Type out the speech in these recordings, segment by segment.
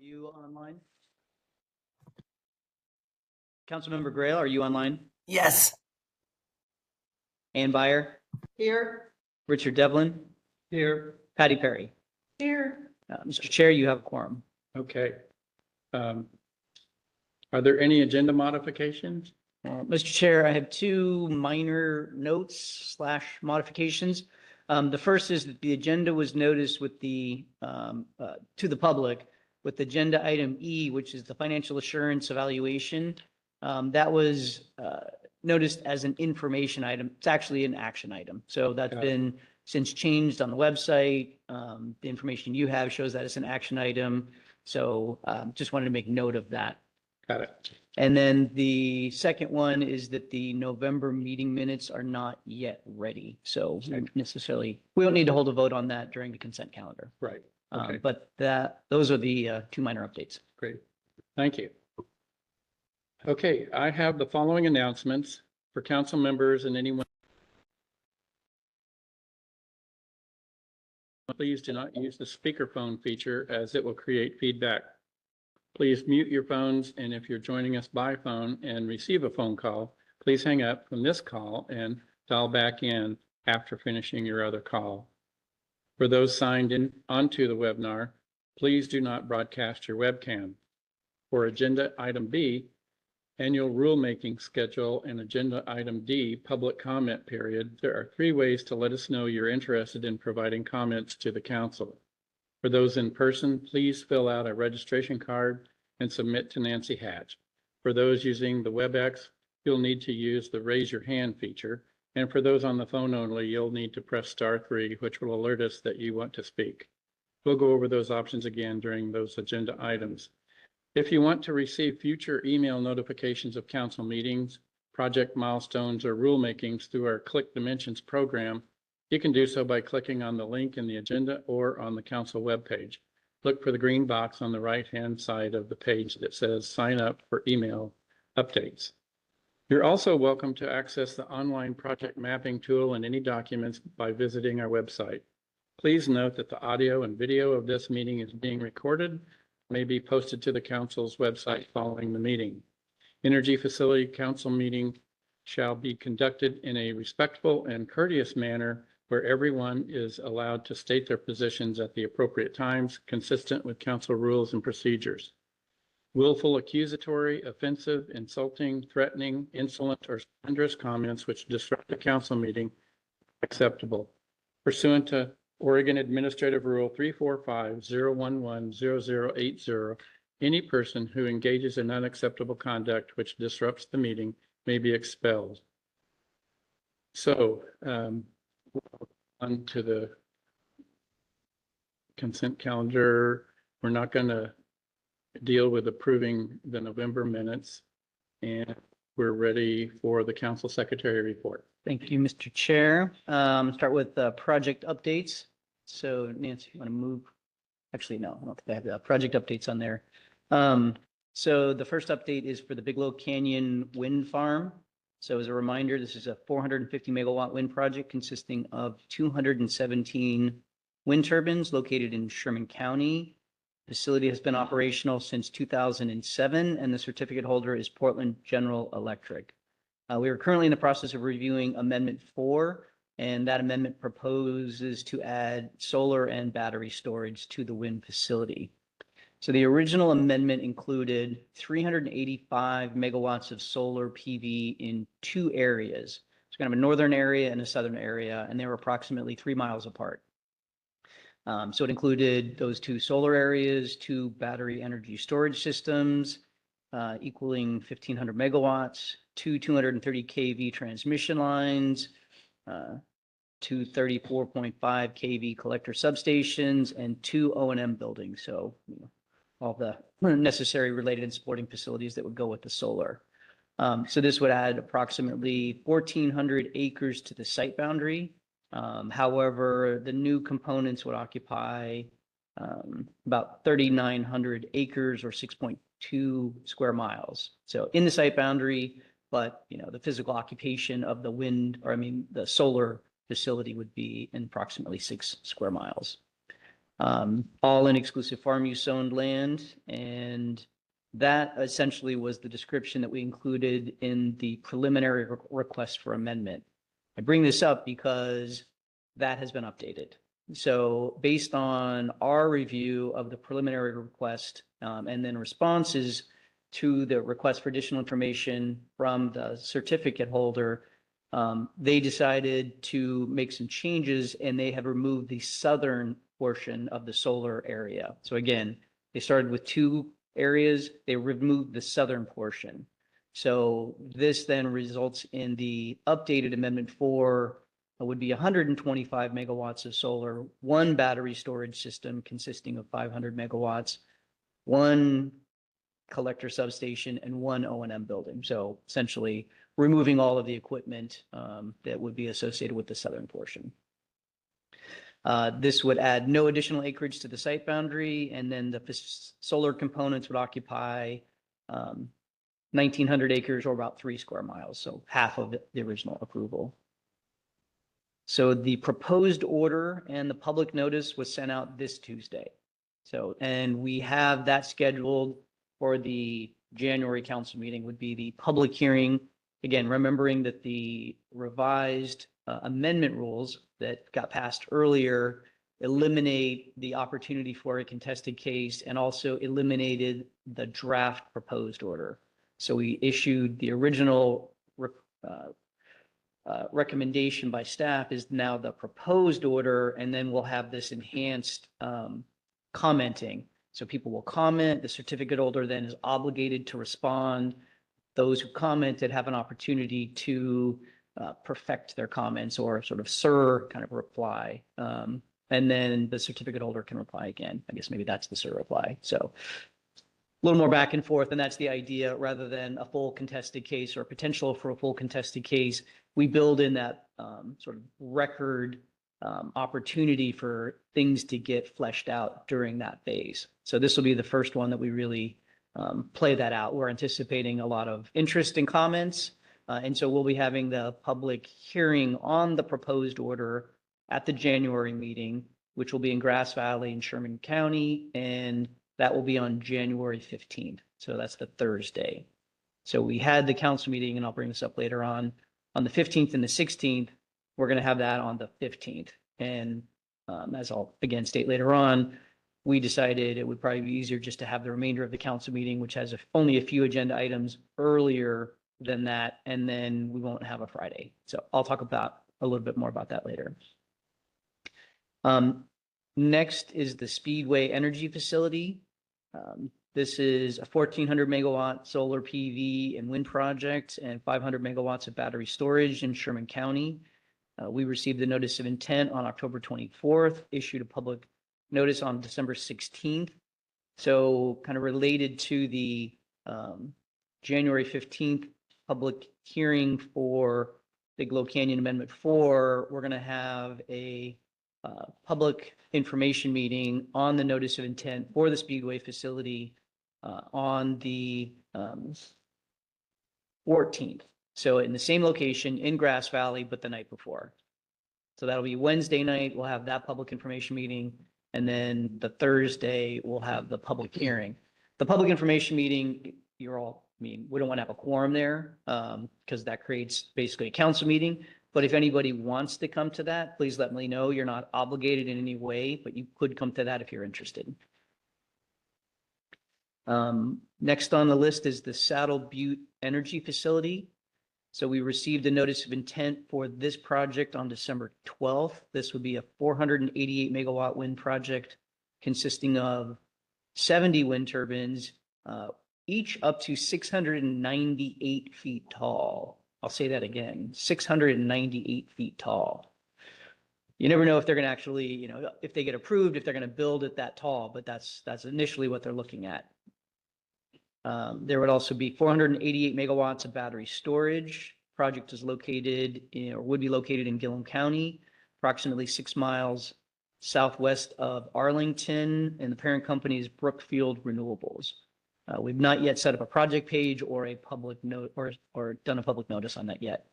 You online? Councilmember Grail, are you online? Yes. Ann Byer, Here. Richard Devlin, Here, Patty Perry. Here. Mr. Chair, you have a quorum. okay. Are there any agenda modifications? Mr. Chair, I have two minor notes / modifications. The first is that the agenda was noticed with the, to the public with agenda item E, which is the financial assurance evaluation. That was noticed as an information item. It's actually an action item. So that's Got it. been since changed on the website. The information you have shows that it's an action item. So just wanted to make note of that. Got it. And then the second one is that the November meeting minutes are not yet ready. So we don't we don't need to hold a vote on that during the consent calendar. Right. Okay. But those are the two minor updates. Great. Thank you. Okay, I have the following announcements for council members and anyone. Please do not use the speakerphone feature as it will create feedback. Please mute your phones, and if you're joining us by phone and receive a phone call, please hang up from this call and dial back in after finishing your other call. For those signed in onto the webinar, please do not broadcast your webcam. For agenda item B, annual rulemaking schedule, and agenda item D, public comment period, there are 3 ways to let us know you're interested in providing comments to the council. For those in person, please fill out a registration card and submit to Nancy Hatch. For those using the WebEx, you'll need to use the raise your hand feature. And for those on the phone only, you'll need to press *3, which will alert us that you want to speak. We'll go over those options again during those agenda items. If you want to receive future email notifications of council meetings, project milestones, or rulemakings through our Click Dimensions program, you can do so by clicking on the link in the agenda or on the council webpage. Look for the green box on the right-hand side of the page that says sign up for email updates. You're also welcome to access the online project mapping tool and any documents by visiting our website. Please note that the audio and video of this meeting is being recorded, may be posted to the council's website following the meeting. Energy Facility Council meeting shall be conducted in a respectful and courteous manner where everyone is allowed to state their positions at the appropriate times, consistent with council rules and procedures. Willful, accusatory, offensive, insulting, threatening, insolent, or slanderous comments which disrupt the council meeting are acceptable. Pursuant to Oregon Administrative Rule 345-011-0080, any person who engages in unacceptable conduct which disrupts the meeting may be expelled. So, on to the consent calendar. We're not going to deal with approving the November minutes, and we're ready for the council secretary report. Thank you, Mr. Chair. Start with project updates. So Nancy, you want to move? Actually, no, I don't think I have the project updates on there. So the first update is for the Bigelow Canyon Wind Farm. So as a reminder, this is a 450 megawatt wind project consisting of 217 wind turbines located in Sherman County. The facility has been operational since 2007, and the certificate holder is Portland General Electric. We are currently in the process of reviewing Amendment 4, and that amendment proposes to add solar and battery storage to the wind facility. So the original amendment included 385 megawatts of solar PV in 2 areas. It's kind of a northern area and a southern area, and they were approximately 3 miles apart. So it included those 2 solar areas, 2 battery energy storage systems, equaling 1,500 megawatts, 2 230 kV transmission lines, 2 34.5 kV collector substations, and 2 O&M buildings. So all the necessary related and supporting facilities that would go with the solar. So this would add approximately 1,400 acres to the site boundary. However, the new components would occupy about 3,900 acres or 6.2 square miles. So in the site boundary, but the physical occupation of the solar facility would be in approximately 6 square miles. all in exclusive farm use owned land. And that essentially was the description that we included in the preliminary request for amendment. I bring this up because that has been updated. So based on our review of the preliminary request and then responses to the request for additional information from the certificate holder, they decided to make some changes and they have removed the southern portion of the solar area. So again, they started with 2 areas, they removed the southern portion. So this then results in the updated amendment 4 would be 125 megawatts of solar, 1 battery storage system consisting of 500 megawatts, 1 collector substation, and 1 O&M building. So essentially removing all of the equipment that would be associated with the southern portion. This would add no additional acreage to the site boundary, and then the solar components would occupy 1,900 acres or about 3 square miles, so half of the original approval. So the proposed order and the public notice was sent out this Tuesday. So, and we have that scheduled for the January council meeting would be the public hearing. Again, remembering that the revised amendment rules that got passed earlier eliminate the opportunity for a contested case and also eliminated the draft proposed order. So we issued the original recommendation by staff is now the proposed order, and then we'll have this enhanced commenting. So people will comment, the certificate holder then is obligated to respond. Those who commented have an opportunity to perfect their comments or sort of kind of reply. And then the certificate holder can reply again. I guess maybe that's the reply. So a little more back and forth, and that's the idea. Rather than a full contested case or potential for a full contested case, we build in that sort of record opportunity for things to get fleshed out during that phase. So this will be the first one that we really play that out. We're anticipating a lot of interest and comments. And so we'll be having the public hearing on the proposed order at the January meeting, which will be in Grass Valley and Sherman County. And that will be on January 15th. So that's the Thursday. So we had the council meeting, and I'll bring this up later on the 15th and the 16th. We're going to have that on the 15th. And as I'll again state later on, we decided it would probably be easier just to have the remainder of the council meeting, which has only a few agenda items earlier than that. And then we won't have a Friday. So I'll talk about a little bit more about that later. Next is the Speedway Energy Facility. This is a 1,400 megawatt solar PV and wind project and 500 megawatts of battery storage in Sherman County. We received the notice of intent on October 24th, issued a public notice on December 16th. So kind of related to the January 15th public hearing for Bigelow Canyon Amendment 4, we're going to have a public information meeting on the notice of intent for the Speedway facility on the 14th. So in the same location in Grass Valley, but the night before. So that'll be Wednesday night. We'll have that public information meeting. And then the Thursday, we'll have the public hearing. The public information meeting, we don't want to have a quorum there because that creates basically a council meeting. But if anybody wants to come to that, please let me know. You're not obligated in any way, but you could come to that if you're interested. Next on the list is the Saddle Butte Energy Facility. So we received a notice of intent for this project on December 12th. This would be a 488 megawatt wind project consisting of 70 wind turbines, each up to 698 feet tall. I'll say that again, 698 feet tall. You never know if they're going to actually, if they get approved, if they're going to build it that tall, but that's initially what they're looking at. There would also be 488 megawatts of battery storage. Project is located or would be located in Gillum County, approximately 6 miles southwest of Arlington, and the parent company is Brookfield Renewables. We've not yet set up a project page or a public note or done a public notice on that yet,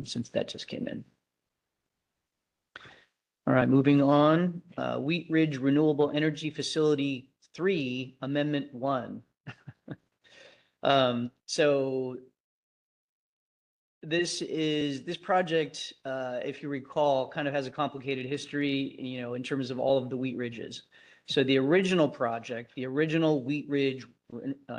since that just came in. All right, moving on, Wheat Ridge Renewable Energy Facility 3, Amendment 1. So this project, if you recall, kind of has a complicated history, in terms of all of the Wheat Ridges. So the original project, the original Wheat Ridge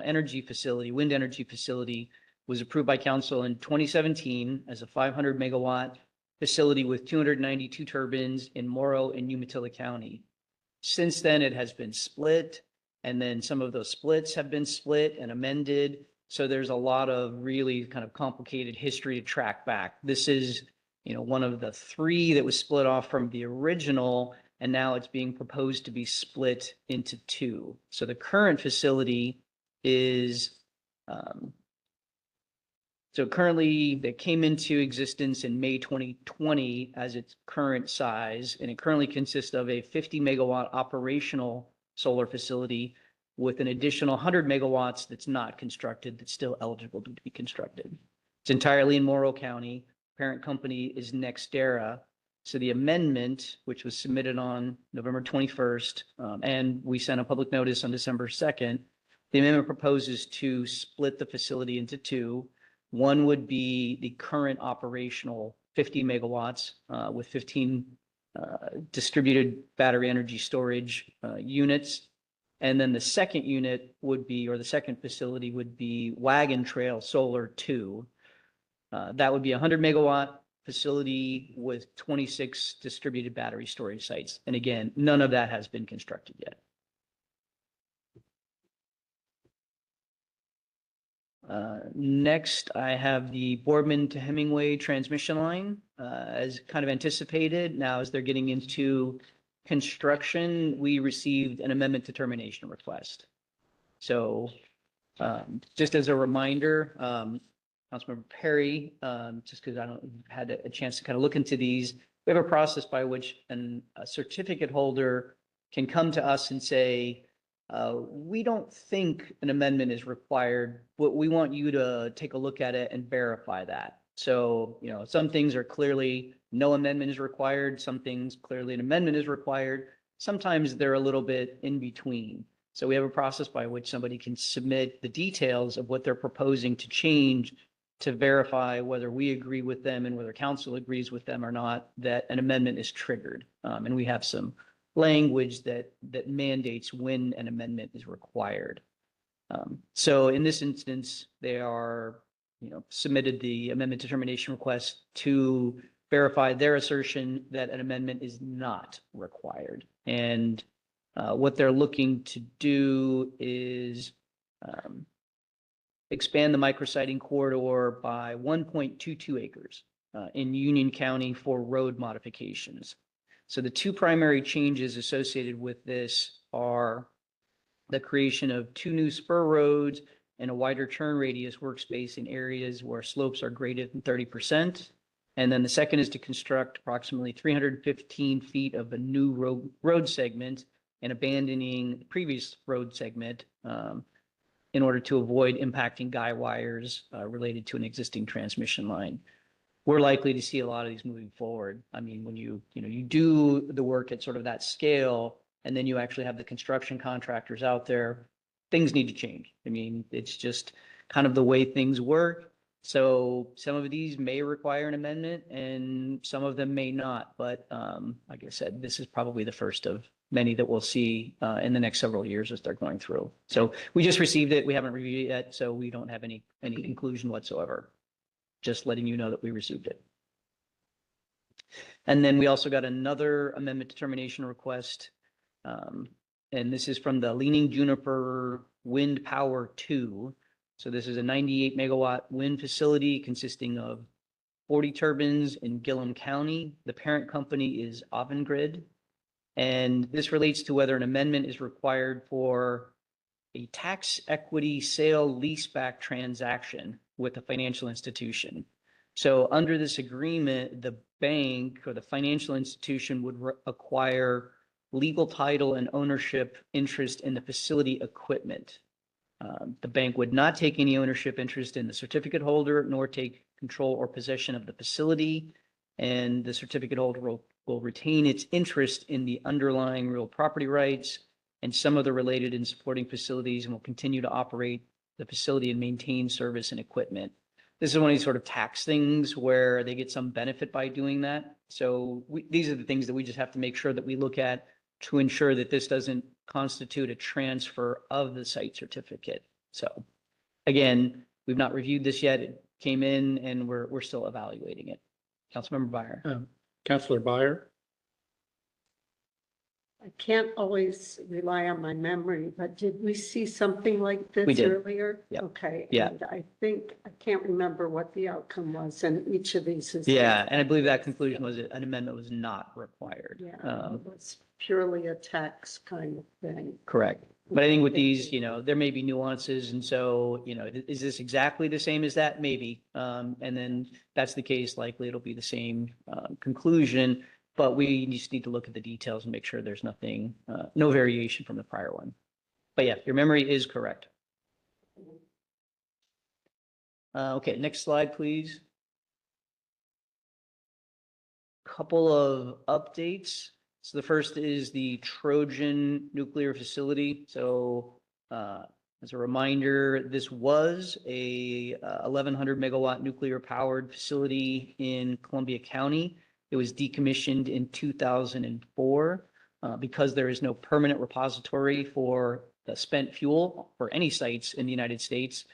energy facility, wind energy facility, was approved by council in 2017 as a 500 megawatt facility with 292 turbines in Morrow and Umatilla County. Since then, it has been split, and then some of those splits have been split and amended. So there's a lot of really kind of complicated history to track back. This is, one of the three that was split off from the original, and now it's being proposed to be split into two. So the current facility is, so currently that came into existence in May 2020 as its current size, and it currently consists of a 50 megawatt operational solar facility with an additional 100 megawatts that's not constructed, that's still eligible to be constructed. It's entirely in Morrow County. Parent company is NextEra. So the amendment, which was submitted on November 21st, and we sent a public notice on December 2nd, the amendment proposes to split the facility into two. One would be the current operational 50 megawatts with 15 distributed battery energy storage units. And then the second unit would be, or the second facility would be Wagon Trail Solar 2. That would be a 100 megawatt facility with 26 distributed battery storage sites. And again, none of that has been constructed yet. Next, I have the Boardman to Hemingway transmission line, as kind of anticipated. Now, as they're getting into construction, we received an amendment to termination request. So just as a reminder, Councilmember Perry, just because I don't had a chance to kind of look into these, we have a process by which a certificate holder can come to us and say, we don't think an amendment is required, but we want you to take a look at it and verify that. So, some things are clearly no amendment is required. Some things clearly an amendment is required. Sometimes they're a little bit in between. So we have a process by which somebody can submit the details of what they're proposing to change to verify whether we agree with them and whether council agrees with them or not, that an amendment is triggered. And we have some language that mandates when an amendment is required. So in this instance, they are, submitted the amendment determination request to verify their assertion that an amendment is not required. And what they're looking to do is expand the micrositing corridor by 1.22 acres in Union County for road modifications. So the two primary changes associated with this are the creation of two new spur roads and a wider turn radius workspace in areas where slopes are greater than 30%. And then the second is to construct approximately 315 feet of a new road segment and abandoning the previous road segment in order to avoid impacting guy wires related to an existing transmission line. We're likely to see a lot of these moving forward. I mean, when you do the work at sort of that scale, and then you actually have the construction contractors out there, things need to change. I mean, it's just kind of the way things work. So some of these may require an amendment and some of them may not. But like I said, this is probably the first of many that we'll see in the next several years as they're going through. So we just received it. We haven't reviewed it yet, so we don't have any conclusion whatsoever. Just letting you know that we received it. And then we also got another amendment determination request. And this is from the Leaning Juniper Wind Power 2. So this is a 98 megawatt wind facility consisting of 40 turbines in Gillum County. The parent company is Avangrid. And this relates to whether an amendment is required for a tax equity sale leaseback transaction with a financial institution. So under this agreement, the bank or the financial institution would acquire legal title and ownership interest in the facility equipment. The bank would not take any ownership interest in the certificate holder, nor take control or possession of the facility. And the certificate holder will will retain its interest in the underlying real property rights and some of the related and supporting facilities, and will continue to operate the facility and maintain service and equipment. This is one of these sort of tax things where they get some benefit by doing that. So these are the things that we just have to make sure that we look at to ensure that this doesn't constitute a transfer of the site certificate. So again, we've not reviewed this yet. It came in and we're still evaluating it. Councilmember Byer. Counselor Byer? I can't always rely on my memory, but did we see something like this We did. earlier? Yep. Okay. Yeah. And I think, I can't remember what the outcome was, and each of these is. Yeah, and I believe that conclusion was that an amendment was not required. Yeah, it was purely a tax kind of thing. Correct. But I think with these, there may be nuances. And so, is this exactly the same as that? Maybe. And then if that's the case, likely it'll be the same conclusion. But we just need to look at the details and make sure there's nothing, no variation from the prior one. But yeah, your memory is correct. Okay, next slide, please. Couple of updates. So the first is the Trojan nuclear facility. So as a reminder, this was a 1,100 megawatt nuclear powered facility in Columbia County. It was decommissioned in 2004 because there is no permanent repository for the spent fuel for any sites in the United States.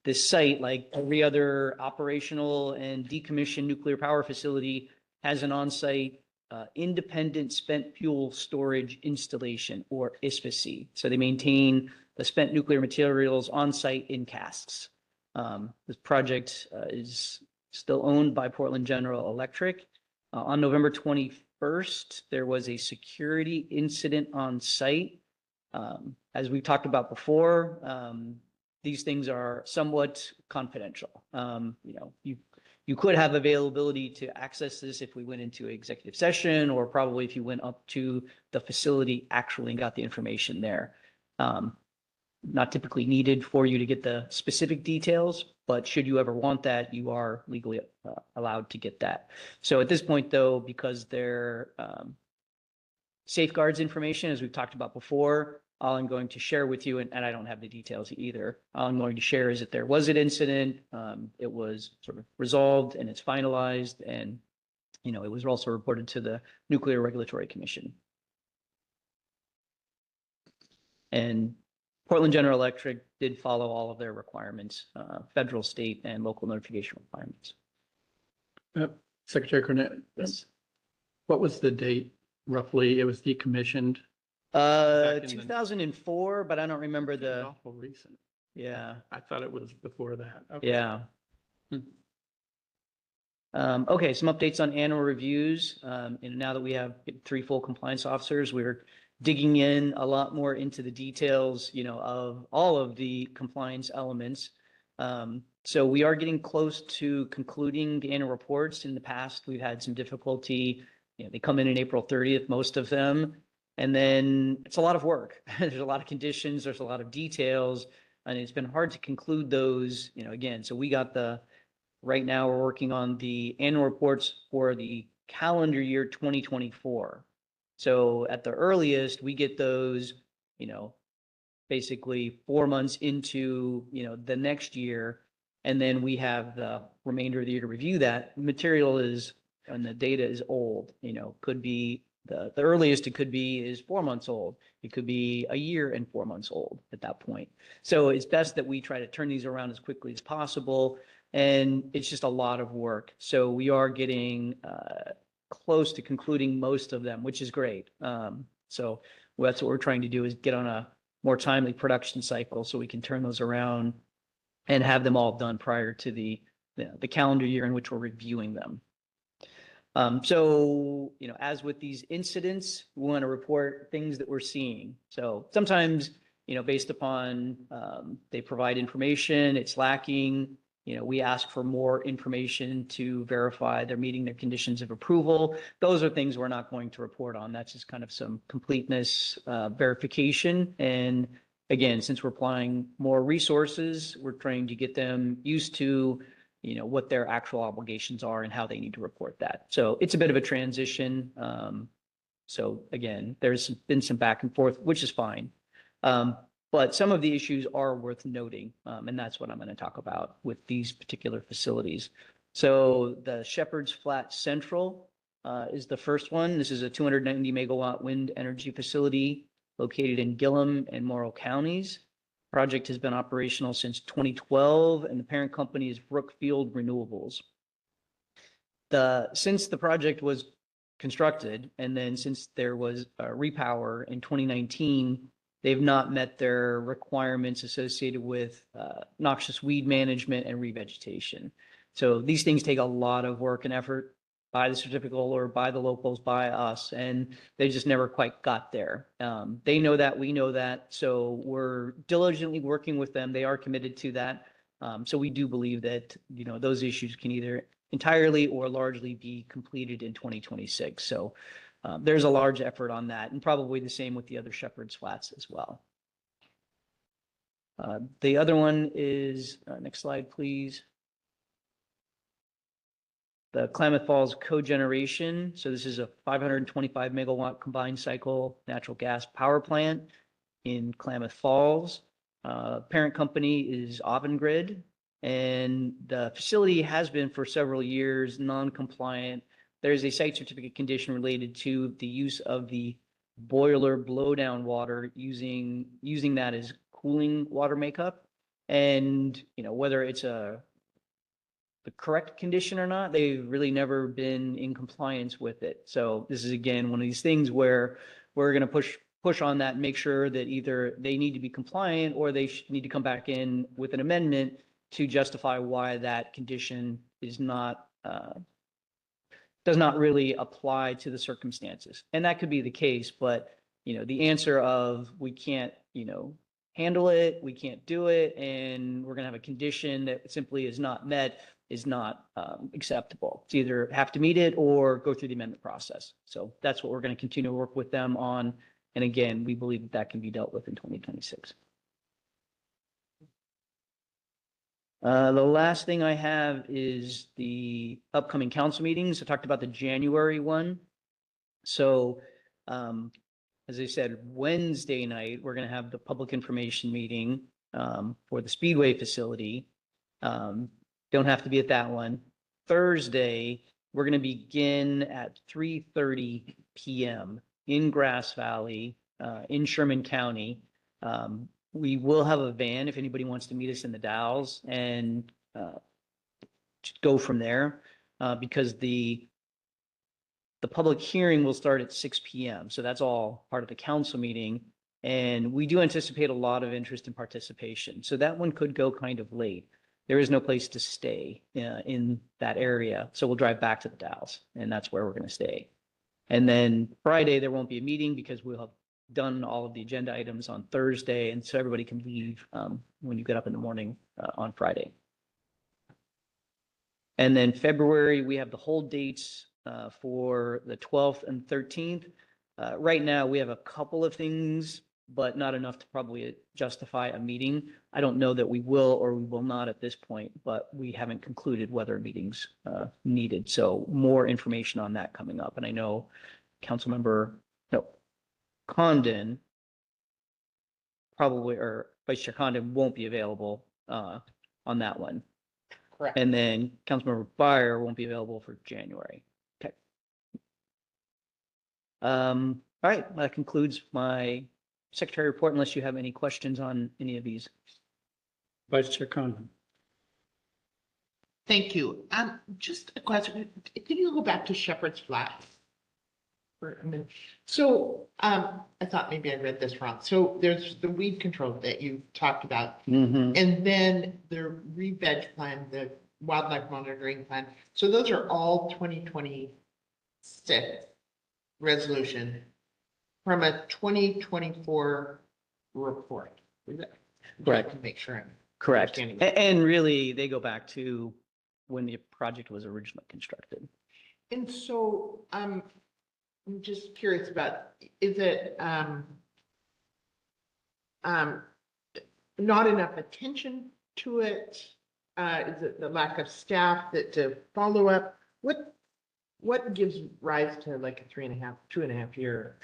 This site, like every other operational and decommissioned nuclear power facility, has an on-site independent spent fuel storage installation, or ISPAC. So they maintain the spent nuclear materials on site in casks. This project is still owned by Portland General Electric. On November 21st, there was a security incident on site. As we've talked about before, these things are somewhat confidential. You could have availability to access this if we went into executive session, or probably if you went up to the facility actually and got the information there. Not typically needed for you to get the specific details, but should you ever want that, you are legally allowed to get that. So at this point, though, because they're safeguards information, as we've talked about before, all I'm going to share with you, and I don't have the details either, all I'm going to share is that there was an incident, it was sort of resolved and it's finalized, and it was also reported to the Nuclear Regulatory Commission. And Portland General Electric did follow all of their requirements, federal, state, and local notification requirements. Secretary Cornett? Yes. What was the date roughly it was decommissioned? Back in 2004, but I don't remember It's the, awful recent. yeah, I thought it was before that. Okay. yeah. Hmm. Okay, some updates on annual reviews. And now that we have 3 full compliance officers, we're digging in a lot more into the details, of all of the compliance elements. So we are getting close to concluding the annual reports. In the past, we've had some difficulty. They come in April 30th, most of them. And then it's a lot of work. There's a lot of conditions, there's a lot of details, and it's been hard to conclude those, again. So right now we're working on the annual reports for the calendar year 2024. So at the earliest, we get those, basically 4 months into, the next year. And then we have the remainder of the year to review that. Material is, and the data is old, could be the earliest it could be is 4 months old. It could be a year and 4 months old at that point. So it's best that we try to turn these around as quickly as possible. And it's just a lot of work. So we are getting close to concluding most of them, which is great. So that's what we're trying to do, is get on a more timely production cycle so we can turn those around and have them all done prior to the calendar year in which we're reviewing them. So, as with these incidents, we want to report things that we're seeing. So sometimes, based upon they provide information, it's lacking. We ask for more information to verify they're meeting their conditions of approval. Those are things we're not going to report on. That's just kind of some completeness verification. And again, since we're applying more resources, we're trying to get them used to what their actual obligations are and how they need to report that. So it's a bit of a transition. So again, there's been some back and forth, which is fine. But some of the issues are worth noting, and that's what I'm going to talk about with these particular facilities. So the Shepherd's Flat Central is the first one. This is a 290 megawatt wind energy facility located in Gillum and Morrow counties. Project has been operational since 2012, and the parent company is Brookfield Renewables. Since the project was constructed, and then since there was a repower in 2019, they've not met their requirements associated with noxious weed management and revegetation. So these things take a lot of work and effort by the certificate holder, by the locals, by us, and they just never quite got there. They know that, we know that, so we're diligently working with them. They are committed to that. So we do believe that, those issues can either entirely or largely be completed in 2026. So there's a large effort on that, and probably the same with the other Shepherd's Flats as well. The other one is, next slide, please. The Klamath Falls cogeneration. So this is a 525 megawatt combined cycle natural gas power plant in Klamath Falls. Parent company is Avangrid, and the facility has been for several years non-compliant. There's a site certificate condition related to the use of the boiler blowdown water, using that as cooling water makeup. And whether it's the correct condition or not, they've really never been in compliance with it. So this is, again, one of these things where we're going to push on that and make sure that either they need to be compliant or they need to come back in with an amendment to justify why that condition is not, does not really apply to the circumstances. And that could be the case, but the answer of we can't, handle it, we can't do it, and we're going to have a condition that simply is not met is not acceptable. It's either have to meet it or go through the amendment process. So that's what we're going to continue to work with them on. And again, we believe that can be dealt with in 2026. The last thing I have is the upcoming council meetings. I talked about the January one. So as I said, Wednesday night, we're going to have the public information meeting for the Speedway facility. Don't have to be at that one. Thursday, we're going to begin at 3:30 p.m. in Grass Valley, in Sherman County. We will have a van if anybody wants to meet us in the Dalles and go from there, because the public hearing will start at 6 p.m. So that's all part of the council meeting. And we do anticipate a lot of interest and participation. So that one could go kind of late. There is no place to stay in that area. So we'll drive back to the Dalles, and that's where we're going to stay. And then Friday, there won't be a meeting because we'll have done all of the agenda items on Thursday. And so everybody can leave when you get up in the morning on Friday. And then February, we have the hold dates for the 12th and 13th. Right now, we have a couple of things, but not enough to probably justify a meeting. I don't know that we will or we will not at this point, but we haven't concluded whether a meeting's needed. So more information on that coming up. And I know Condon probably, or Vice Chair Condon won't be available on that one. Correct. And then Councilmember Byer won't be available for January. Okay. All right, that concludes my secretary report, unless you have any questions on any of these. Vice Chair Condon. Thank you. Just a question. Can you go back to Shepherd's Flat for a minute? So, I thought maybe I read this wrong. So there's the weed control that you talked about, Mm-hmm. and then the re-veg plan, the wildlife monitoring plan. So those are all 2026 resolution from a 2024 report. Is that Correct. to make sure I'm Correct. understanding. And really, they go back to when the project was originally constructed. And so I'm just curious about, is it not enough attention to it? Is it the lack of staff that to follow up? What gives rise to like a 2.5 year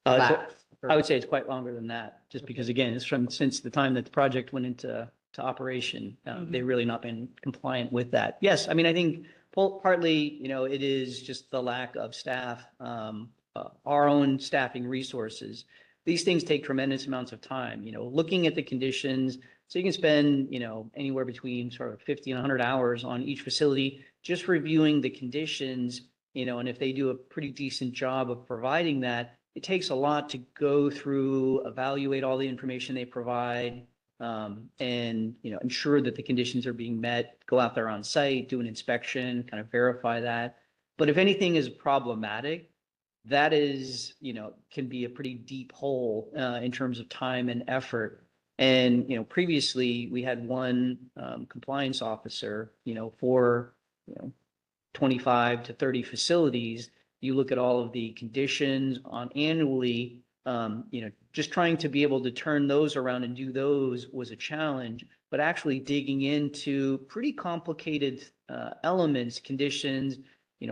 lapse? I would say it's quite longer than that, just because again, it's since the time that the project went into operation, they've really not been compliant with that. Yes, I mean, I think partly, it is just the lack of staff, our own staffing resources. These things take tremendous amounts of time, looking at the conditions. So you can spend, anywhere between sort of 50 and 100 hours on each facility, just reviewing the conditions, and if they do a pretty decent job of providing that, it takes a lot to go through, evaluate all the information they provide, and, ensure that the conditions are being met, go out there on site, do an inspection, kind of verify that. But if anything is problematic, that is, can be a pretty deep hole, in terms of time and effort. And, previously we had one, compliance officer, for, 25 to 30 facilities. You look at all of the conditions on annually, just trying to be able to turn those around and do those was a challenge, but actually digging into pretty complicated elements, conditions,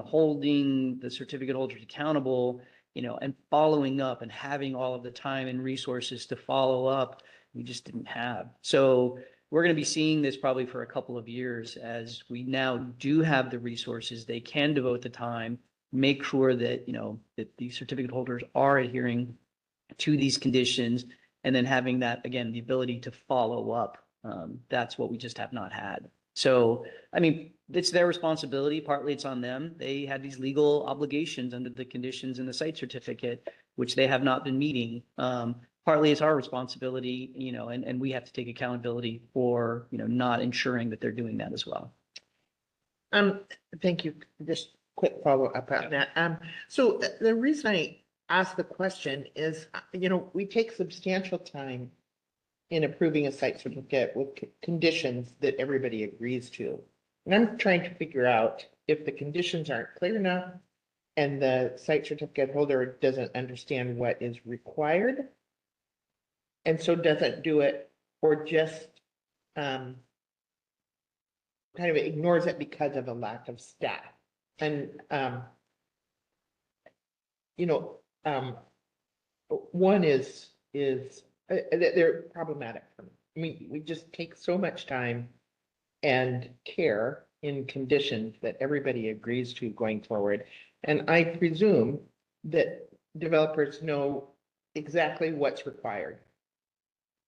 holding the certificate holders accountable, and following up and having all of the time and resources to follow up, we just didn't have. So we're going to be seeing this probably for a couple of years as we now do have the resources. They can devote the time, make sure that, that the certificate holders are adhering to these conditions, and then having that, again, the ability to follow up. That's what we just have not had. So, I mean, it's their responsibility. Partly it's on them. They had these legal obligations under the conditions in the site certificate, which they have not been meeting. Partly it's our responsibility, and we have to take accountability for, not ensuring that they're doing that as well. Thank you. Just quick follow up on that. So the reason I asked the question is, we take substantial time in approving a site certificate with conditions that everybody agrees to. And I'm trying to figure out if the conditions aren't clear enough and the site certificate holder doesn't understand what is required and so doesn't do it, or just kind of ignores it because of a lack of staff. And one is they're problematic for me. I mean, we just take so much time and care in conditions that everybody agrees to going forward. And I presume that developers know exactly what's required.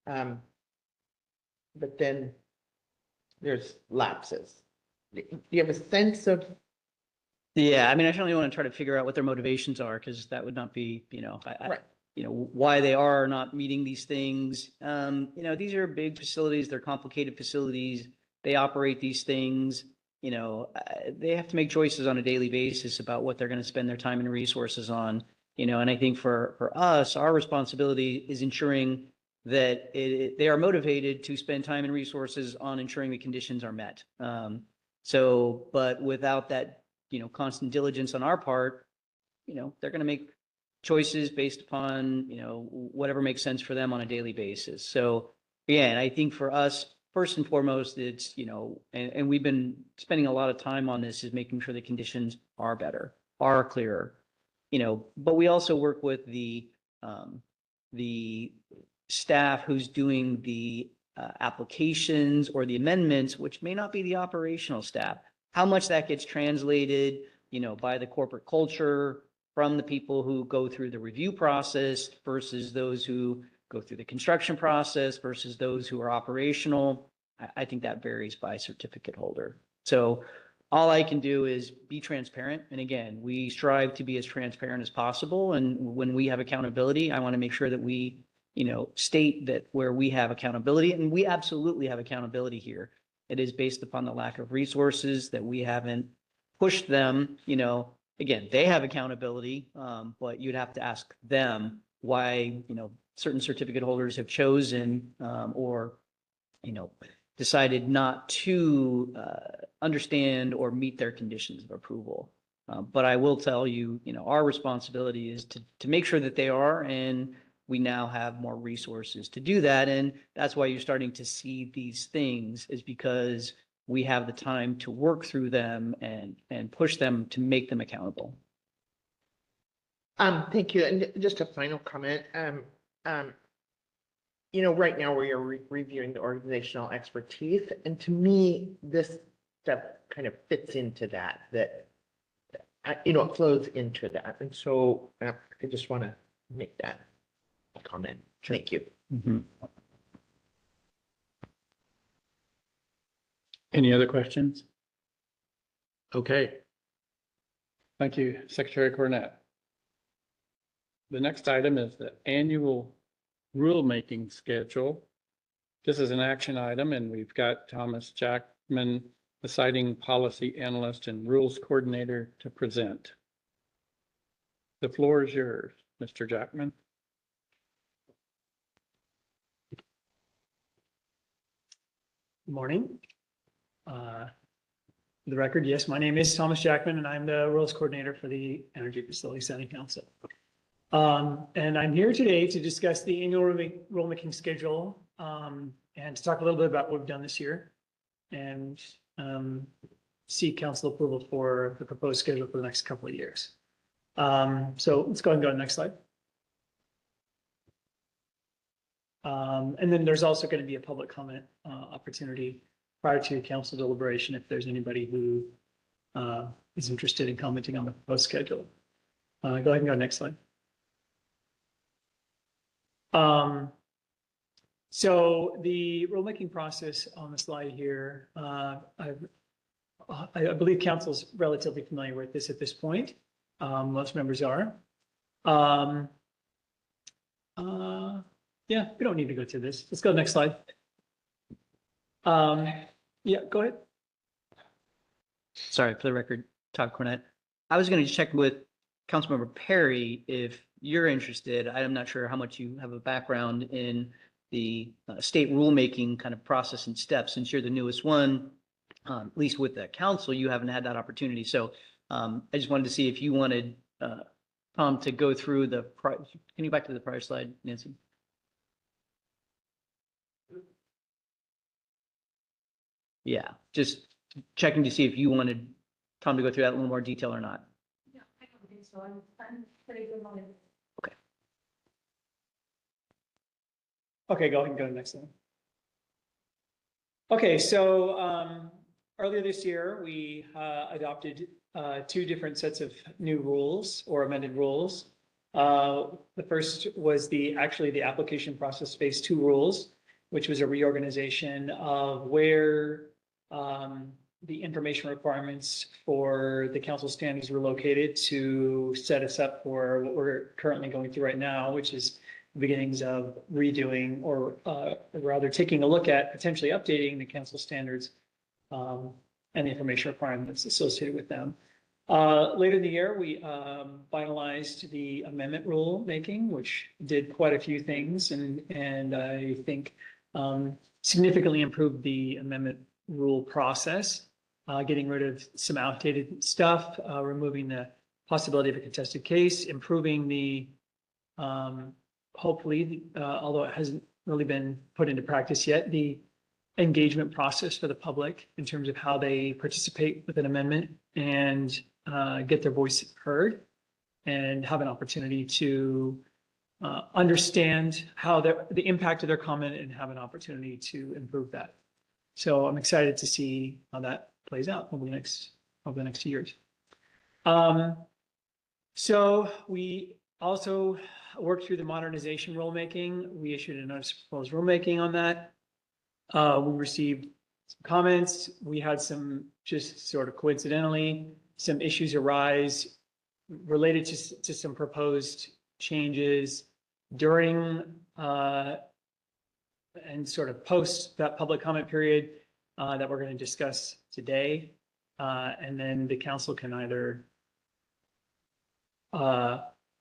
But then there's lapses. Do you have a sense of? Yeah, I mean, I certainly want to try to figure out what their motivations are, because that would not be, Right. Why they are not meeting these things. These are big facilities, they're complicated facilities, they operate these things, they have to make choices on a daily basis about what they're going to spend their time and resources on, and I think for us, our responsibility is ensuring that they are motivated to spend time and resources on ensuring the conditions are met. But without that, constant diligence on our part, they're going to make choices based upon, whatever makes sense for them on a daily basis. So again, I think for us, first and foremost, it's, and we've been spending a lot of time on this, is making sure the conditions are better, are clearer, but we also work with the staff who's doing the applications or the amendments, which may not be the operational staff. How much that gets translated, by the corporate culture, from the people who go through the review process versus those who go through the construction process versus those who are operational. I think that varies by certificate holder. So all I can do is be transparent. And again, we strive to be as transparent as possible. And when we have accountability, I want to make sure that we, state that where we have accountability, and we absolutely have accountability here. It is based upon the lack of resources that we haven't pushed them, again, they have accountability, but you'd have to ask them why, certain certificate holders have chosen, or, decided not to understand or meet their conditions of approval. But I will tell you, our responsibility is to make sure that they are, and we now have more resources to do that. And that's why you're starting to see these things, is because we have the time to work through them and push them to make them accountable. Thank you. And just a final comment. Right now we are reviewing the organizational expertise, and to me, this stuff kind of fits into that, it flows into that. And so I just want to make that comment. Thank you. Any other questions? Okay. Thank you, Secretary Cornett. The next item is the annual rulemaking schedule. This is an action item, and we've got Thomas Jackman, the citing policy analyst and rules coordinator, to present. The floor is yours, Mr. Jackman. Good morning. For the record, yes, my name is Thomas Jackman, and I'm the rules coordinator for the Energy Facility Setting Council. And I'm here today to discuss the annual rulemaking schedule and to talk a little bit about what we've done this year and seek council approval for the proposed schedule for the next couple of years. So let's go ahead and go to the next slide. And then there's also going to be a public comment opportunity prior to council deliberation if there's anybody who is interested in commenting on the proposed schedule. Go ahead and go next slide. So the rulemaking process on the slide here, I believe council's relatively familiar with this at this point. Most members are. Yeah, we don't need to go through this. Let's go to the next slide. Yeah, go ahead. Sorry, for the record, Todd Cornett. I was going to check with Councilmember Perry if you're interested. I'm not sure how much you have a background in the state rulemaking kind of process and steps. Since you're the newest one, at least with the council, you haven't had that opportunity. So I just wanted to see if you wanted Tom to go through the, can you go back to the prior slide, Nancy? Yeah, just checking to see if you wanted Tom to go through that in a little more detail or not. No, I don't think so. I'm pretty good on it. Okay, go ahead and go to the next one. Okay, so earlier this year, we adopted two different sets of new rules or amended rules. The first was actually the application process phase 2 rules, which was a reorganization of where the information requirements for the council standards were located to set us up for what we're currently going through right now, which is the beginnings of redoing or rather taking a look at potentially updating the council standards and the information requirements associated with them. Later in the year, we finalized the amendment rule making, which did quite a few things and I think significantly improved the amendment rule process, getting rid of some outdated stuff, removing the possibility of a contested case, improving the, hopefully, although it hasn't really been put into practice yet, the engagement process for the public in terms of how they participate with an amendment and get their voice heard and have an opportunity to understand how the impact of their comment and have an opportunity to improve that. So I'm excited to see how that plays out over the next 2 years. So we also worked through the modernization rulemaking. We issued a notice of proposed rulemaking on that. We received some comments. We had some, just sort of coincidentally, some issues arise related to some proposed changes during and sort of post that public comment period that we're going to discuss today. And then the council can either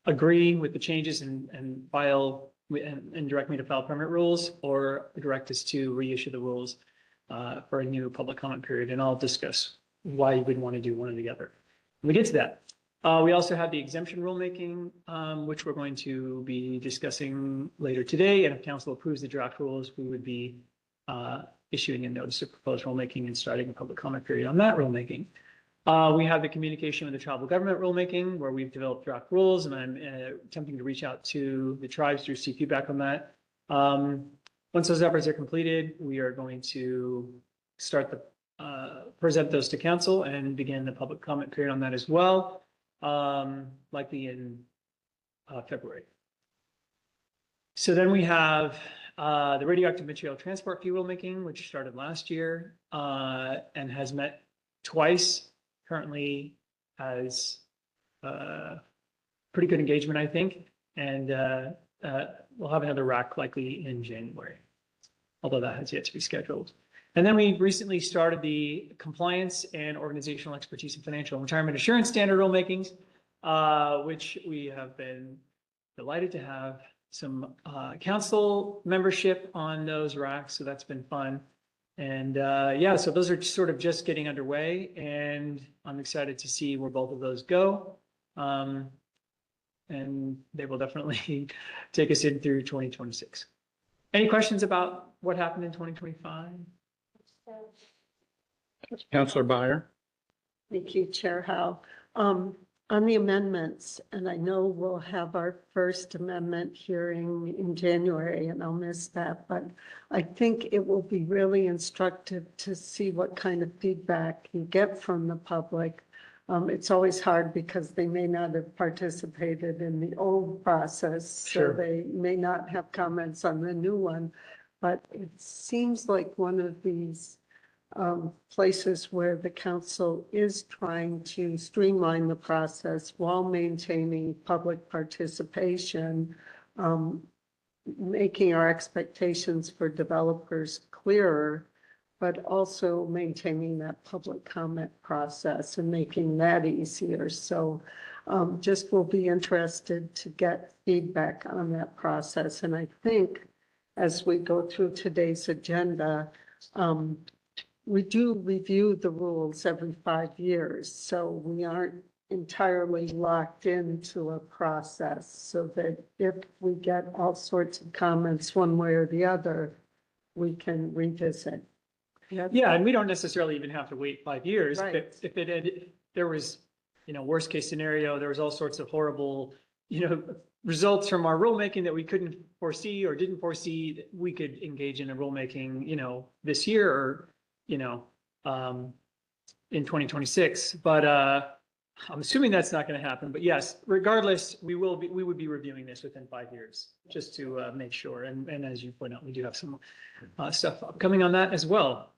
agree with the changes and file and direct me to file permit rules or direct us to reissue the rules for a new public comment period. And I'll discuss why you would want to do one or the other. When we get to that. We also have the exemption rulemaking, which we're going to be discussing later today. And if council approves the draft rules, we would be issuing a notice of proposed rulemaking and starting a public comment period on that rulemaking. We have the communication with the tribal government rulemaking, where we've developed draft rules, and I'm attempting to reach out to the tribes to receive feedback on that. Once those efforts are completed, we are going to start the present those to council and begin the public comment period on that as well, likely in February. So then we have the radioactive material transport fee rulemaking, which started last year and has met twice. Currently has pretty good engagement, I think, and we'll have another RAC likely in January, although that has yet to be scheduled. And then we recently started the compliance and organizational expertise and financial and retirement assurance standard rulemakings, which we have been delighted to have some council membership on those RACs, so that's been fun. And yeah, so those are sort of just getting underway, and I'm excited to see where both of those go. And they will definitely take us in through 2026. Any questions about what happened in 2025? Counselor Byer. Thank you, Chair Howe. On the amendments, and I know we'll have our first amendment hearing in January, and I'll miss that, but I think it will be really instructive to see what kind of feedback you get from the public. It's always hard because they may not have participated in the old process, so Sure. they may not have comments on the new one. But it seems like one of these places where the council is trying to streamline the process while maintaining public participation, making our expectations for developers clearer, but also maintaining that public comment process and making that easier. So just will be interested to get feedback on that process. And I think as we go through today's agenda, we do review the rules every 5 years, so we aren't entirely locked into a process, so that if we get all sorts of comments one way or the other, we can revisit. Yeah, and we don't necessarily even have to wait 5 years. Right. If it had, there was, worst case scenario, there was all sorts of horrible, results from our rulemaking that we couldn't foresee or didn't foresee, we could engage in a rulemaking, this year or, in 2026. But I'm assuming that's not going to happen. But yes, regardless, we would be reviewing this within 5 years just to make sure. And as you point out, we do have some stuff upcoming on that as well,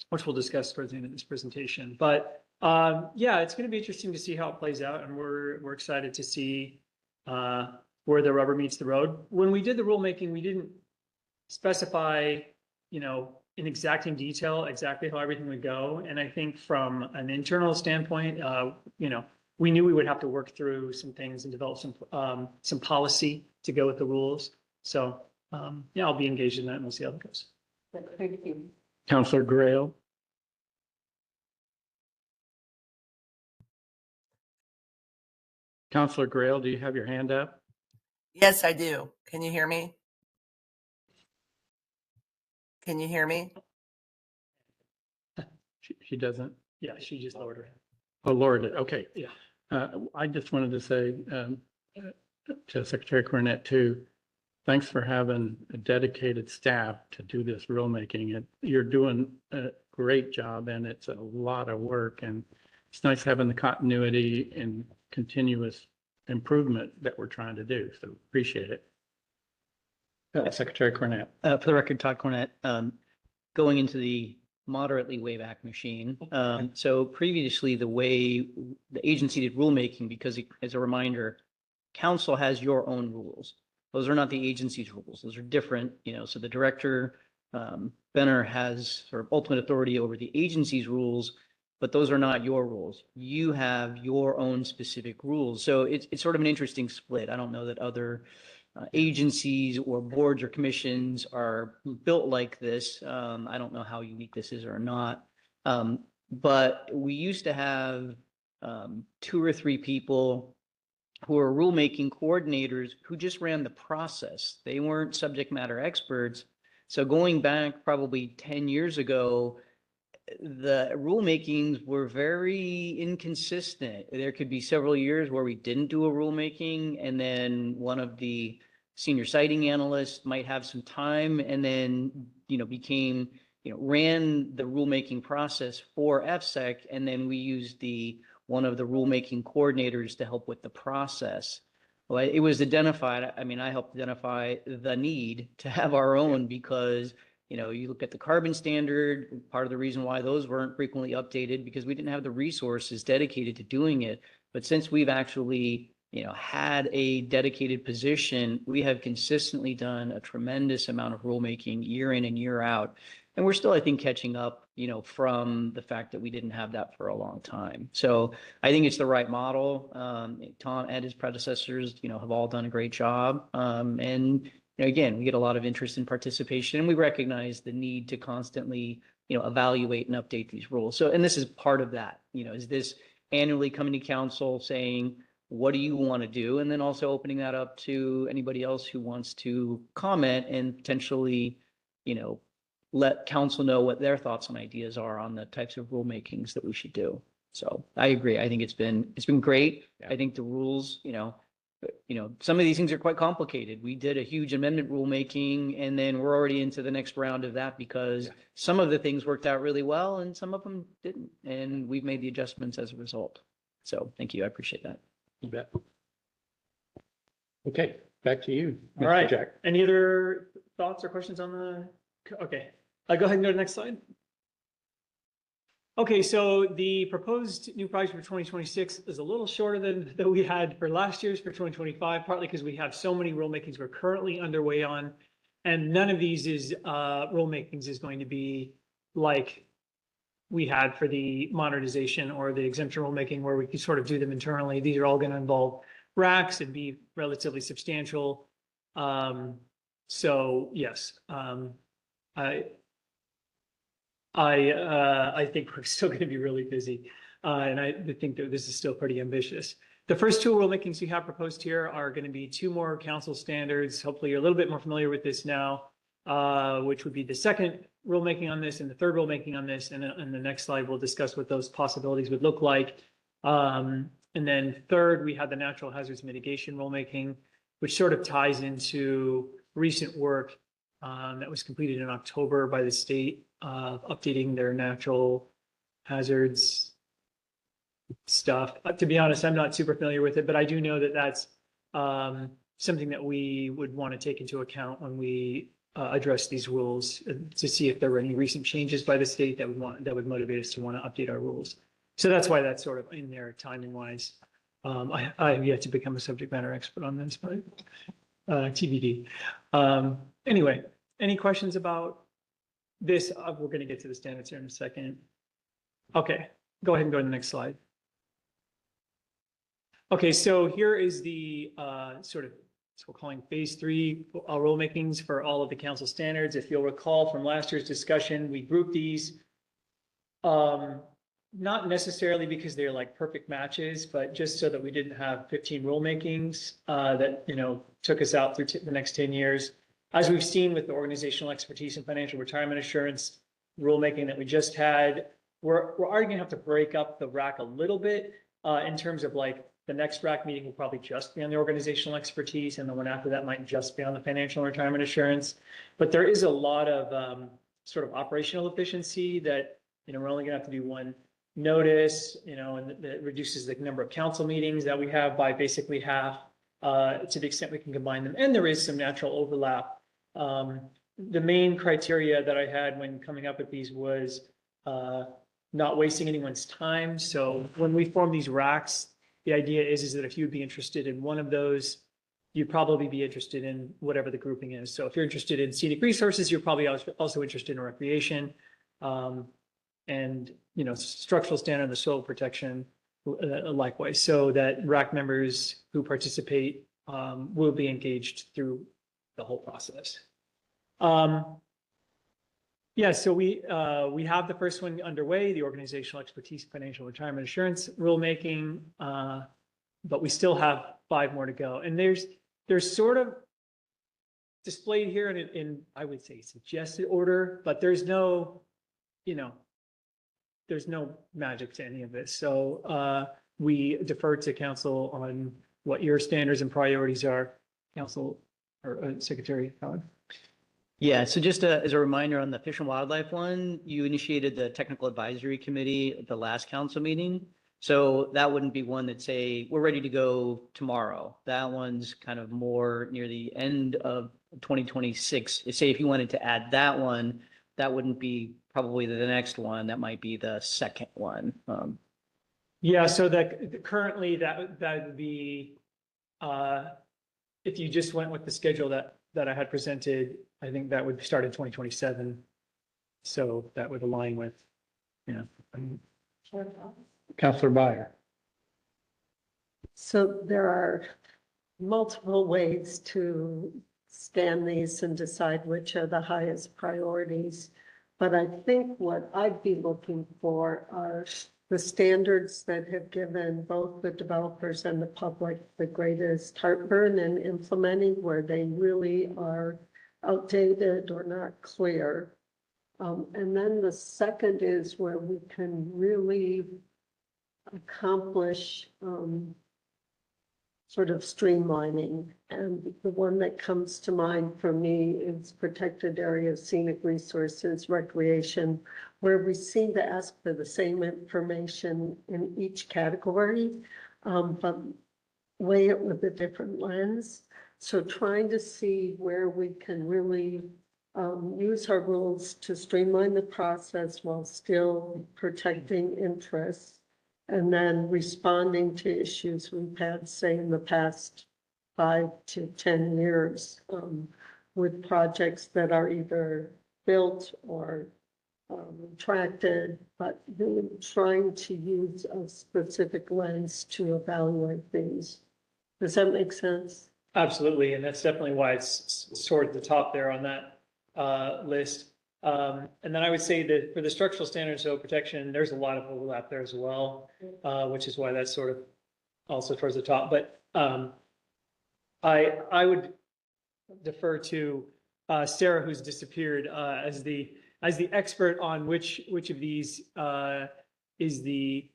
which we'll discuss towards the end of this presentation. But yeah, it's going to be interesting to see how it plays out, and we're excited to see where the rubber meets the road. When we did the rulemaking, we didn't specify, in exacting detail exactly how everything would go. And I think from an internal standpoint, we knew we would have to work through some things and develop some policy to go with the rules. So yeah, I'll be engaged in that, and we'll see how it goes. Thank you. Counselor Grail. Counselor Grail, do you have your hand up? Yes, I do. Can you hear me? Can you hear me? She doesn't. Yeah, she just lowered her hand. Oh, Lord. Okay. Yeah. I just wanted to say to Secretary Cornett too, thanks for having a dedicated staff to do this rulemaking. You're doing a great job, and it's a lot of work, and it's nice having the continuity and continuous improvement that we're trying to do. So appreciate it. Secretary Cornett. For the record, Todd Cornett, going into the moderately wayback machine. So previously, the way the agency did rulemaking, because as a reminder, council has your own rules. Those are not the agency's rules. Those are different, so the director, Benner, has sort of ultimate authority over the agency's rules, but those are not your rules. You have your own specific rules. So it's sort of an interesting split. I don't know that other agencies or boards or commissions are built like this. I don't know how unique this is or not. But we used to have 2 or 3 people who were rulemaking coordinators who just ran the process. They weren't subject matter experts. So going back probably 10 years ago, the rulemakings were very inconsistent. There could be several years where we didn't do a rulemaking, and then one of the senior siting analysts might have some time and then, became, ran the rulemaking process for FSEC, and then we used one of the rulemaking coordinators to help with the process. Well, it was identified, I mean, I helped identify the need to have our own because you look at the carbon standard, part of the reason why those weren't frequently updated because we didn't have the resources dedicated to doing it. But since we've actually, had a dedicated position, we have consistently done a tremendous amount of rulemaking year in and year out. And we're still, I think, catching up, from the fact that we didn't have that for a long time. So I think it's the right model. Tom and his predecessors, have all done a great job. And again, we get a lot of interest in participation, and we recognize the need to constantly, evaluate and update these rules. So, and this is part of that, is this annually coming to council saying, what do you want to do? And then also opening that up to anybody else who wants to comment and potentially, let council know what their thoughts and ideas are on the types of rulemakings that we should do. So I agree. I think it's been great. Yeah. I think the rules, some of these things are quite complicated. We did a huge amendment rulemaking, and then we're already into the next round of that because some of the things worked out really well and some of them didn't. And we've made the adjustments as a result. So thank you. I appreciate that. You bet. Okay, back to you. All Mr. right. Jack. Any other thoughts or questions on okay, go ahead and go to the next slide. Okay, so the proposed new project for 2026 is a little shorter than we had for last year's for 2025, partly because we have so many rulemakings we're currently underway on. And none of these rulemakings is going to be like we had for the modernization or the exemption rulemaking where we can sort of do them internally. These are all going to involve racks and be relatively substantial. So yes, I think we're still going to be really busy. And I think that this is still pretty ambitious. The first two rulemakings you have proposed here are going to be two more council standards. Hopefully you're a little bit more familiar with this now, which would be the second rulemaking on this and the third rulemaking on this. And in the next slide, we'll discuss what those possibilities would look like. And then third, we have the natural hazards mitigation rulemaking, which sort of ties into recent work that was completed in October by the state, updating their natural hazards stuff. To be honest, I'm not super familiar with it, but I do know that that's something that we would want to take into account when we address these rules to see if there were any recent changes by the state that would motivate us to want to update our rules. So that's why that's sort of in there timing wise. I have yet to become a subject matter expert on this, but TBD. Anyway, any questions about this? We're going to get to the standards here in a second. Okay, go ahead and go to the next slide. Okay, so here is the sort of, so we're calling phase 3 rulemakings for all of the council standards. If you'll recall from last year's discussion, we grouped these not necessarily because they're like perfect matches, but just so that we didn't have 15 rulemakings that, took us out through the next 10 years. As we've seen with the organizational expertise and financial retirement assurance rulemaking that we just had, we're already going to have to break up the RAC a little bit in terms of like the next RAC meeting will probably just be on the organizational expertise, and the one after that might just be on the financial and retirement assurance. But there is a lot of sort of operational efficiency that, we're only going to have to do one notice, and that reduces the number of council meetings that we have by basically half to the extent we can combine them. And there is some natural overlap. The main criteria that I had when coming up with these was not wasting anyone's time. So when we form these RACs, the idea is that if you'd be interested in one of those, you'd probably be interested in whatever the grouping is. So if you're interested in scenic resources, you're probably also interested in recreation. And, structural standard and the soil protection likewise, so that RAC members who participate will be engaged through the whole process. Yeah, so we have the first one underway, the organizational expertise, financial retirement assurance rulemaking, but we still have 5 more to go. And there's sort of displayed here I would say suggested order, but there's no, there's no magic to any of this. So we defer to council on what your standards and priorities are, council or Secretary Howard. Yeah, so just as a reminder on the Fish and Wildlife one, you initiated the technical advisory committee at the last council meeting. So that wouldn't be one that say, we're ready to go tomorrow. That one's kind of more near the end of 2026. Say if you wanted to add that one, that wouldn't be probably the next one. That might be the second one. Yeah, so that currently that would be, if you just went with the schedule that I had presented, I think that would start in 2027. So that would align with, Counselor Byer. So there are multiple ways to stand these and decide which are the highest priorities. But I think what I'd be looking for are the standards that have given both the developers and the public the greatest heartburn in implementing, where they really are outdated or not clear. And then the second is where we can really accomplish sort of streamlining. And the one that comes to mind for me is protected areas, scenic resources, recreation, where we seem to ask for the same information in each category, but weigh it with a different lens. So trying to see where we can really use our rules to streamline the process while still protecting interests, and then responding to issues we've had, say, in the past 5 to 10 years with projects that are either built or retracted, but really trying to use a specific lens to evaluate these. Does that make sense? absolutely. And that's definitely why it's sort of the top there on that list. And then I would say that for the structural standards of protection, there's a lot of overlap there as well, which is why that's sort of also towards the top. But I would defer to Sarah, who's disappeared, as the expert on which of these is the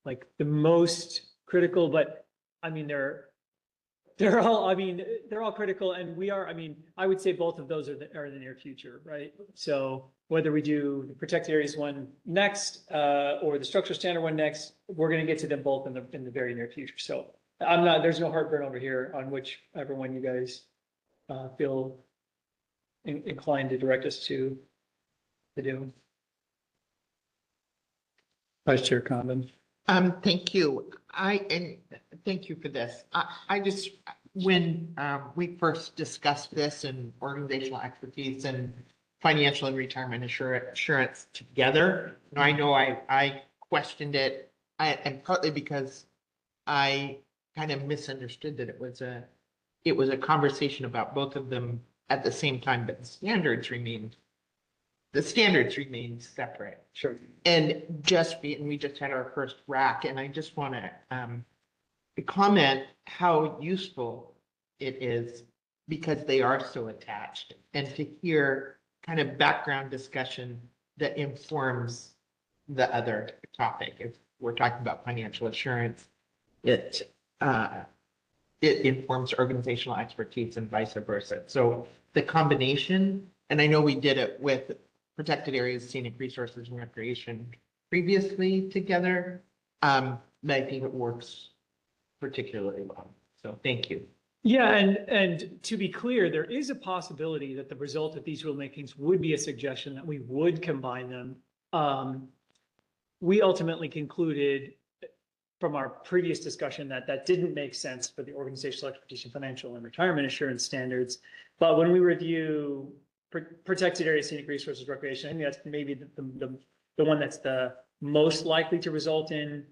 like the most critical. But I mean, they're all critical, and we are, I would say both of those are in the near future, right? So whether we do the protected areas one next, or the structural standard one next, we're gonna get to them both in the very near future. So there's no heartburn over here on whichever one you guys feel inclined to direct us to do. Vice Chair Condon. Thank you. And thank you for this. I just, when we first discussed this and organizational expertise and financial and retirement assurance together, I know I questioned it, and partly because I kind of misunderstood that it was a conversation about both of them at the same time, but the standards remained separate. Sure. And we just had our first rack, and I just want to comment how useful it is because they are so attached, and to hear kind of background discussion that informs the other topic. If we're talking about financial assurance, it informs organizational expertise and vice versa. So the combination, and I know we did it with protected areas, scenic resources, and recreation previously together, but I think it works particularly well. So thank you. Yeah, and to be clear, there is a possibility that the result of these rulemakings would be a suggestion that we would combine them. We ultimately concluded from our previous discussion that didn't make sense for the organizational expertise and financial and retirement assurance standards. But when we review protected areas, scenic resources, recreation, I think that's maybe the one that's the most likely to result in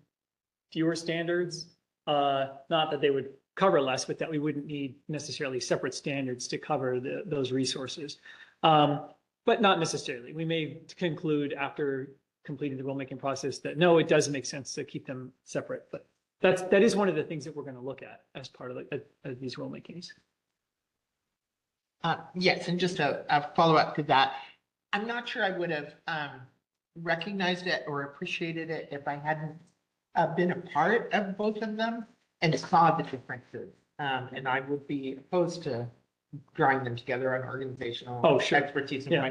fewer standards. Not that they would cover less, but that we wouldn't need necessarily separate standards to cover those resources. But not necessarily. We may conclude after completing the rulemaking process that no, it does make sense to keep them separate. But that is one of the things that we're going to look at as part of these rulemakings. Yes, and just a follow-up to that. I'm not sure I would have recognized it or appreciated it if I hadn't been a part of both of them and saw the differences. And I would be opposed to drawing them together on organizational Oh, sure. expertise and Yeah.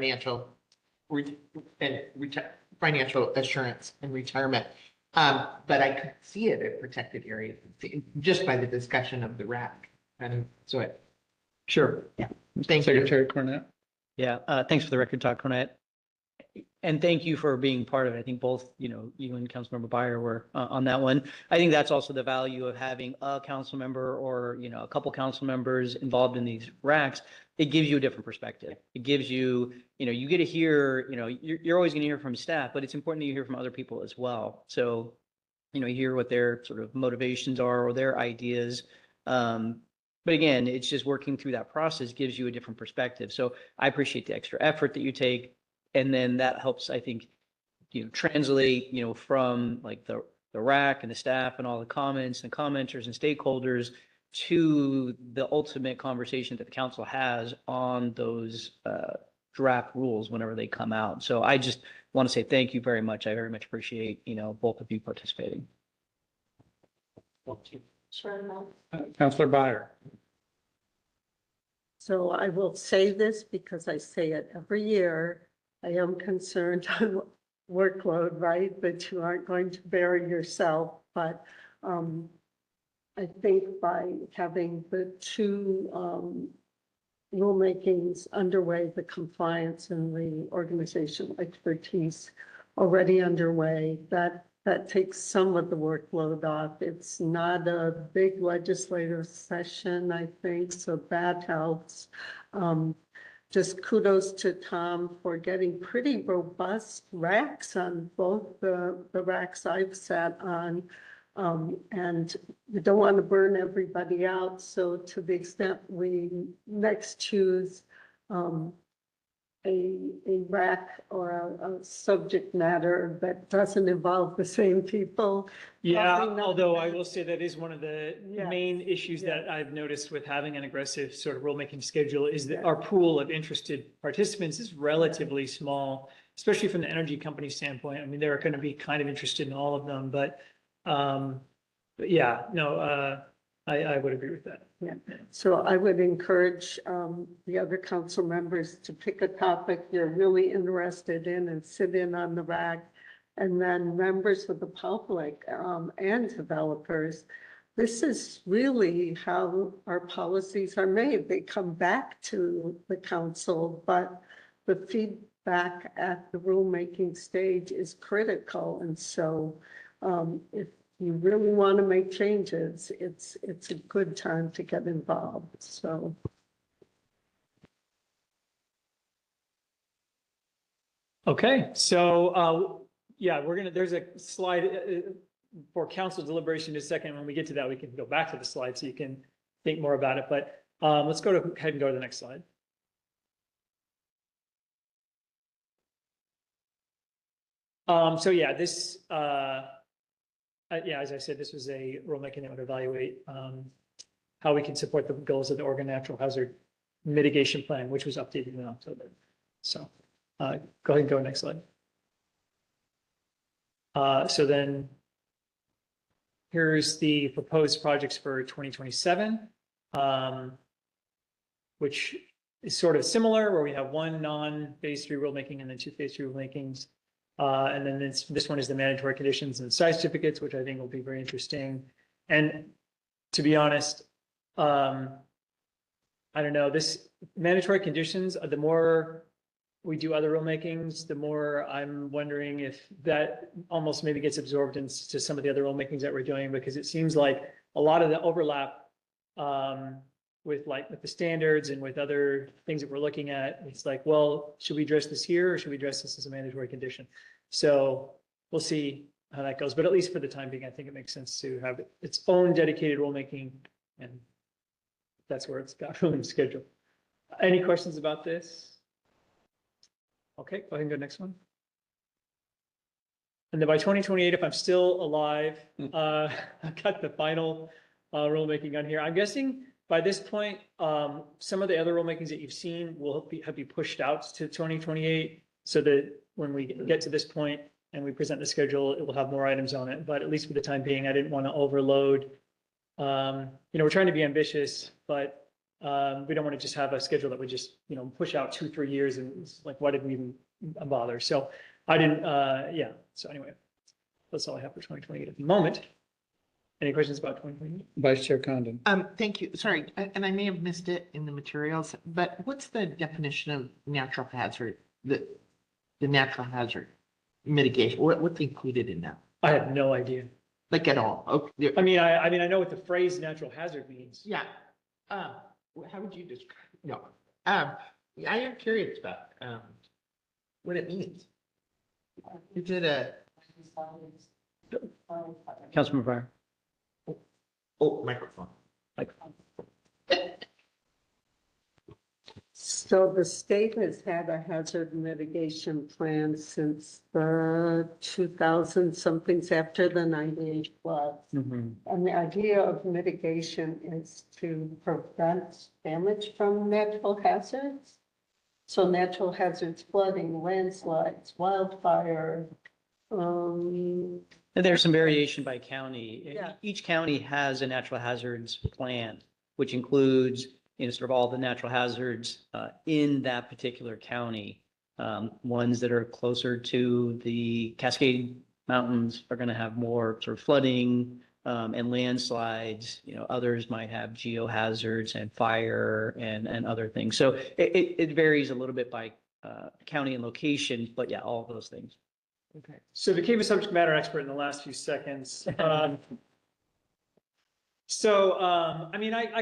financial assurance and retirement. But I could see it in protected areas just by the discussion of the RAC. And so Sure. thank you. Secretary Cornett. Yeah, thanks for the record talk, Cornette. And thank you for being part of it. I think both, you and Councilmember Byer were on that one. I think that's also the value of having a council member or, a couple council members involved in these racks. It gives you a different perspective. It gives you, you get to hear, you're always going to hear from staff, but it's important that you hear from other people as well. So, you hear what their sort of motivations are or their ideas. But again, it's just working through that process gives you a different perspective. So I appreciate the extra effort that you take. And then that helps, I think, translate, from like the RAC and the staff and all the comments and commenters and stakeholders to the ultimate conversation that the council has on those draft rules whenever they come out. So I just want to say thank you very much. I very much appreciate, both of you participating. Sure. Counselor Byer. So I will say this because I say it every year. I am concerned on workload, right? That you aren't going to bury yourself. But I think by having the two rulemakings underway, the compliance and the organizational expertise already underway, that takes some of the workload off. It's not a big legislative session, I think, so that helps. Just kudos to Tom for getting pretty robust racks on both the racks I've sat on. And we don't want to burn everybody out. So to the extent we next choose a rack or a subject matter that doesn't involve the same people. Yeah, Probably not. although I will say that is one of the Yes. main issues Yeah. that I've noticed with having an aggressive sort of rulemaking schedule is that our pool of interested participants is relatively small, especially from the energy company standpoint. I mean, they're going to be kind of interested in all of them, but yeah, no, I would agree with that. Yeah, so I would encourage the other council members to pick a topic you're really interested in and sit in on the rack. And then members of the public and developers, this is really how our policies are made. They come back to the council, but the feedback at the rulemaking stage is critical. And so if you really want to make changes, it's a good time to get involved, so. Okay, so yeah, there's a slide for council deliberation in a second. When we get to that, we can go back to the slide so you can think more about it. But let's go ahead and go to the next slide. So yeah, this, yeah, as I said, this was a rulemaking that would evaluate how we can support the goals of the Oregon Natural Hazard Mitigation Plan, which was updated in October. So go ahead and go next slide. So then here's the proposed projects for 2027, which is sort of similar, where we have one non-phase 3 rulemaking and then 2 phase 3 rulemakings. And then this one is the mandatory conditions and site certificates, which I think will be very interesting. And to be honest, I don't know, this mandatory conditions, the more we do other rulemakings, the more I'm wondering if that almost maybe gets absorbed into some of the other rulemakings that we're doing, because it seems like a lot of the overlap with the standards and with other things that we're looking at. It's like, well, should we address this here or should we address this as a mandatory condition? So we'll see how that goes. But at least for the time being, I think it makes sense to have its own dedicated rulemaking, and that's where it's got room scheduled. Any questions about this? Okay, go ahead and go next one. And then by 2028, if I'm still alive, I've got the final rulemaking on here. I'm guessing by this point, some of the other rulemakings that you've seen will have be pushed out to 2028. So that when we get to this point and we present the schedule, it will have more items on it. But at least for the time being, I didn't want to overload. We're trying to be ambitious, but we don't want to just have a schedule that would just, push out 2-3 years and it's like, why did we even bother? So I didn't, So anyway, that's all I have for 2028 at the moment. Any questions about 2028? Vice Chair Condon. Thank you. Sorry, and I may have missed it in the materials, but what's the definition of natural hazard? The natural hazard mitigation, what's included in that? I have no idea. Like at all? Okay. I mean, I know what the phrase natural hazard means. Yeah. How would you describe? No. I am curious about what it means. Is it a? Councilman Breyer. Oh, microphone. So the state has had a hazard mitigation plan since the 2000 somethings after the 98 floods. And the idea of mitigation is to prevent damage from natural hazards. So natural hazards, flooding, landslides, wildfire. And there's some variation by county. Yeah. Each county has a natural hazards plan, which includes, sort of all the natural hazards in that particular county. Ones that are closer to the Cascade Mountains are going to have more sort of flooding and landslides. Others might have geohazards and fire and other things. So it varies a little bit by county and location, but yeah, all of those things. Okay. So became a subject matter expert in the last few seconds. I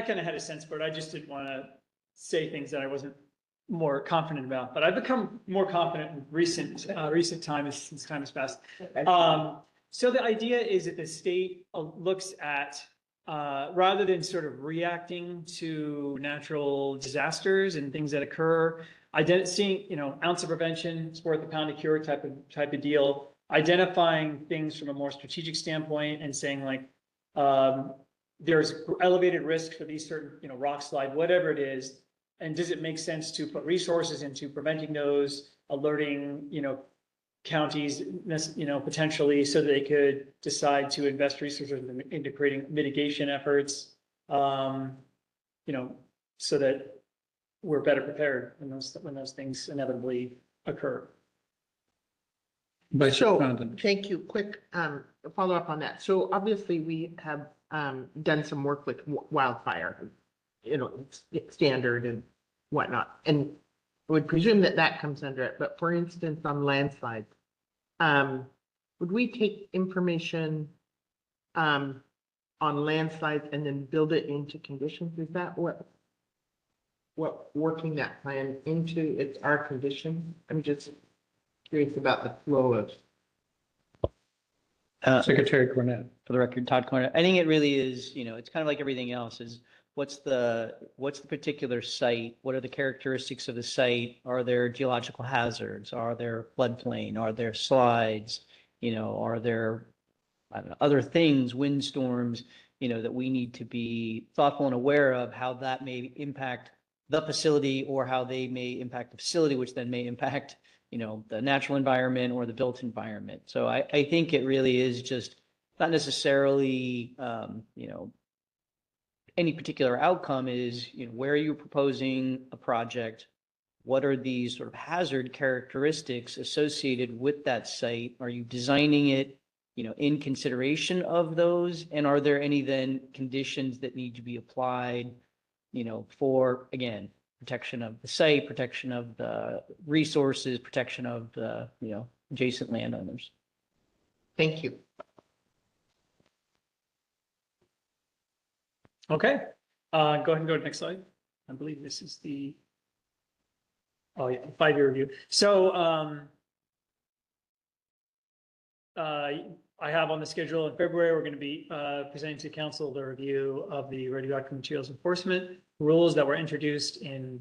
kind of had a sense for it. I just didn't want to say things that I wasn't more confident about, but I've become more confident in recent times since time has passed. So the idea is that the state looks at, rather than sort of reacting to natural disasters and things that occur, seeing, ounce of prevention is worth a pound of cure type of deal, identifying things from a more strategic standpoint and saying like, there's elevated risk for these certain, rock slide, whatever it is. And does it make sense to put resources into preventing those, alerting, counties, potentially so that they could decide to invest resources into creating mitigation efforts, so that we're better prepared when those things inevitably occur. Vice Chair So, Condon. thank you. Quick follow up on that. So obviously we have done some work with wildfire, standard and whatnot. And I would presume that comes under it. But for instance, on landslides, would we take information on landslides and then build it into conditions? Is that what working that plan into our condition? I'm just curious about the flow of. Secretary Cornett. For the record, Todd Cornett. I think it really is, it's kind of like everything else is what's the particular site? What are the characteristics of the site? Are there geological hazards? Are there floodplain? Are there slides? Are there, I don't know, other things, windstorms, that we need to be thoughtful and aware of how that may impact the facility or how they may impact the facility, which then may impact, the natural environment or the built environment. So I think it really is just not necessarily, any particular outcome is, where are you proposing a project? What are these sort of hazard characteristics associated with that site? Are you designing it, in consideration of those? And are there any then conditions that need to be applied, for, again, protection of the site, protection of the resources, protection of the, adjacent landowners? Thank you. Okay, go ahead and go to the next slide. I believe this is the, 5-year review. So I have on the schedule in February, we're going to be presenting to council the review of the radioactive materials enforcement rules that were introduced in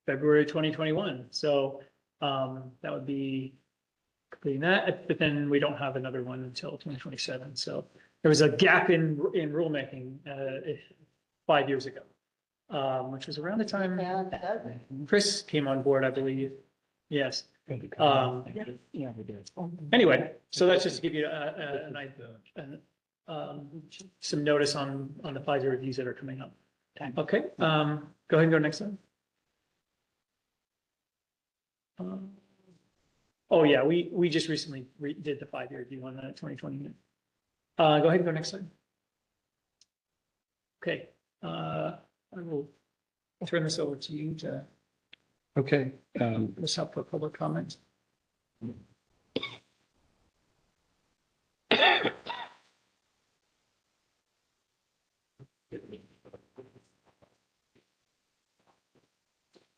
February 2021. So that would be completing that, but then we don't have another one until 2027. So there was a gap in rulemaking 5 years ago. which was around the time Chris came on board, I believe. Yes. Anyway, so that's just to give you some notice on the 5-year reviews that are coming up. Okay, go ahead and go next slide. Oh yeah, we just recently did the 5-year review on the 2020. Go ahead and go next slide. Okay, I will turn this over to you to Okay, let's help with public comments.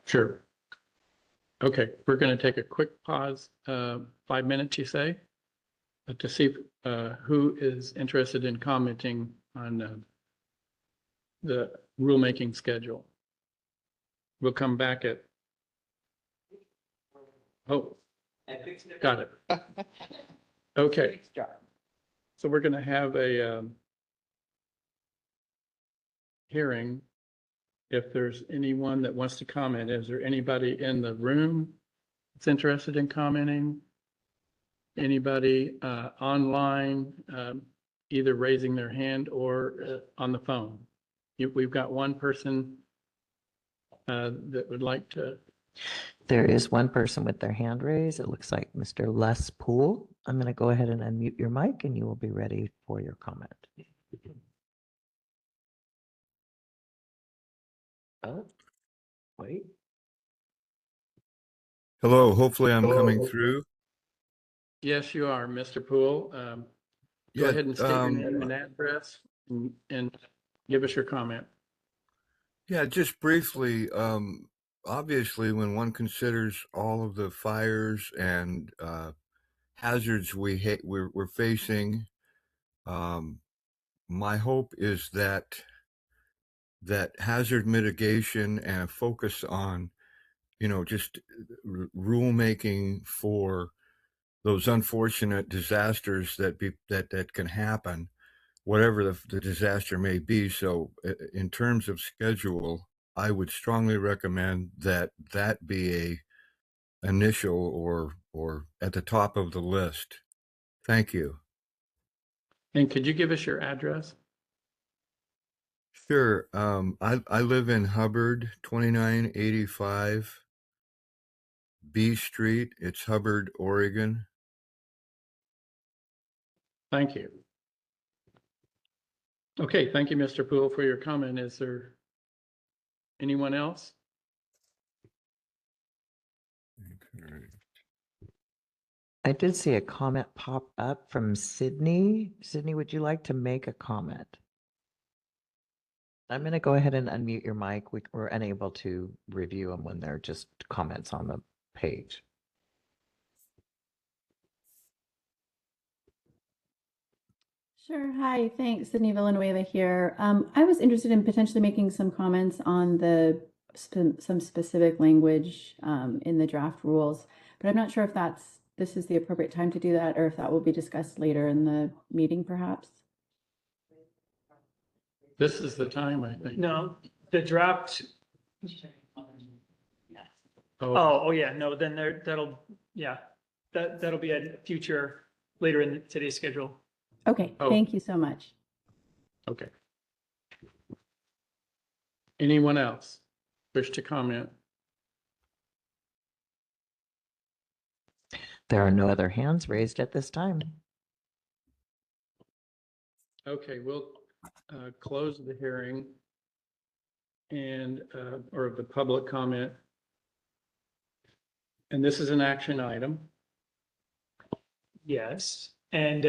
sure. Okay, we're going to take a quick pause, 5 minutes, you say, to see who is interested in commenting on the rulemaking schedule. We'll come back at, oh, got it. Okay. So we're going to have a hearing. If there's anyone that wants to comment, is there anybody in the room that's interested in commenting? Anybody online, either raising their hand or on the phone? We've got one person that would like to. There is one person with their hand raised. It looks like Mr. Les Poole. I'm going to go ahead and unmute your mic and you will be ready for your comment. Oh, wait. Hello, hopefully I'm coming through. Yes, you are, Mr. Poole. Go Yeah, ahead and state your name and address and give us your comment. Yeah, just briefly, obviously when one considers all of the fires and hazards we're facing, my hope is that hazard mitigation and a focus on, just rulemaking for those unfortunate disasters that can happen, whatever the disaster may be. So in terms of schedule, I would strongly recommend that be a initial or at the top of the list. Thank you. And could you give us your address? Sure. I live in Hubbard, 2985 B Street. It's Hubbard, Oregon. Thank you. Okay, thank you, Mr. Poole, for your comment. Is there anyone else? I did see a comment pop up from Sydney. Sydney, would you like to make a comment? I'm going to go ahead and unmute your mic. We're unable to review them when they're just comments on the page. Sure. Hi, thanks. Sydney Villanueva here. I was interested in potentially making some comments on some specific language in the draft rules, but I'm not sure if this is the appropriate time to do that or if that will be discussed later in the meeting, perhaps. This is the time, I think. No, the draft. Oh, yeah, no, then that'll be a future later in today's schedule. Okay, Oh. Thank you so much. Okay. Anyone else wish to comment? There are no other hands raised at this time. Okay, we'll close the hearing and or the public comment. And this is an action item. Yes, and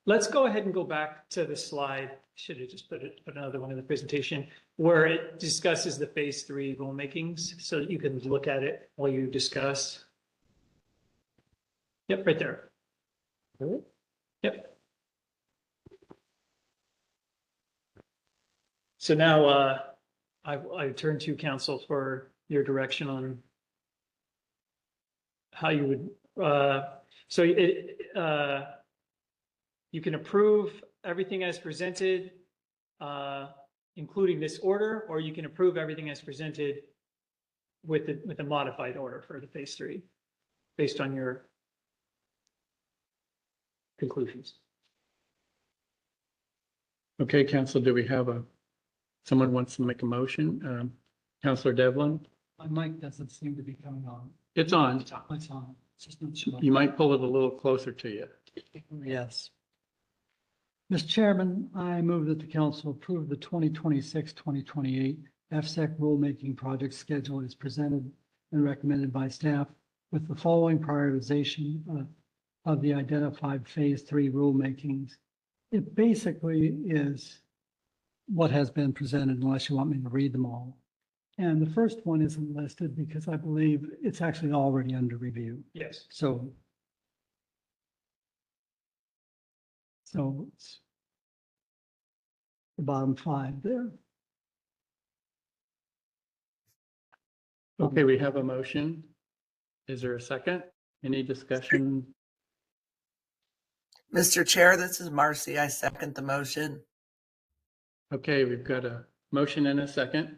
let's go ahead and go back to the slide. Should have just put another one in the presentation where it discusses the phase 3 rulemakings, so that you can look at it while you discuss. Yep, right there. Yep. So now I turn to council for your direction on how you would, so you can approve everything as presented including this order, or you can approve everything as presented with the modified order for the phase 3, based on your conclusions. Okay, Council, do we have someone wants to make a motion? Councilor Devlin? My mic doesn't seem to be coming on. It's on. It's on. It's just not showing. You might pull it a little closer to you. Yes. Mr. Chairman, I move that the council approve the 2026-2028 FSEC rulemaking project schedule as presented and recommended by staff with the following prioritization of the identified phase 3 rulemakings. It basically is what has been presented, unless you want me to read them all. And the first one isn't listed because I believe it's actually already under review. Yes. So it's the bottom 5 there. Okay, we have a motion. Is there a second? Any discussion? Mr. Chair, this is Marcy. I second the motion. Okay, we've got a motion and a second.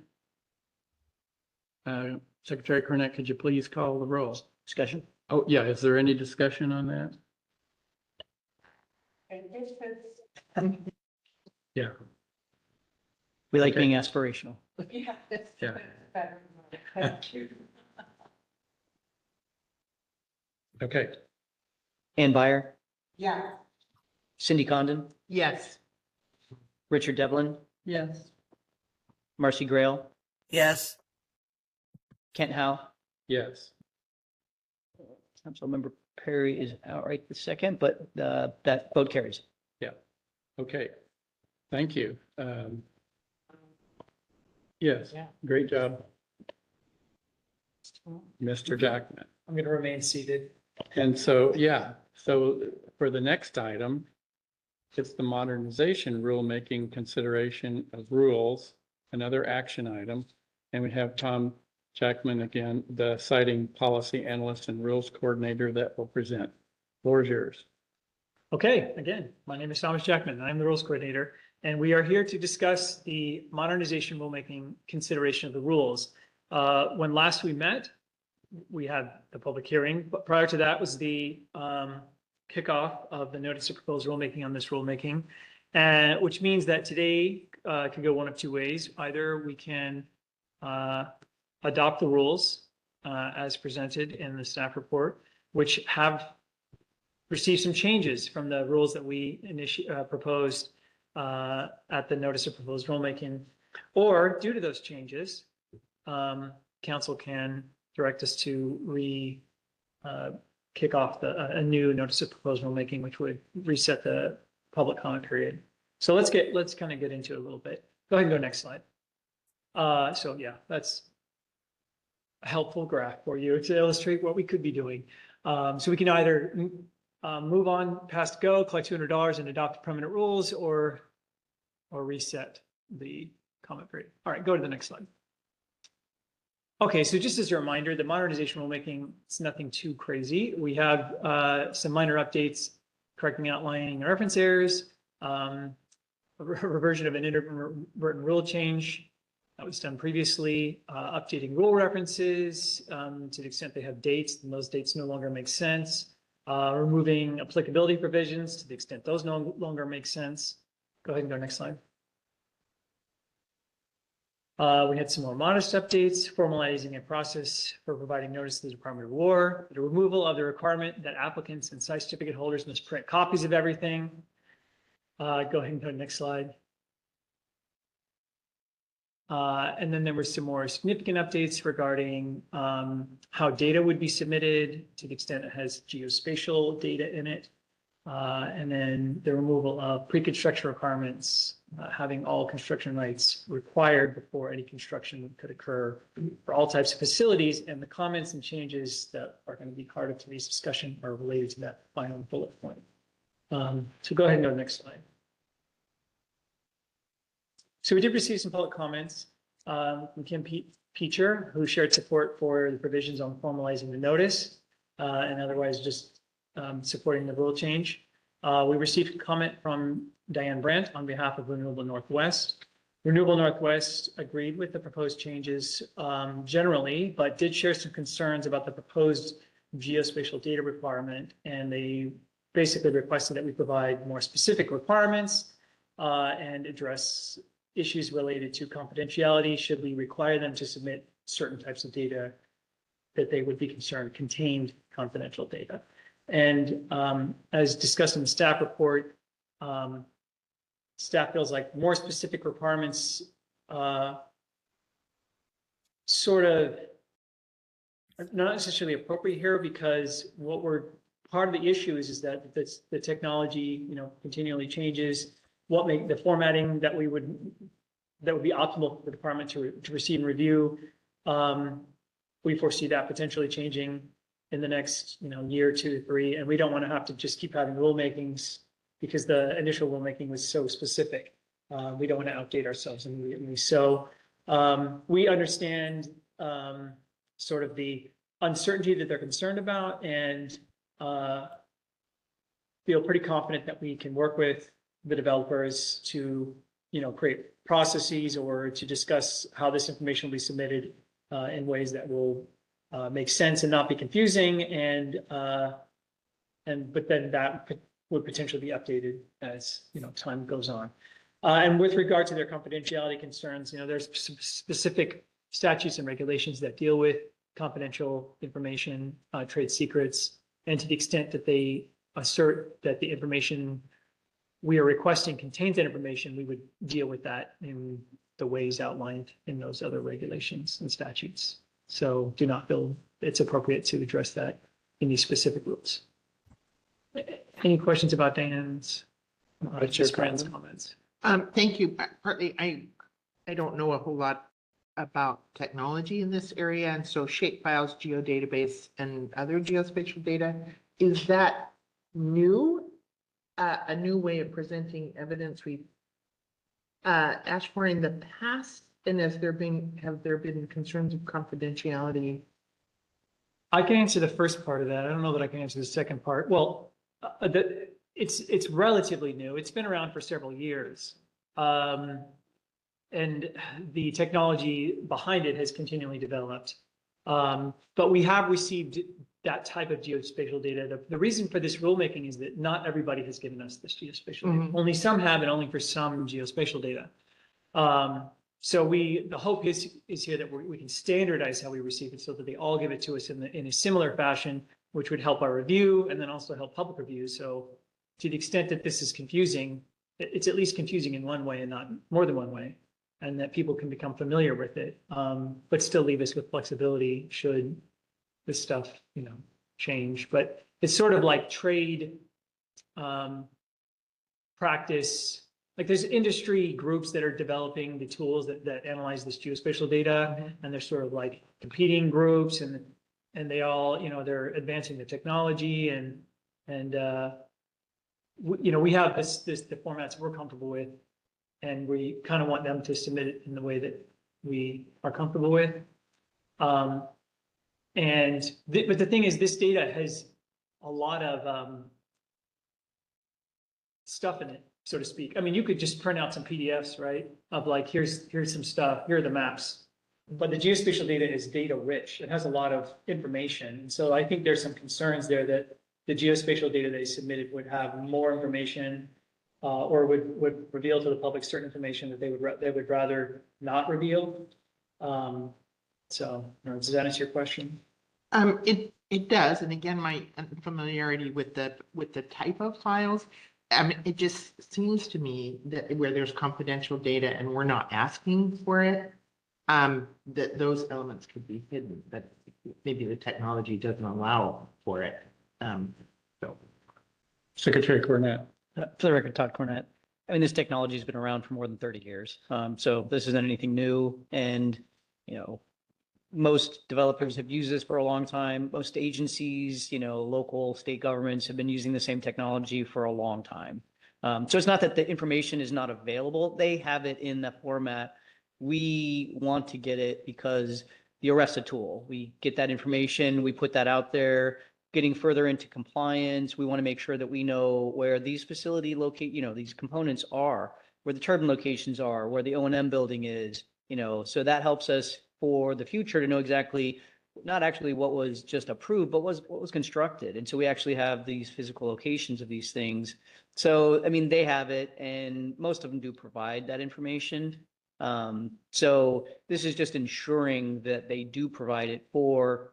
Secretary Cornett, could you please call the roll? Discussion? Oh, yeah, is there any discussion on that? Yeah, We like Okay. being aspirational. yeah. Okay, Ann Byer, Yeah. Cindy Condon, Yes. Richard Devlin, Yes. Marcy Grail, Yes. Kent Howe. yes. Councilmember Perry is outright the second, but that vote carries. Okay, thank you. Yes, great job, Mr. Jackman. I'm going to remain seated. And so, yeah, so for the next item, it's the modernization rulemaking consideration of rules, another action item. And we have Tom Jackman again, the citing policy analyst and rules coordinator that will present. Floor is yours. Okay, again, my name is Thomas Jackman. I'm the rules coordinator, and we are here to discuss the modernization rulemaking consideration of the rules. When last we met, we had the public hearing, but prior to that was the kickoff of the notice of proposed rulemaking on this rulemaking, which means that today can go one of two ways. Either we can adopt the rules as presented in the staff report, which have received some changes from the rules that we proposed at the notice of proposed rulemaking, or due to those changes, council can direct us to kick off a new notice of proposed rulemaking, which would reset the public comment period. So let's kind of get into it a little bit. Go ahead and go next slide. So yeah, that's a helpful graph for you to illustrate what we could be doing. So we can either move on past go, collect $200 and adopt permanent rules, or reset the comment period. All right, go to the next slide. Okay, so just as a reminder, the modernization rulemaking, it's nothing too crazy. We have some minor updates, correcting outlining and reference errors, a reversion of an inadvertent rule change that was done previously, updating rule references to the extent they have dates, and those dates no longer make sense, removing applicability provisions to the extent those no longer make sense. Go ahead and go next slide. We had some more modest updates, formalizing a process for providing notice to the Department of War, the removal of the requirement that applicants and site certificate holders must print copies of everything. Go ahead and go to the next slide. And then there were some more significant updates regarding how data would be submitted to the extent it has geospatial data in it. And then the removal of pre-construction requirements, having all construction rights required before any construction could occur for all types of facilities. And the comments and changes that are going to be part of today's discussion are related to that final bullet point. So go ahead and go to the next slide. So we did receive some public comments from Kim Peacher, who shared support for the provisions on formalizing the notice and otherwise just supporting the rule change. We received a comment from Diane Brandt on behalf of Renewable Northwest. Renewable Northwest agreed with the proposed changes generally, but did share some concerns about the proposed geospatial data requirement. And they basically requested that we provide more specific requirements and address issues related to confidentiality. Should we require them to submit certain types of data that they would be concerned contained confidential data? And as discussed in the staff report, staff feels like more specific requirements sort of are not necessarily appropriate here, because part of the issue is that the technology, continually changes. What make the formatting that would be optimal for the department to receive and review. We foresee that potentially changing in the next, year, 2 to 3, and we don't want to have to just keep having rulemakings because the initial rulemaking was so specific. We don't want to outdate ourselves immediately. So we understand sort of the uncertainty that they're concerned about, and feel pretty confident that we can work with the developers to, create processes or to discuss how this information will be submitted in ways that will make sense and not be confusing, but then that would potentially be updated as time goes on. And with regard to their confidentiality concerns, there's specific statutes and regulations that deal with confidential information, trade secrets, and to the extent that they assert that the information we are requesting contains that information, we would deal with that in the ways outlined in those other regulations and statutes. So do not feel it's appropriate to address that in these specific rules. Any questions about Dan's, just Grant's comments? Thank you. Partly, I don't know a whole lot about technology in this area, and so Shapefiles, geodatabase, and other geospatial data, is that new? A new way of presenting evidence we've asked for in the past, and have there been concerns of confidentiality? I can answer the first part of that. I don't know that I can answer the second part. Well, it's relatively new. It's been around for several years. And the technology behind it has continually developed. But we have received that type of geospatial data. The reason for this rulemaking is that not everybody has given us this geospatial data. Only some have, and only for some geospatial data. So the hope is here that we can standardize how we receive it so that they all give it to us in a similar fashion, which would help our review and then also help public review. So to the extent that this is confusing, it's at least confusing in one way and not more than one way, and that people can become familiar with it, but still leave us with flexibility should this stuff, change. But it's sort of like trade practice. Like there's industry groups that are developing the tools that analyze this geospatial data, and they're sort of like competing groups, and they all, they're advancing the technology, and we have the formats we're comfortable with, and we kind of want them to submit it in the way that we are comfortable with. But the thing is, this data has a lot of stuff in it, so to speak. I mean, you could just print out some PDFs, right? Of like, here's some stuff, here are the maps. But the geospatial data is data rich. It has a lot of information. And so I think there's some concerns there that the geospatial data they submitted would have more information or would reveal to the public certain information that they would rather not reveal. So does that answer your question? It does. And again, my unfamiliarity with the type of files, it just seems to me that where there's confidential data and we're not asking for it, that those elements could be hidden, but maybe the technology doesn't allow for it. So, Secretary Cornett. For the record, Todd Cornett. I mean, this technology has been around for more than 30 years. So this isn't anything new. And, most developers have used this for a long time. Most agencies, local, state governments have been using the same technology for a long time. So it's not that the information is not available. They have it in the format. We want to get it because the ARESA tool, we get that information, we put that out there. Getting further into compliance, we want to make sure that we know where these facility locate, these components are. where the turbine locations are, where the O&M building is, so that helps us for the future to know exactly, not actually what was just approved, but what was constructed. And so we actually have these physical locations of these things. So, I mean, they have it, and most of them do provide that information. So this is just ensuring that they do provide it for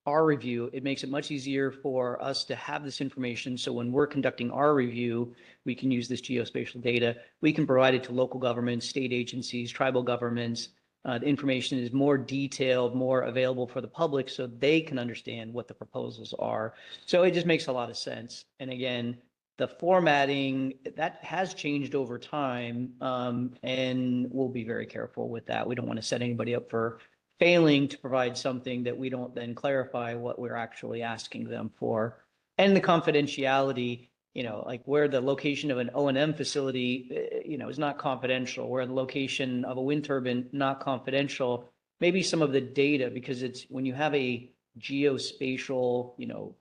our review. It makes it much easier for us to have this information. So when we're conducting our review, we can use this geospatial data. We can provide it to local governments, state agencies, tribal governments. The information is more detailed, more available for the public so they can understand what the proposals are. So it just makes a lot of sense. And again, the formatting, that has changed over time, and we'll be very careful with that. We don't want to set anybody up for failing to provide something that we don't then clarify what we're actually asking them for. And the confidentiality, like where the location of an O&M facility, is not confidential, where the location of a wind turbine, not confidential. Maybe some of the data, because it's when you have a geospatial,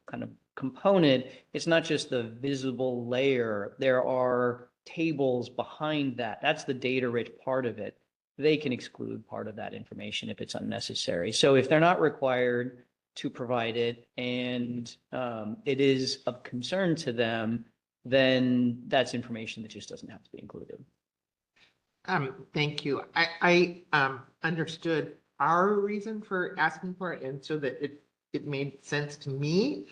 kind of component, it's not just the visible layer. There are tables behind that. That's the data rich part of it. They can exclude part of that information if it's unnecessary. So if they're not required to provide it and it is of concern to them, then that's information that just doesn't have to be included. Thank you. I understood our reason for asking for it, and so that it made sense to me.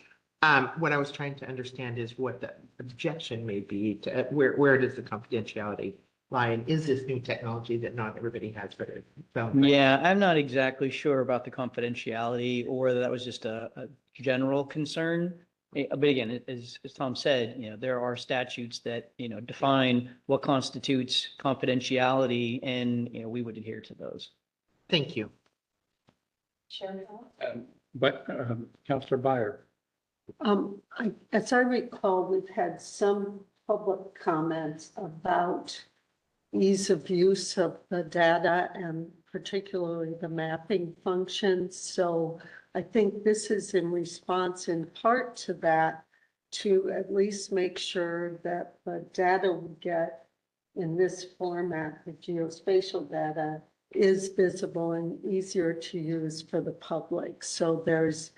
What I was trying to understand is what the objection may be to where does the confidentiality lie, and is this new technology that not everybody has, but it sounds like. Yeah, I'm not exactly sure about the confidentiality or whether that was just a general concern. But again, as Tom said, there are statutes that, define what constitutes confidentiality, and, we would adhere to those. Thank you. Chair. But Counselor Byer. As I recall, we've had some public comments about ease of use of the data and particularly the mapping functions. So I think this is in response in part to that, to at least make sure that the data we get in this format, the geospatial data, is visible and easier to use for the public. So there's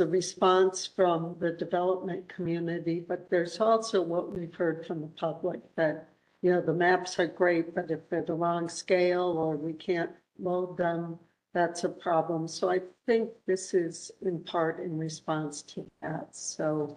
a response from the development community, but there's also what we've heard from the public that, the maps are great, but if they're the wrong scale or we can't load them, that's a problem. So I think this is in part in response to that. So.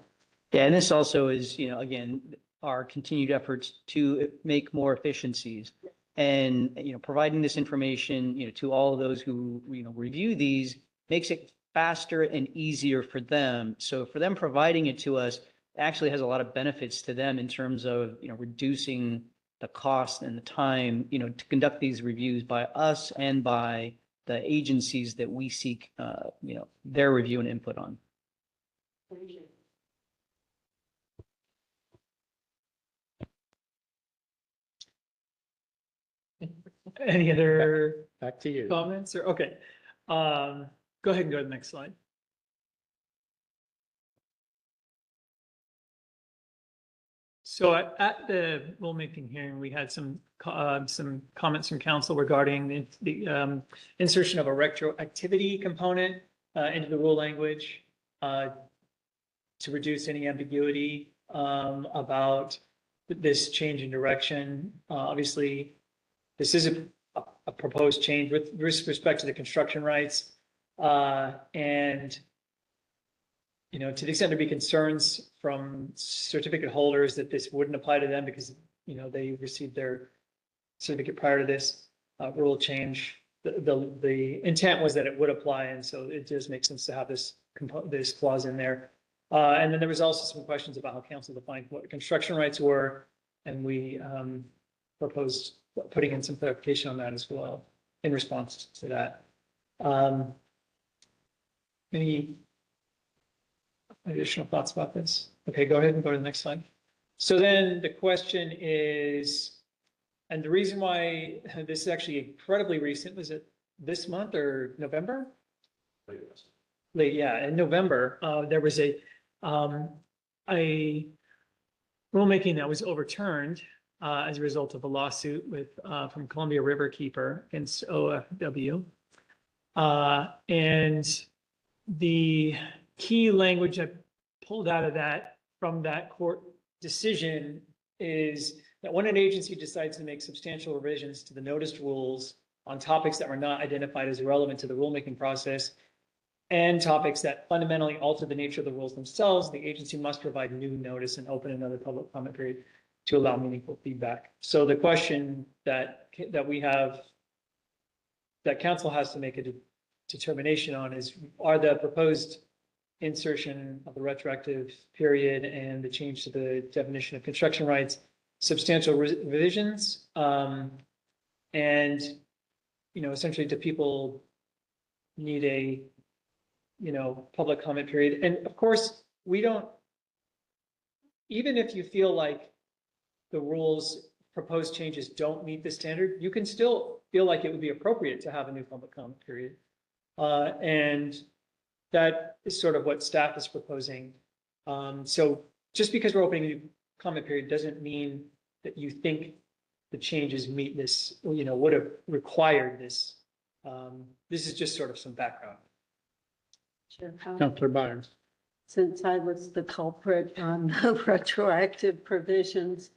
Yeah, and this also is, again, our continued efforts to make more efficiencies and, providing this information, to all of those who, review these makes it faster and easier for them. So for them providing it to us actually has a lot of benefits to them in terms of, reducing the cost and the time, to conduct these reviews by us and by the agencies that we seek, their review and input on. Any other Back to you. comments or, okay. Go ahead and go to the next slide. So at the rulemaking hearing, we had some comments from council regarding the insertion of a retroactivity component into the rule language to reduce any ambiguity about this change in direction. Obviously, this is a proposed change with respect to the construction rights. And to the extent there be concerns from certificate holders that this wouldn't apply to them because, they received their certificate prior to this rule change, the intent was that it would apply. And so it does make sense to have this clause in there. And then there was also some questions about how council defined what construction rights were. And we proposed putting in some clarification on that as well in response to that. Any additional thoughts about this? Okay, go ahead and go to the next slide. So then the question is, and the reason why this is actually incredibly recent, was it this month or November? Late, yeah, in November, there was a rulemaking that was overturned as a result of a lawsuit from Columbia Riverkeeper against OFW. And the key language I pulled out of that from that court decision is that when an agency decides to make substantial revisions to the noticed rules on topics that were not identified as relevant to the rulemaking process and topics that fundamentally alter the nature of the rules themselves, the agency must provide new notice and open another public comment period to allow meaningful feedback. So the question that we have, that council has to make a determination on is, are the proposed insertion of the retroactive period and the change to the definition of construction rights substantial revisions? And, essentially, do people need a, public comment period? And of course, we don't, even if you feel like the rules proposed changes don't meet the standard, you can still feel like it would be appropriate to have a new public comment period. And that is sort of what staff is proposing. So just because we're opening a new comment period doesn't mean that you think the changes meet this, would have required this. This is just sort of some background. Sure. Counselor Byers. Since I was the culprit on the retroactive provisions,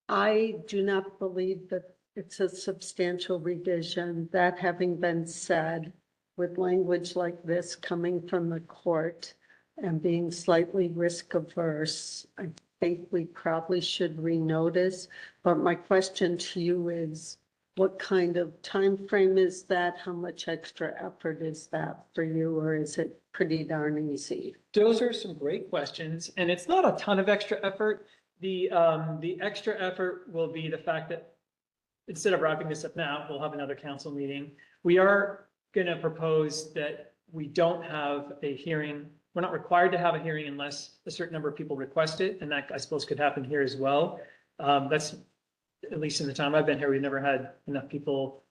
I do not believe that it's a substantial revision. That having been said, with language like this coming from the court and being slightly risk averse, I think we probably should renotice. But my question to you is, what kind of time frame is that? How much extra effort is that for you, or is it pretty darn easy? Those are some great questions, and it's not a ton of extra effort. The extra effort will be the fact that instead of wrapping this up now, we'll have another council meeting. We are going to propose that we don't have a hearing. We're not required to have a hearing unless a certain number of people request it, and that I suppose could happen here as well. That's, at least in the time I've been here, we've never had enough people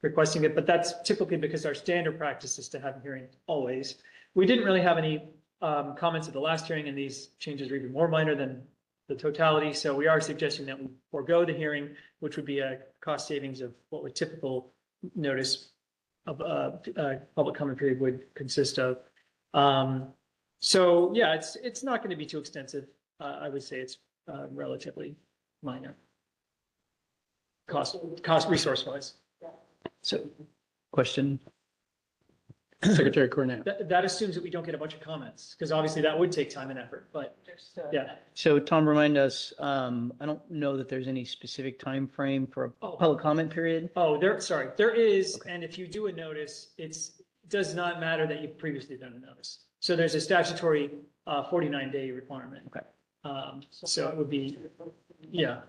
requesting it, but that's typically because our standard practice is to have a hearing always. We didn't really have any comments at the last hearing, and these changes are even more minor than the totality. So we are suggesting that we forego the hearing, which would be a cost savings of what would typical notice of a public comment period would consist of. So yeah, it's not going to be too extensive. I would say it's relatively minor. Cost resource wise. So, question. Secretary Cornell. That assumes that we don't get a bunch of comments, because obviously that would take time and effort, but yeah. So Tom, remind us, I don't know that there's any specific time frame for a public comment period. Oh, there is, okay. And if you do a notice, it does not matter that you've previously done a notice. So there's a statutory 49-day requirement. Okay. So it would be, yeah,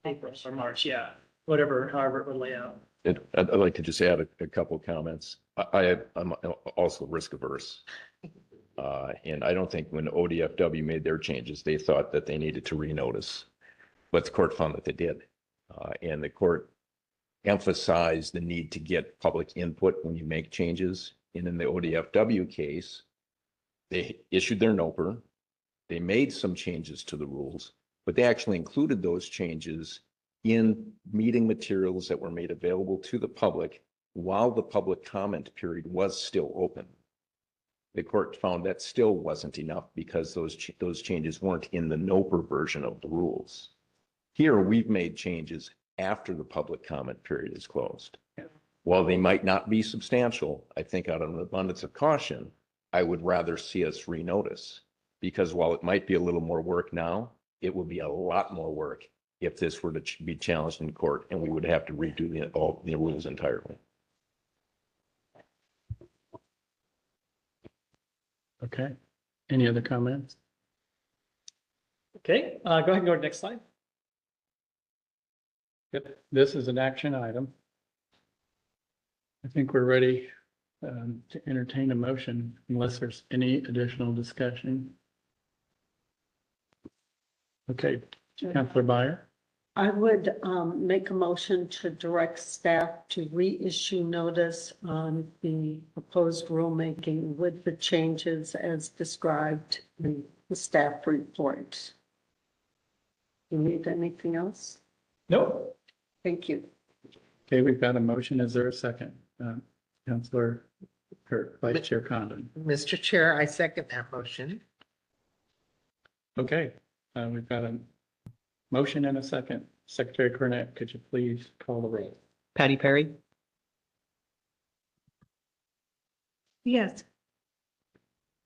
April or March, yeah, however it would lay out. I'd like to just add a couple of comments. I'm also risk averse. And I don't think when ODFW made their changes, they thought that they needed to renotice, but the court found that they did. And the court emphasized the need to get public input when you make changes. And in the ODFW case, they issued their NOPR. They made some changes to the rules, but they actually included those changes in meeting materials that were made available to the public while the public comment period was still open. The court found that still wasn't enough because those changes weren't in the NOPR version of the rules. Here, we've made changes after the public comment period is closed. Yeah. While they might not be substantial, I think out of an abundance of caution, I would rather see us renotice, because while it might be a little more work now, it will be a lot more work if this were to be challenged in court, and we would have to redo all the rules entirely. Okay. Any other comments? Okay, go ahead and go to the next slide. Yep. This is an action item. I think we're ready to entertain a motion unless there's any additional discussion. Okay, Councilor Byer. I would make a motion to direct staff to reissue notice on the proposed rulemaking with the changes as described in the staff report. You need anything else? Nope. Thank you. Okay, we've got a motion. Is there a second? Counselor or Vice Chair Condon. Mr. Chair, I second that motion. Okay, we've got a motion and a second. Secretary Cornett, could you please call the roll? Patty Perry, Yes.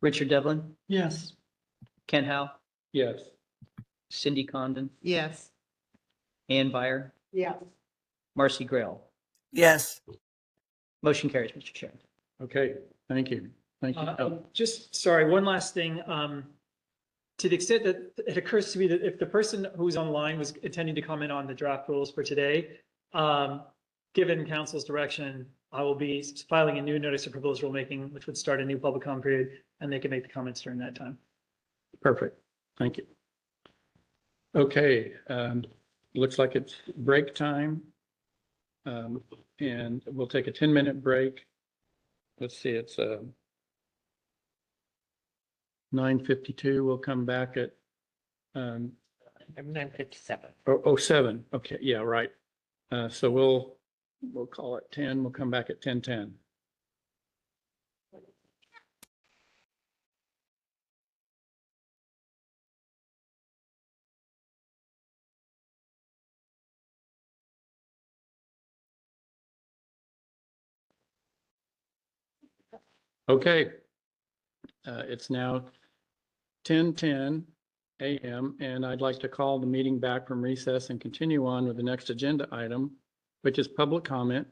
Richard Devlin, Yes. Ken Howe, Yes. Cindy Condon, Yes. Ann Byer, Yeah. Marcy Grail. Yes. Motion carries, Mr. Chairman. Okay, thank you. Thank you. Oh, Just, sorry, one last thing. To the extent that it occurs to me that if the person who's online was intending to comment on the draft rules for today, given council's direction, I will be filing a new notice of proposed rulemaking, which would start a new public comment period, and they can make the comments during that time. perfect. Thank you. Okay, looks like it's break time. And we'll take a 10-minute break. Let's see, it's 9:52. We'll come back at 9:57. 07. Okay, yeah, right. So we'll call it 10. We'll come back at 10:10. Okay. It's now 10:10 a.m. and I'd like to call the meeting back from recess and continue on with the next agenda item, which is public comment.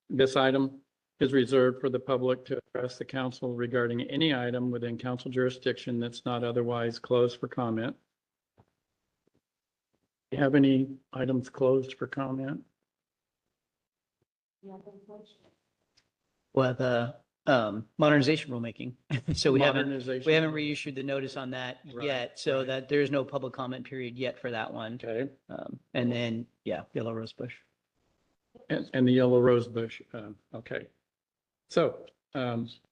This item is reserved for the public to address the council regarding any item within council jurisdiction that's not otherwise closed for comment. Do you have any items closed for comment? Well, the modernization rulemaking. So we haven't Modernization. reissued the notice on that Right, yet, so right. that there is no public comment period yet for that one. Okay, And then, yeah, Yellow Rose Bush. and the yellow rose bush, okay. So,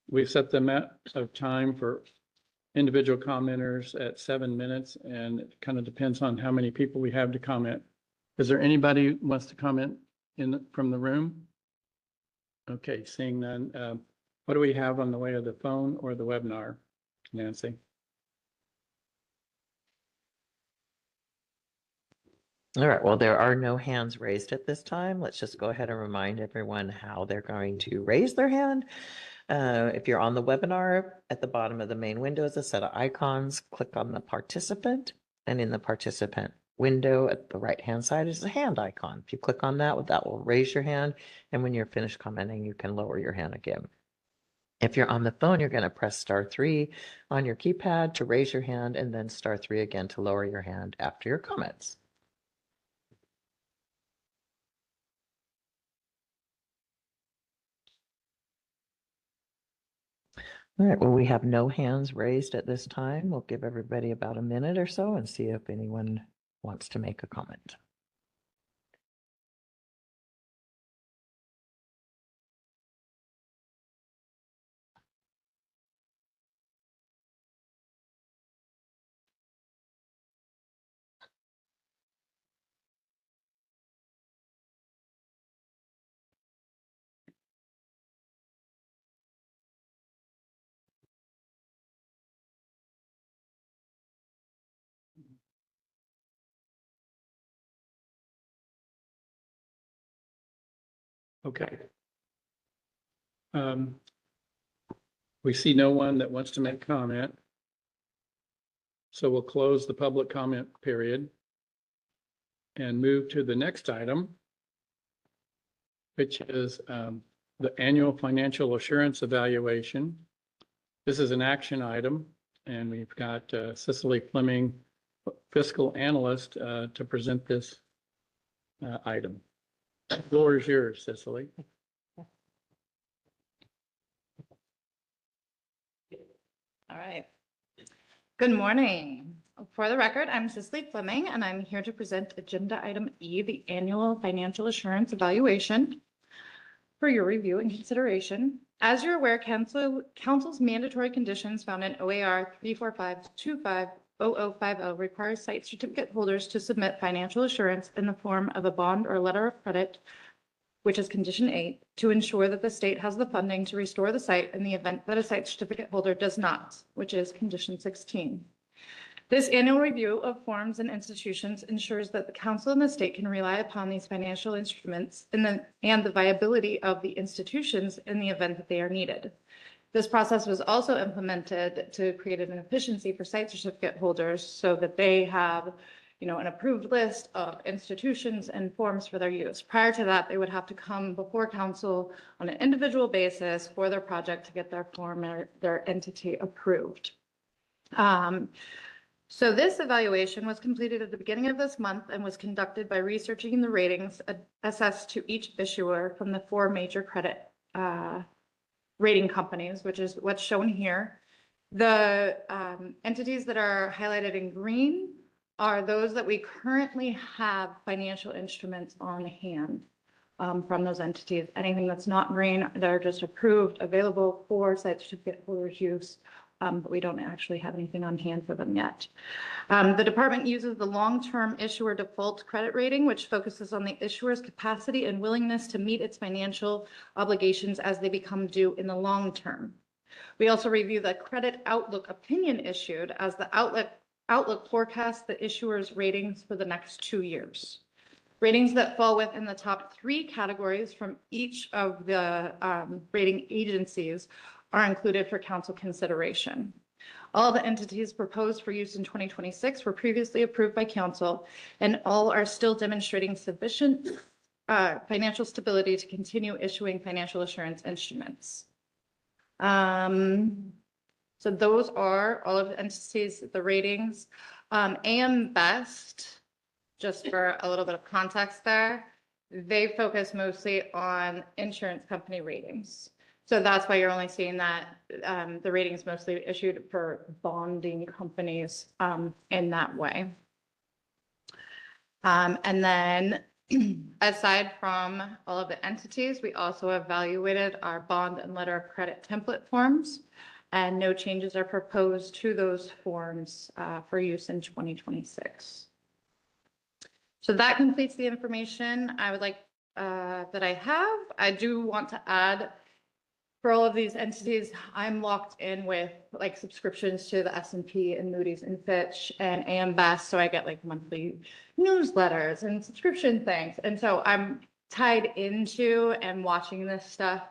we've set the amount of time for individual commenters at 7 minutes, and it kind of depends on how many people we have to comment. Is there anybody who wants to comment from the room? Okay, seeing none, what do we have on the way of the phone or the webinar, Nancy? All right, well, there are no hands raised at this time. Let's just go ahead and remind everyone how they're going to raise their hand. If you're on the webinar, at the bottom of the main window is a set of icons. Click on the participant, and in the participant window at the right-hand side is a hand icon. If you click on that, that will raise your hand, and when you're finished commenting, you can lower your hand again. If you're on the phone, you're going to press *3 on your keypad to raise your hand, and then *3 again to lower your hand after your comments. All right, well, we have no hands raised at this time. We'll give everybody about a minute or so and see if anyone wants to make a comment. Okay. We see no one that wants to make comment. So we'll close the public comment period and move to the next item, which is the annual financial assurance evaluation. This is an action item, and we've got Cicely Fleming, fiscal analyst, to present this item. The floor is yours, Cicely. All right. Good morning. For the record, I'm Cicely Fleming, and I'm here to present Agenda Item E, the Annual Financial Assurance Evaluation, for your review and consideration. As you're aware, Council's mandatory conditions found in OAR 34525 0050 requires site certificate holders to submit financial assurance in the form of a bond or letter of credit, which is condition 8, to ensure that the state has the funding to restore the site in the event that a site certificate holder does not, which is condition 16. This annual review of forms and institutions ensures that the council and the state can rely upon these financial instruments and the viability of the institutions in the event that they are needed. This process was also implemented to create an efficiency for site certificate holders so that they have, an approved list of institutions and forms for their use. Prior to that, they would have to come before council on an individual basis for their project to get their form or their entity approved. So this evaluation was completed at the beginning of this month and was conducted by researching the ratings assessed to each issuer from the 4 major credit rating companies, which is what's shown here. The entities that are highlighted in green are those that we currently have financial instruments on hand from those entities. Anything that's not green, they're just approved, available for site certificate holders use. But we don't actually have anything on hand for them yet. The department uses the long-term issuer default credit rating, which focuses on the issuer's capacity and willingness to meet its financial obligations as they become due in the long term. We also review the credit outlook opinion issued as the outlook forecasts the issuer's ratings for the next 2 years. Ratings that fall within the top 3 categories from each of the rating agencies are included for council consideration. All the entities proposed for use in 2026 were previously approved by council, and all are still demonstrating sufficient financial stability to continue issuing financial assurance instruments. So those are all of the entities, the ratings. AM Best, just for a little bit of context there, they focus mostly on insurance company ratings. So that's why you're only seeing that the ratings mostly issued for bonding companies in that way. And then aside from all of the entities, we also evaluated our bond and letter of credit template forms, and no changes are proposed to those forms for use in 2026. So that completes the information I would like that I have. I do want to add, for all of these entities, I'm locked in with like subscriptions to the S&P and Moody's and Fitch and AM Best. So I get like monthly newsletters and subscription things. And so I'm tied into and watching this stuff,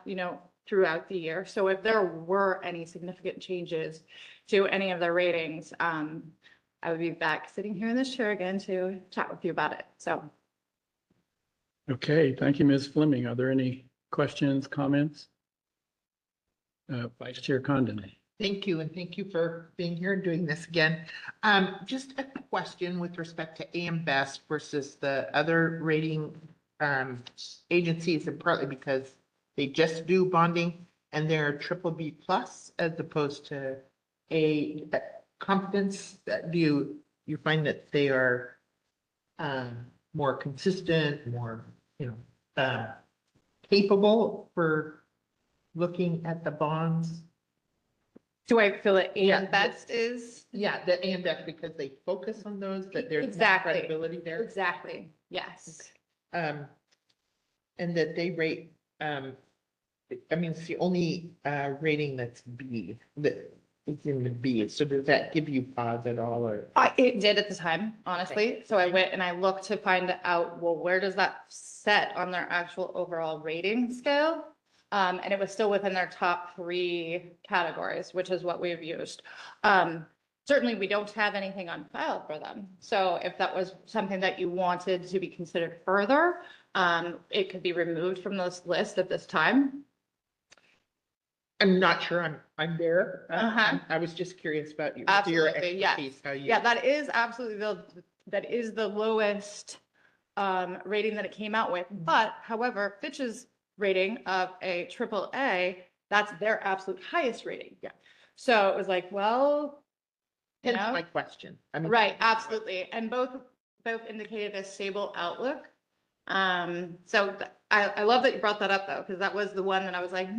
throughout the year. So if there were any significant changes to any of their ratings, I would be back sitting here in this chair again to chat with you about it. So. Okay, thank you, Ms. Fleming. Are there any questions, comments? Vice Chair Condon. Thank you, and thank you for being here and doing this again. Just a question with respect to AM Best versus the other rating agencies, and partly because they just do bonding and they're BBB plus as opposed to a competence. Do you find that they are more consistent, more capable for looking at the bonds? Do I feel that AM Best is? Yeah, the AM Best, because they focus on those, that there's Exactly. credibility there. Exactly, yes. And that they rate, it's the only rating that's B, that is in the B. So does that give you pause at all, or? It did at the time, honestly. So I went and I looked to find out, well, where does that set on their actual overall rating scale? And it was still within their top 3 categories, which is what we've used. Certainly, we don't have anything on file for them. So if that was something that you wanted to be considered further, it could be removed from this list at this time. I'm not sure I'm there. Uh-huh. I was just curious about your Absolutely, yes. expertise. How you. Yeah, that is absolutely the lowest rating that it came out with. But however, Fitch's rating of a AAA, that's their absolute highest rating. Yeah. So it was like, well, Hence my question. Right, absolutely. And both indicated a stable outlook. So I love that you brought that up though, because that was the one that I was like,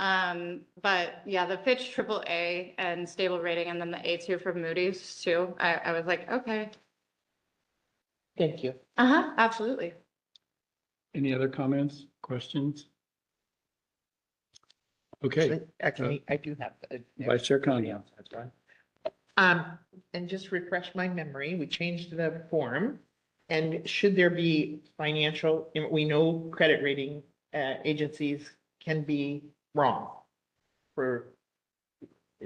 But yeah, the Fitch AAA and stable rating, and then the A2 for Moody's too. I was like, okay. Thank you. Uh-huh, absolutely. Any other comments, questions? Okay, Actually, I do have. Vice Chair Condon. And just refresh my memory, we changed the form. And should there be financial, we know credit rating agencies can be wrong for,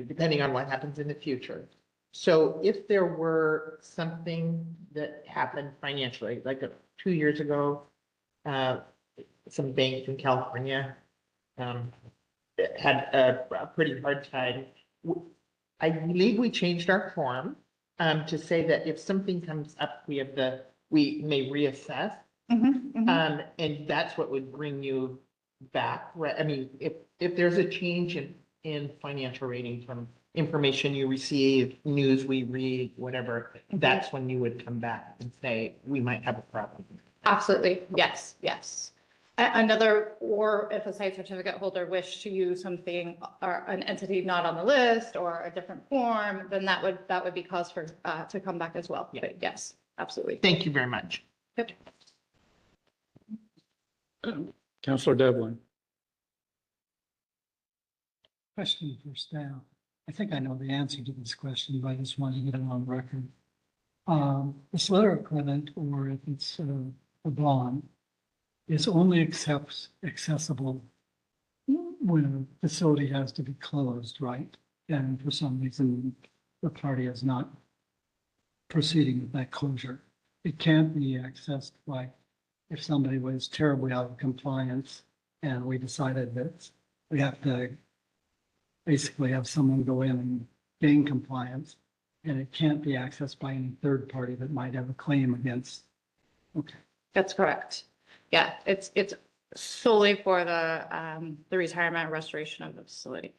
depending on what happens in the future. So if there were something that happened financially, like 2 years ago, some banks in California had a pretty hard time. I believe we changed our form to say that if something comes up, we may reassess. And that's what would bring you back, right? I mean, if there's a change in financial rating from information you receive, news we read, whatever, that's when you would come back and say, we might have a problem. Absolutely. Yes, yes. Another, or if a site certificate holder wished to use something or an entity not on the list or a different form, then that would be cause for, to come back as well. Yeah. But yes, absolutely. Thank you very much. Good. Counselor Devlin. Question for staff. I think I know the answer to this question, but I just wanted to get it on record. This letter of credit, or if it's a bond, is only accessible when a facility has to be closed, right? And for some reason, the party is not proceeding with that closure. It can't be accessed by, if somebody was terribly out of compliance and we decided that we have to basically have someone go in and gain compliance, and it can't be accessed by any third party that might have a claim against. Okay. That's correct. Yeah, it's solely for the retirement restoration of the facility.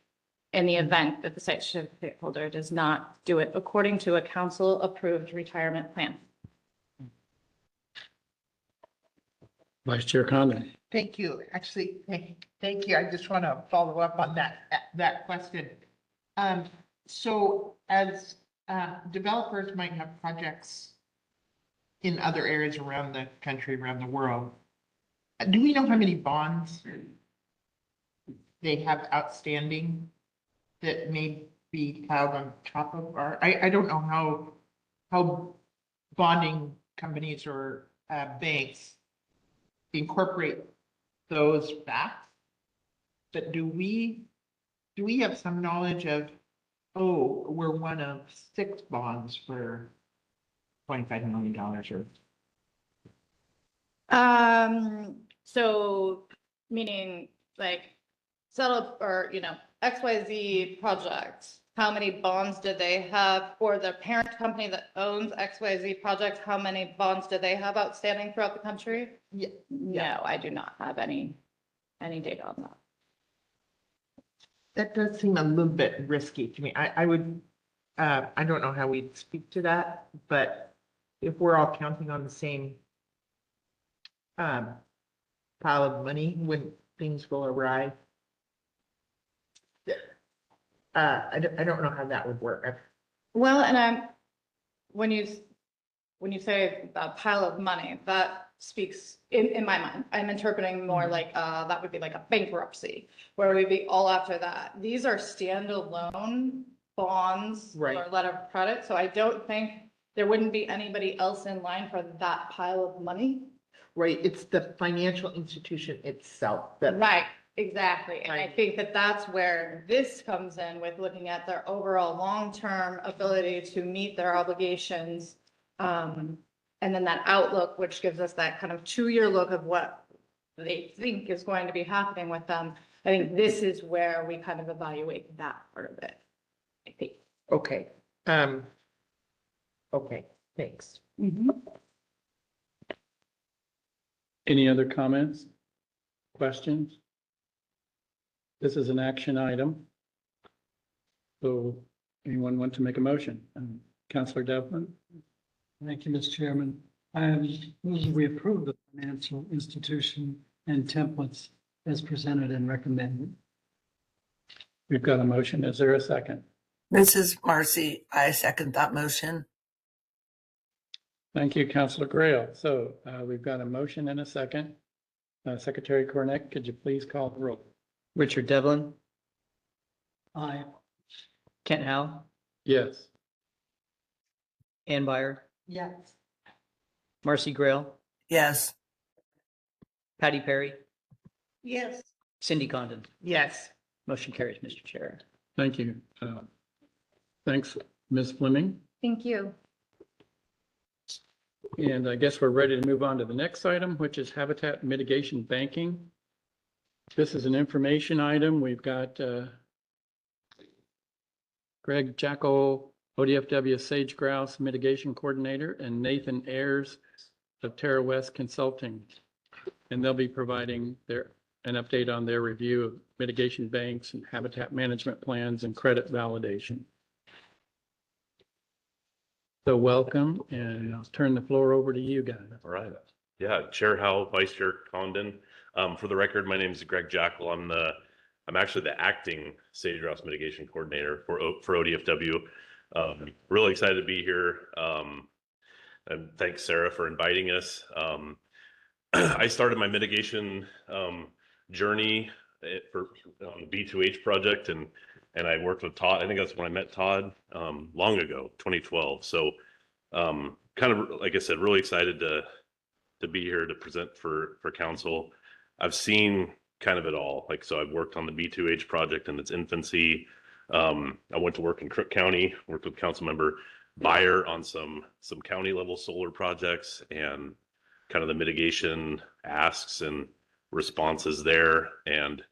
In the event that the site certificate holder does not do it according to a council-approved retirement plan. Vice Chair Condon. Thank you. Actually, thank you. I just want to follow up on that question. So as developers might have projects in other areas around the country, around the world, do we know how many bonds they have outstanding that may be piled on top of our, I don't know how bonding companies or banks incorporate those facts, but do we have some knowledge of, oh, we're one of 6 bonds for $25 million or? So meaning like settle or, XYZ project, how many bonds did they have, or the parent company that owns XYZ project, how many bonds do they have outstanding throughout the country? Yeah. No, I do not have any data on that. That does seem a little bit risky to me. I would, I don't know how we'd speak to that, but if we're all counting on the same pile of money when things go awry, I don't know how that would work. Well, and when you say a pile of money, that speaks in my mind, I'm interpreting more like, that would be like a bankruptcy, where we'd be all after that. These are standalone bonds Right. or letter of credit, so I don't think there wouldn't be anybody else in line for that pile of money. Right, it's the financial institution itself that. Right, exactly. And I Right. think that that's where this comes in with looking at their overall long-term ability to meet their obligations. And then that outlook, which gives us that kind of 2-year look of what they think is going to be happening with them. I think this is where we kind of evaluate that part of it, I think. Okay, okay, thanks. Any other comments? Questions? This is an action item. So anyone want to make a motion? Counselor Devlin? Thank you, Mr. Chairman. We approve the financial institution and templates as presented and recommended. We've got a motion. Is there a second? This is Marcy. I second that motion. Thank you, Councilor Grail. So we've got a motion and a second. Secretary Cornett, could you please call the roll? Richard Devlin, Aye. Kent Howe, Yes. Ann Byer, Yes. Marcy Grail, Yes. Patty Perry, Yes. Cindy Condon. Yes. Motion carries, Mr. Chair. Thank you. Thanks, Ms. Fleming. Thank you. And I guess we're ready to move on to the next item, which is habitat mitigation banking. This is an information item. We've got Greg Jackal, ODFW Sage Grouse Mitigation Coordinator, and Nathan Ayers of Terra West Consulting. And they'll be providing an update on their review of mitigation banks and habitat management plans and credit validation. So welcome, and I'll turn the floor over to you guys. All right. Yeah, Chair Howell, Vice Chair Condon. For the record, my name is Greg Jackal. I'm actually the acting Sage Grouse Mitigation Coordinator for ODFW. Really excited to be here. And thanks, Sarah, for inviting us. I started my mitigation journey on the B2H project, and I worked with Todd. I think that's when I met Todd long ago, 2012. So kind of, like I said, really excited to be here to present for council. I've seen kind of it all. So I've worked on the B2H project in its infancy. I went to work in Crook County, worked with council member Byer on some county level solar projects and kind of the mitigation asks and responses there. And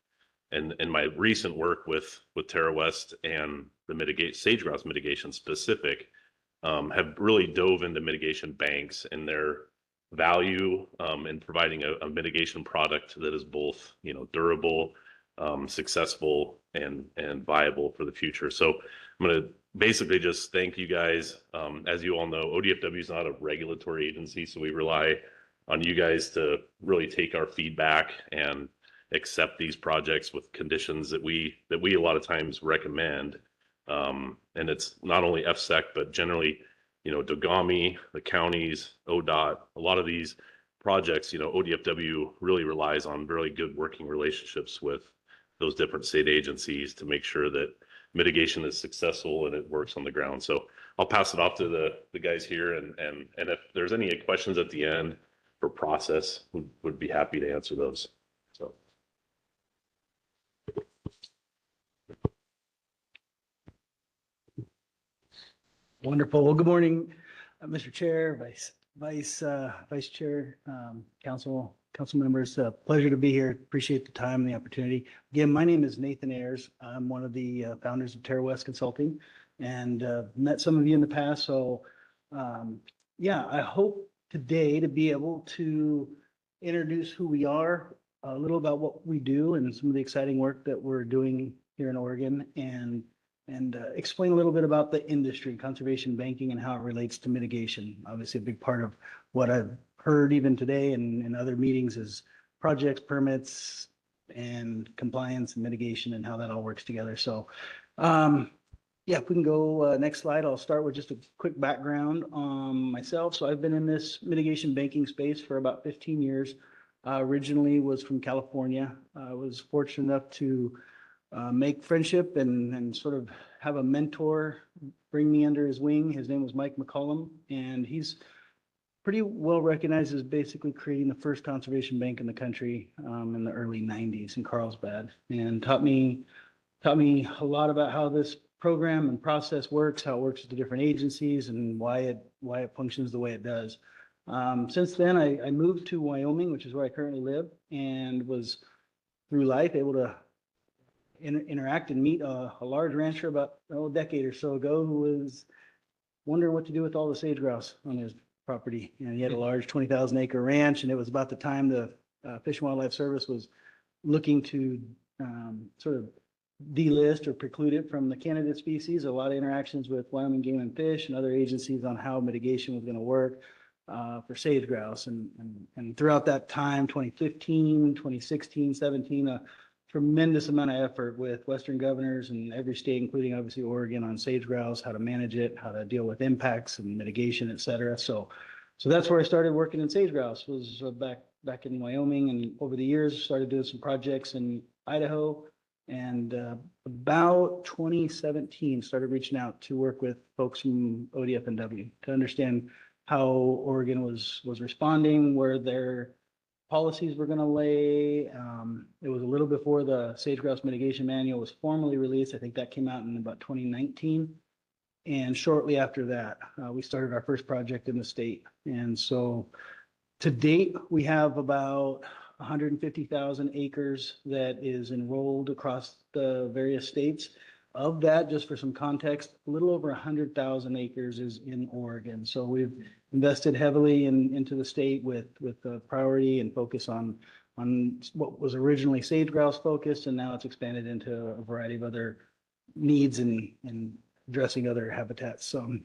my recent work with Terra West and the sage grouse mitigation specific have really dove into mitigation banks and their value in providing a mitigation product that is both, durable, successful, and viable for the future. So I'm going to basically just thank you guys. As you all know, ODFW is not a regulatory agency, so we rely on you guys to really take our feedback and accept these projects with conditions that we a lot of times recommend. And it's not only FSEC, but generally, DOGAMI, the counties, ODOT, a lot of these projects, ODFW really relies on really good working relationships with those different state agencies to make sure that mitigation is successful and it works on the ground. So I'll pass it off to the guys here, and if there's any questions at the end for process, would be happy to answer those. So. Wonderful. Well, good morning, Mr. Chair, Vice Chair, council members. Pleasure to be here. Appreciate the time and the opportunity. Again, my name is Nathan Ayers. I'm one of the founders of Terra West Consulting, and met some of you in the past. So, yeah, I hope today to be able to introduce who we are, a little about what we do, and some of the exciting work that we're doing here in Oregon, and explain a little bit about the industry, conservation banking, and how it relates to mitigation. Obviously, a big part of what I've heard even today and in other meetings is projects, permits, and compliance and mitigation and how that all works together. So, yeah, if we can go next slide, I'll start with just a quick background on myself. So I've been in this mitigation banking space for about 15 years. Originally was from California. I was fortunate enough to make friendship and sort of have a mentor bring me under his wing. His name was Mike McCollum, and he's pretty well recognized as basically creating the first conservation bank in the country in the early 90s in Carlsbad, and taught me a lot about how this program and process works, how it works with the different agencies, and why it functions the way it does. Since then, I moved to Wyoming, which is where I currently live, and was through life able to interact and meet a large rancher about a decade or so ago who was wondering what to do with all the sage grouse on his property. And he had a large 20,000 acre ranch, and it was about the time the Fish and Wildlife Service was looking to sort of delist or preclude it from the candidate species. A lot of interactions with Wyoming Game and Fish and other agencies on how mitigation was going to work for sage grouse. And throughout that time, 2015, 2016, 17, tremendous amount of effort with Western governors and every state, including obviously Oregon, on sage grouse, how to manage it, how to deal with impacts and mitigation, et cetera. So that's where I started working in sage grouse, was back in Wyoming, and over the years started doing some projects in Idaho. And about 2017, started reaching out to work with folks from ODF&W to understand how Oregon was responding, where their policies were going to lay. It was a little before the sage grouse mitigation manual was formally released. I think that came out in about 2019. And shortly after that, we started our first project in the state. And so to date, we have about 150,000 acres that is enrolled across the various states. Of that, just for some context, a little over 100,000 acres is in Oregon. So we've invested heavily into the state with the priority and focus on what was originally sage grouse focused, and now it's expanded into a variety of other needs and addressing other habitats. So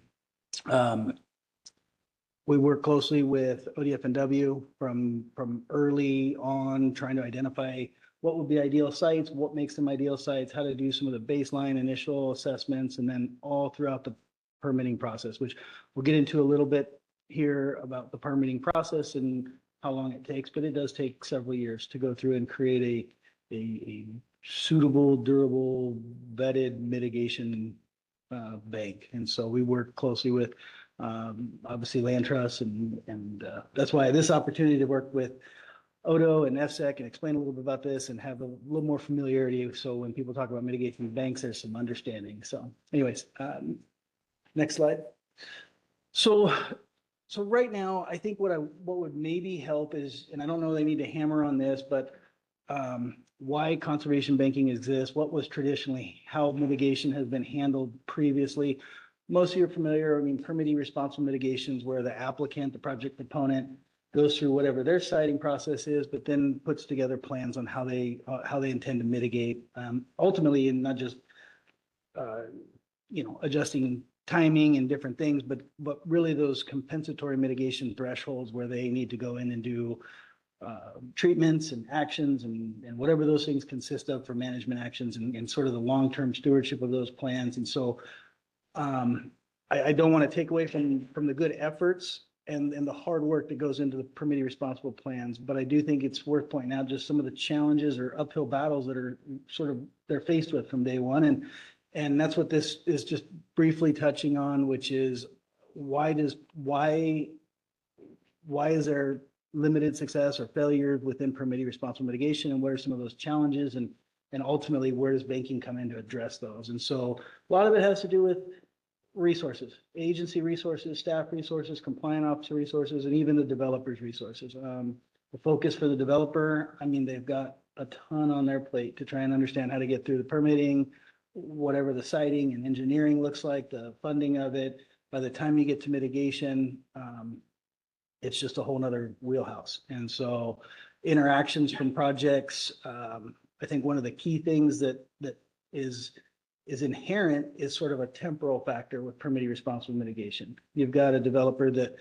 we work closely with ODF&W from early on, trying to identify what would be ideal sites, what makes them ideal sites, how to do some of the baseline initial assessments, and then all throughout the permitting process, which we'll get into a little bit here about the permitting process and how long it takes, but it does take several years to go through and create a suitable, durable, vetted mitigation bank. And so we work closely with obviously land trusts, and that's why this opportunity to work with Odo and FSEC and explain a little bit about this and have a little more familiarity. So when people talk about mitigation banks, there's some understanding. So anyways, next slide. So right now, I think what would maybe help is, and I don't know they need to hammer on this, but why conservation banking exists, what was traditionally, how mitigation has been handled previously. Most of you are familiar, I mean, permitting responsible mitigations where the applicant, the project proponent, goes through whatever their siting process is, but then puts together plans on how they intend to mitigate, ultimately, and not just adjusting timing and different things, but really those compensatory mitigation thresholds where they need to go in and do treatments and actions and whatever those things consist of for management actions and sort of the long-term stewardship of those plans. And so I don't want to take away from the good efforts and the hard work that goes into the permitting responsible plans, but I do think it's worth pointing out just some of the challenges or uphill battles that are they're faced with from day one. And that's what this is just briefly touching on, which is why is there limited success or failure within permitting responsible mitigation, and what are some of those challenges, and ultimately where does banking come in to address those? And so a lot of it has to do with resources, agency resources, staff resources, compliant officer resources, and even the developer's resources. The focus for the developer, I mean, they've got a ton on their plate to try and understand how to get through the permitting, whatever the siting and engineering looks like, the funding of it. By the time you get to mitigation, it's just a whole nother wheelhouse. And so interactions from projects, I think one of the key things that is inherent is sort of a temporal factor with permitting responsible mitigation. You've got a developer that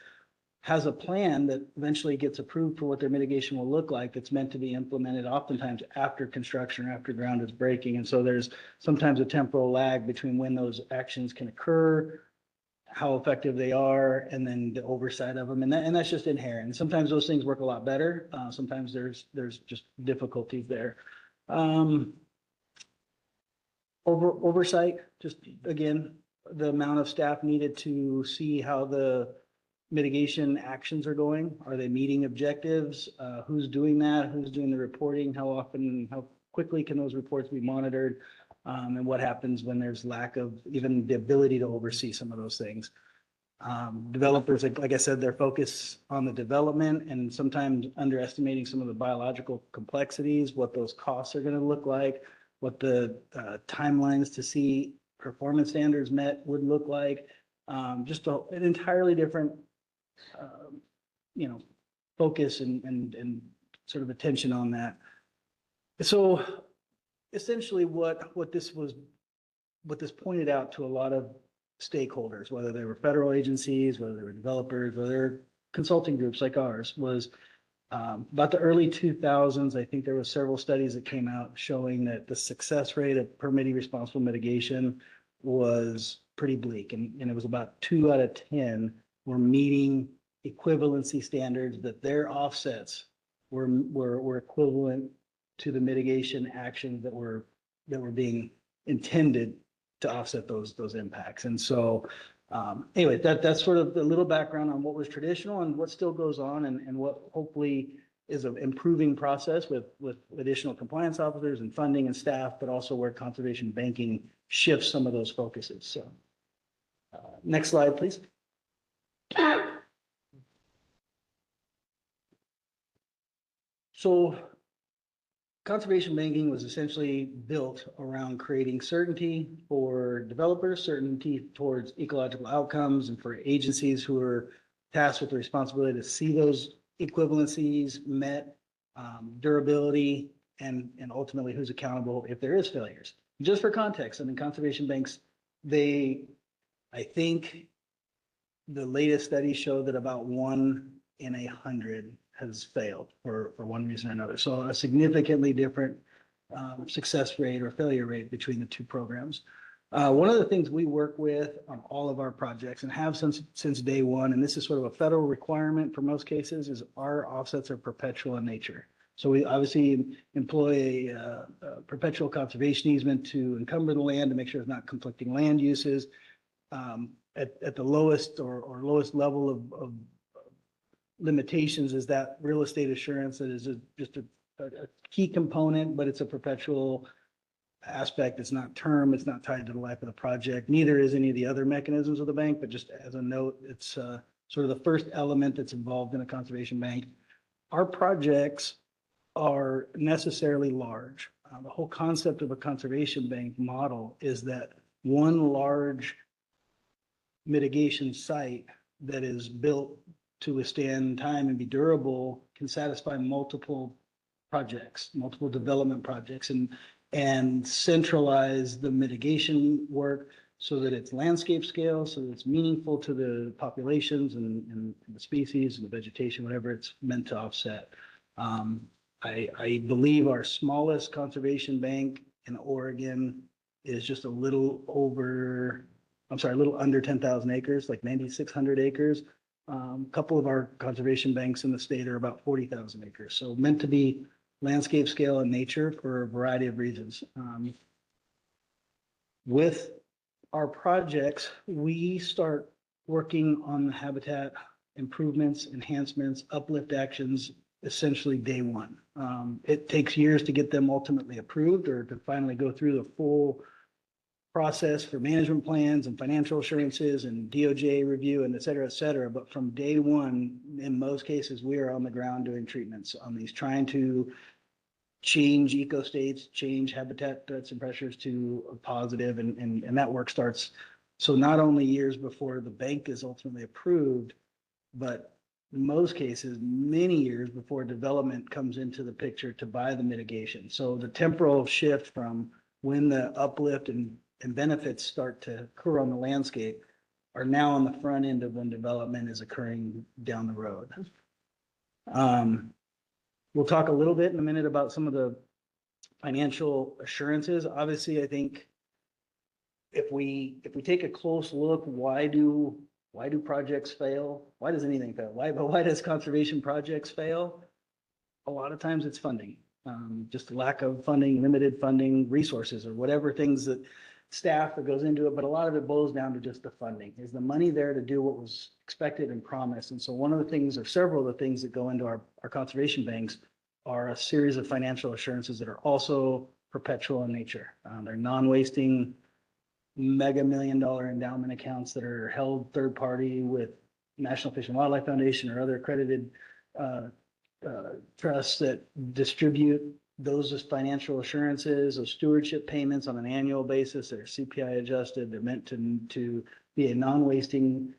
has a plan that eventually gets approved for what their mitigation will look like. That's meant to be implemented oftentimes after construction or after ground is breaking. And so there's sometimes a temporal lag between when those actions can occur, how effective they are, and then the oversight of them. And that's just inherent. And sometimes those things work a lot better. Sometimes there's just difficulties there. Oversight, just again, the amount of staff needed to see how the mitigation actions are going. Are they meeting objectives? Who's doing that? Who's doing the reporting? How often, how quickly can those reports be monitored? And what happens when there's lack of even the ability to oversee some of those things? Developers, like I said, they're focused on the development and sometimes underestimating some of the biological complexities, what those costs are going to look like, what the timelines to see performance standards met would look like. Just an entirely different, focus and sort of attention on that. So essentially what this pointed out to a lot of stakeholders, whether they were federal agencies, whether they were developers, whether they're consulting groups like ours, was About the early 2000s, I think there were several studies that came out showing that the success rate of permitting responsible mitigation was pretty bleak. And it was about 2 out of 10 were meeting equivalency standards, that their offsets were equivalent to the mitigation actions that were being intended to offset those impacts. And so anyway, that's sort of the little background on what was traditional and what still goes on, and what hopefully is an improving process with additional compliance officers and funding and staff, but also where conservation banking shifts some of those focuses. So next slide, please. So conservation banking was essentially built around creating certainty for developers, certainty towards ecological outcomes, and for agencies who are tasked with the responsibility to see those equivalencies met, durability, and ultimately who's accountable if there is failures. Just for context, I mean, conservation banks, I think the latest studies show that about 1 in 100 has failed for one reason or another. So a significantly different success rate or failure rate between the two programs. One of the things we work with on all of our projects, and have since day one, and this is sort of a federal requirement for most cases, is our offsets are perpetual in nature. So we obviously employ a perpetual conservation easement to encumber the land to make sure it's not conflicting land uses. At the lowest or lowest level of limitations is that real estate assurance that is just a key component, but it's a perpetual aspect. It's not term, it's not tied to the life of the project. Neither is any of the other mechanisms of the bank, but just as a note, it's sort of the first element that's involved in a conservation bank. Our projects are necessarily large. The whole concept of a conservation bank model is that one large mitigation site that is built to withstand time and be durable can satisfy multiple projects, multiple development projects, and centralize the mitigation work so that it's landscape scale, so that it's meaningful to the populations and the species and the vegetation, whatever it's meant to offset. I believe our smallest conservation bank in Oregon is just a little under 10,000 acres, like 9,600 acres. A couple of our conservation banks in the state are about 40,000 acres. So meant to be landscape scale in nature for a variety of reasons. With our projects, we start working on the habitat improvements, enhancements, uplift actions, essentially day one. It takes years to get them ultimately approved or to finally go through the full process for management plans and financial assurances and DOJ review and et cetera, but from day one, in most cases, we are on the ground doing treatments on these, trying to change eco states, change habitat threats and pressures to a positive, and that work starts. So not only years before the bank is ultimately approved, but in most cases, many years before development comes into the picture to buy the mitigation. So the temporal shift from when the uplift and benefits start to occur on the landscape are now on the front end of when development is occurring down the road. We'll talk a little bit in a minute about some of the financial assurances. Obviously, I think if we take a close look, why do projects fail? Why does anything fail? Why does conservation projects fail? A lot of times it's funding, just lack of funding, limited funding, resources, or whatever things that staff that goes into it. But a lot of it boils down to just the funding. Is the money there to do what was expected and promised? And so one of the things, or several of the things that go into our conservation banks are a series of financial assurances that are also perpetual in nature. They're non-wasting mega $1 million endowment accounts that are held third party with National Fish and Wildlife Foundation or other accredited trusts that distribute those as financial assurances of stewardship payments on an annual basis. They're CPI adjusted. They're meant to be a non-wasting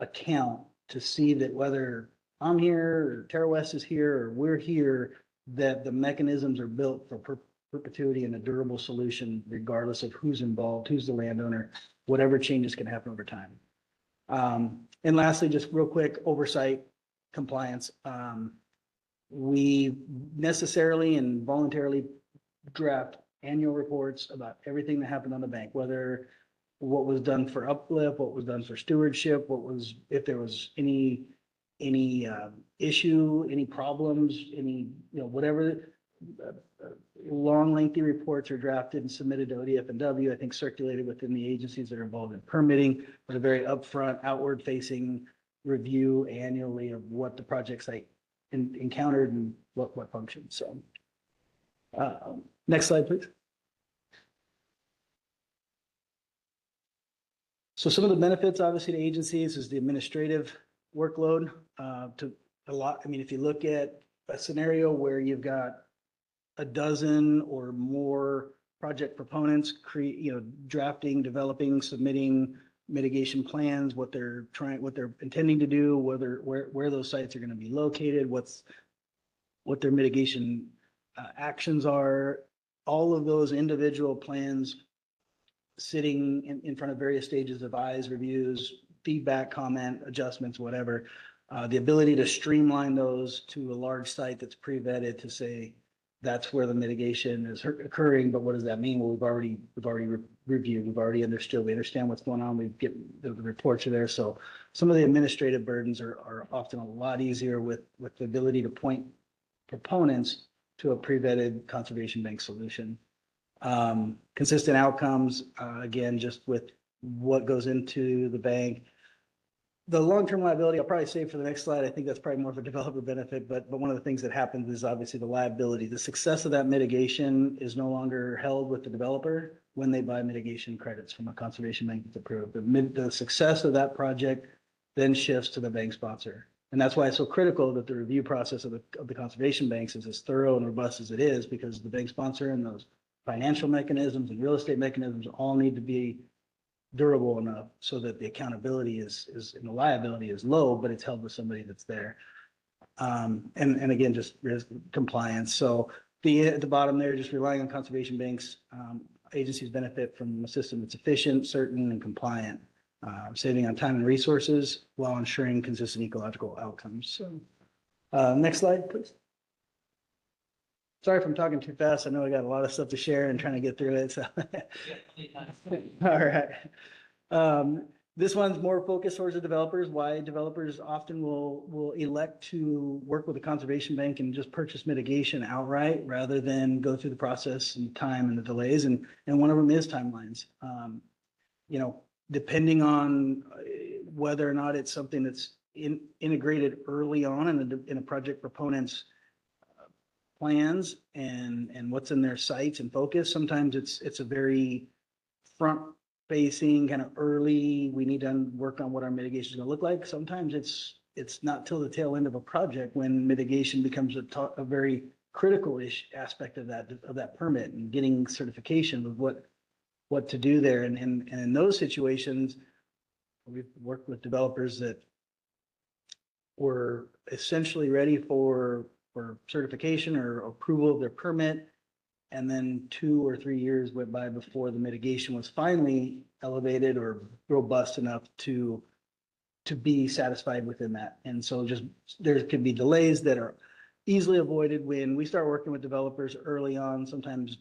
account to see that whether I'm here or Terra West is here or we're here, that the mechanisms are built for perpetuity and a durable solution, regardless of who's involved, who's the landowner, whatever changes can happen over time. And lastly, just real quick, oversight, compliance. we necessarily and voluntarily draft annual reports about everything that happened on the bank, whether what was done for uplift, what was done for stewardship, what was, if there was any issue, any problems, any, whatever. Long lengthy reports are drafted and submitted to ODF&W, I think circulated within the agencies that are involved in permitting, with a very upfront, outward facing review annually of what the project site encountered and what functions. So next slide, please. So some of the benefits, obviously, to agencies is the administrative workload. If you look at a scenario where you've got a dozen or more project proponents drafting, developing, submitting mitigation plans, what they're intending to do, where those sites are going to be located, what their mitigation actions are, all of those individual plans sitting in front of various stages of eyes, reviews, feedback, comment, adjustments, whatever. The ability to streamline those to a large site that's pre-vetted to say that's where the mitigation is occurring, but what does that mean? Well, we've already reviewed, we've already understood, we understand what's going on, we get the reports are there. So some of the administrative burdens are often a lot easier with the ability to point proponents to a pre-vetted conservation bank solution. Consistent outcomes, again, just with what goes into the bank. The long-term liability, I'll probably save for the next slide. I think that's probably more of a developer benefit, but one of the things that happens is obviously the liability. The success of that mitigation is no longer held with the developer when they buy mitigation credits from a conservation bank that's approved. The success of that project then shifts to the bank sponsor. And that's why it's so critical that the review process of the conservation banks is as thorough and robust as it is, because the bank sponsor and those financial mechanisms and real estate mechanisms all need to be durable enough so that the accountability is and the liability is low, but it's held with somebody that's there. And again, just risk compliance. So at the bottom there, just relying on conservation banks, agencies benefit from a system that's efficient, certain, and compliant, saving on time and resources while ensuring consistent ecological outcomes. So next slide, please. Sorry if I'm talking too fast. I know I got a lot of stuff to share and trying to get through it. So. All right. This one's more focused towards the developers. Why developers often will elect to work with a conservation bank and just purchase mitigation outright rather than go through the process and time and the delays. And one of them is timelines. Depending on whether or not it's something that's integrated early on in a project proponent's plans and what's in their sights and focus. Sometimes it's a very front facing kind of early, we need to work on what our mitigation is going to look like. Sometimes it's not till the tail end of a project when mitigation becomes a very critical aspect of that permit and getting certification of what to do there. And in those situations, we've worked with developers that were essentially ready for certification or approval of their permit. And then 2 or 3 years went by before the mitigation was finally elevated or robust enough to be satisfied within that. And so just there could be delays that are easily avoided when we start working with developers early on, sometimes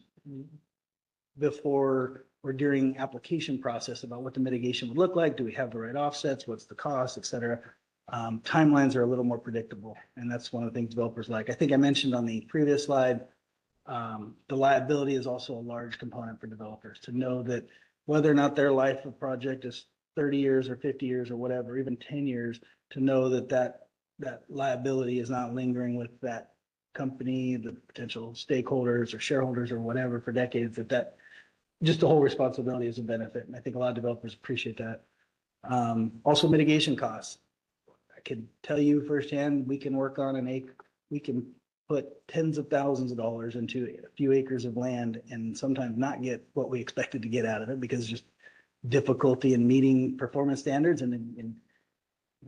before or during application process about what the mitigation would look like. Do we have the right offsets? What's the cost, et cetera? Timelines are a little more predictable. And that's one of the things developers like. I think I mentioned on the previous slide, the liability is also a large component for developers to know that whether or not their life of project is 30 years or 50 years or whatever, even 10 years, to know that liability is not lingering with that company, the potential stakeholders or shareholders or whatever for decades, that just the whole responsibility is a benefit. And I think a lot of developers appreciate that. Also mitigation costs. I can tell you firsthand, we can work on we can put tens of thousands of dollars into a few acres of land and sometimes not get what we expected to get out of it because just difficulty in meeting performance standards. And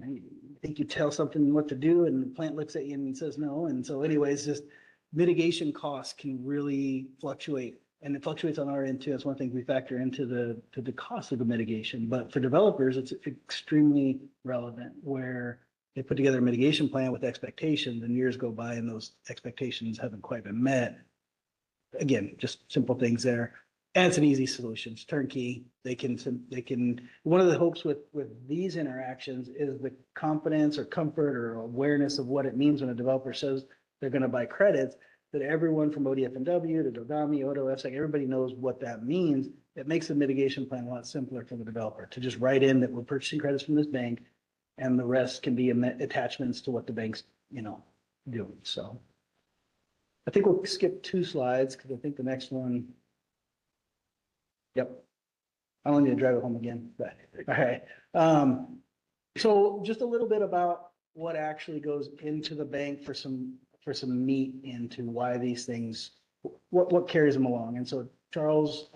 you think you tell something what to do and the plant looks at you and says no. And so anyways, just mitigation costs can really fluctuate, and it fluctuates on our end too. That's one thing we factor into the cost of the mitigation. But for developers, it's extremely relevant where they put together a mitigation plan with expectations and years go by and those expectations haven't quite been met. Again, just simple things there. And it's an easy solution. It's turnkey. They can, one of the hopes with these interactions is the confidence or comfort or awareness of what it means when a developer says they're going to buy credits, that everyone from ODF&W to Dodami, Odo, FSEC, everybody knows what that means. It makes the mitigation plan a lot simpler for the developer to just write in that we're purchasing credits from this bank and the rest can be attachments to what the bank's, doing. So I think we'll skip 2 slides because I think the next one. Yep. I don't need to drive it home again, but all right. So just a little bit about what actually goes into the bank for some meat into why these things, what carries them along. And so Charles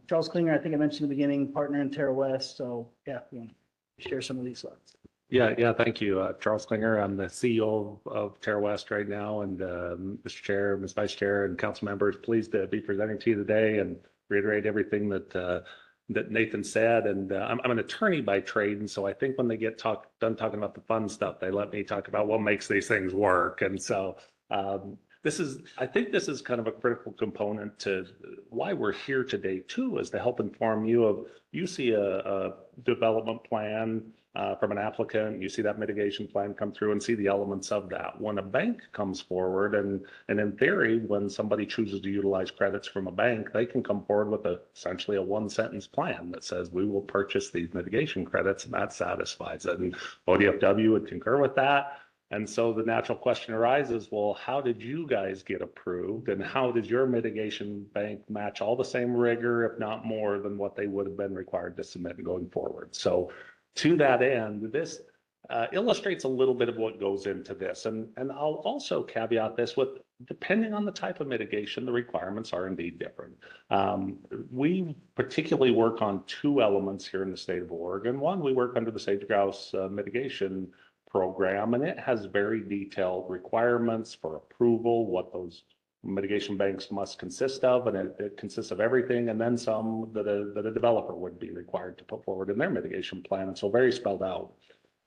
Klinger, I think I mentioned in the beginning, partner in Terra West. So yeah, you want to share some of these thoughts. Yeah, thank you. Charles Klinger, I'm the CEO of Terra West right now, and Mr. Chair, Ms. Vice Chair, and council members, pleased to be presenting to you today and reiterate everything that Nathan said. And I'm an attorney by trade, and so I think when they get done talking about the fun stuff, they let me talk about what makes these things work. And so I think this is kind of a critical component to why we're here today too, is to help inform you of, you see a development plan from an applicant, you see that mitigation plan come through and see the elements of that. When a bank comes forward, and in theory, when somebody chooses to utilize credits from a bank, they can come forward with essentially a 1-sentence plan that says, we will purchase these mitigation credits, and that satisfies it. And ODFW would concur with that. And so the natural question arises, well, how did you guys get approved? And how did your mitigation bank match all the same rigor, if not more, than what they would have been required to submit going forward? So to that end, this illustrates a little bit of what goes into this. And I'll also caveat this with, depending on the type of mitigation, the requirements are indeed different. We particularly work on 2 elements here in the state of Oregon. One, we work under the Sage Grouse mitigation program, and it has very detailed requirements for approval, what those mitigation banks must consist of, and it consists of everything, and then some that a developer would be required to put forward in their mitigation plan, and so very spelled out.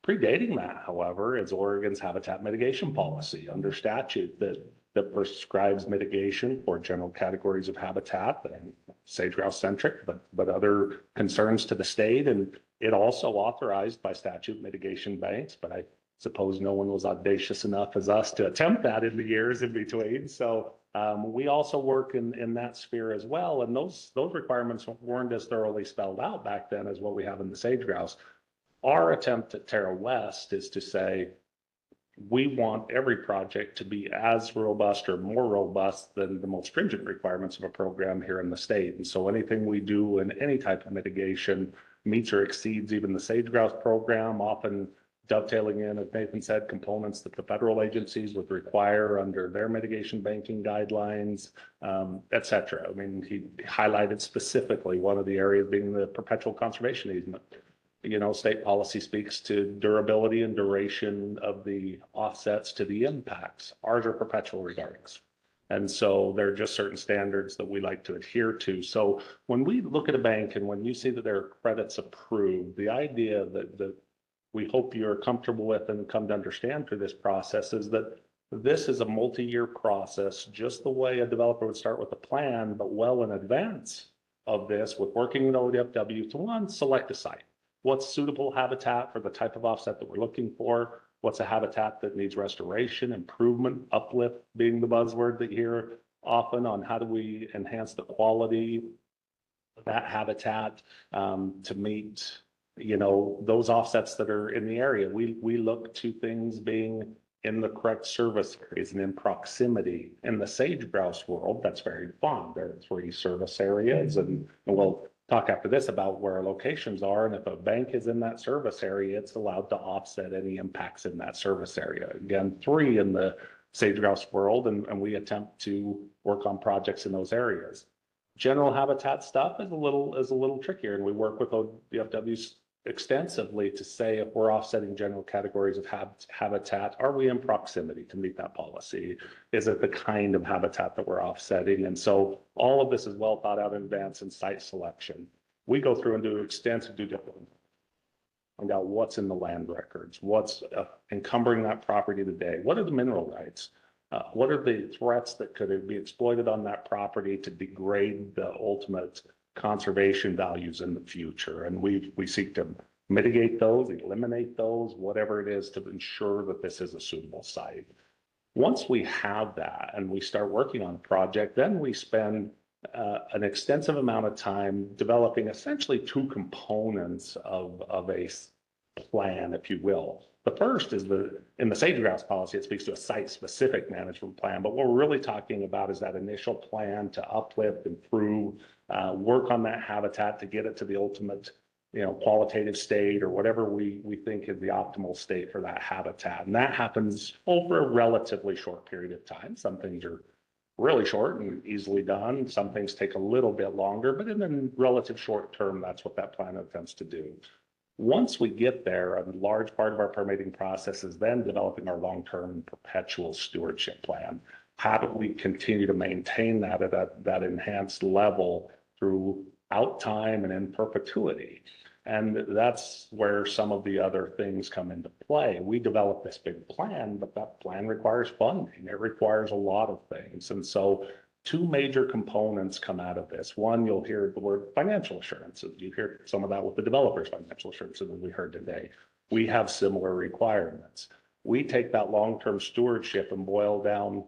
Predating that, however, is Oregon's habitat mitigation policy under statute that prescribes mitigation for general categories of habitat, and sage grouse centric, but other concerns to the state. And it also authorized by statute mitigation banks, but I suppose no one was audacious enough as us to attempt that in the years in between. So we also work in that sphere as well. And those requirements weren't as thoroughly spelled out back then as what we have in the sage grouse. Our attempt at Terra West is to say, we want every project to be as robust or more robust than the most stringent requirements of a program here in the state. And so anything we do in any type of mitigation meets or exceeds even the sage grouse program, often dovetailing in, as Nathan said, components that the federal agencies would require under their mitigation banking guidelines, et cetera. I mean, he highlighted specifically one of the areas being the perpetual conservation easement. State policy speaks to durability and duration of the offsets to the impacts. Ours are perpetual regardless. And so there are just certain standards that we like to adhere to. So when we look at a bank and when you see that there are credits approved, the idea that we hope you're comfortable with and come to understand through this process is that this is a multi-year process, just the way a developer would start with a plan, but well in advance of this, with working with ODFW to select a site. What's suitable habitat for the type of offset that we're looking for? What's a habitat that needs restoration, improvement, uplift being the buzzword that you hear often on how do we enhance the quality of that habitat to meet, those offsets that are in the area. We look to things being in the correct service areas and in proximity. In the sage grouse world, that's very fun. There are 3 service areas, and we'll talk after this about where our locations are. And if a bank is in that service area, it's allowed to offset any impacts in that service area. Again, 3 in the sage grouse world, and we attempt to work on projects in those areas. General habitat stuff is a little trickier, and we work with ODFW extensively to say, if we're offsetting general categories of habitat, are we in proximity to meet that policy? Is it the kind of habitat that we're offsetting? And so all of this is well thought out in advance in site selection. We go through and do extensive due diligence find out what's in the land records, what's encumbering that property today, what are the mineral rights? What are the threats that could be exploited on that property to degrade the ultimate conservation values in the future? And we seek to mitigate those, eliminate those, whatever it is to ensure that this is a suitable site. Once we have that and we start working on a project, then we spend an extensive amount of time developing essentially two components of a plan, if you will. The first is in the sage grouse policy, it speaks to a site-specific management plan, but what we're really talking about is that initial plan to uplift, improve, work on that habitat to get it to the ultimate, qualitative state or whatever we think is the optimal state for that habitat. And that happens over a relatively short period of time. Some things are really short and easily done. Some things take a little bit longer, but in the relative short term, that's what that plan attempts to do. Once we get there, a large part of our permitting process is then developing our long-term perpetual stewardship plan. How do we continue to maintain that at that enhanced level throughout time and in perpetuity? And that's where some of the other things come into play. We develop this big plan, but that plan requires funding. It requires a lot of things. And so two major components come out of this. One, you'll hear the word financial assurances. You hear some of that with the developers' financial assurances that we heard today. We have similar requirements. We take that long-term stewardship and boil down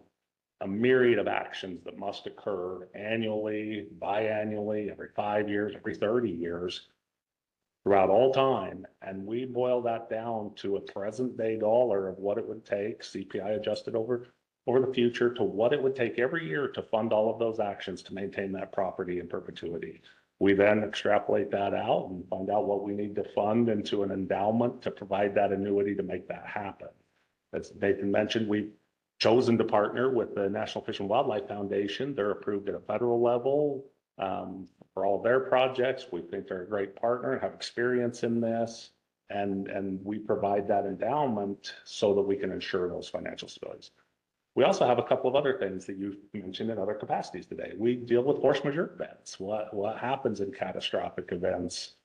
a myriad of actions that must occur annually, biannually, every 5 years, every 30 years, throughout all time. And we boil that down to a present day dollar of what it would take, CPI adjusted over the future, to what it would take every year to fund all of those actions to maintain that property in perpetuity. We then extrapolate that out and find out what we need to fund into an endowment to provide that annuity to make that happen. As Nathan mentioned, we've chosen to partner with the National Fish and Wildlife Foundation. They're approved at a federal level for all of their projects. We think they're a great partner and have experience in this. And we provide that endowment so that we can ensure those financial stabilities. We also have a couple of other things that you mentioned in other capacities today. We deal with force majeure events. What happens in catastrophic events?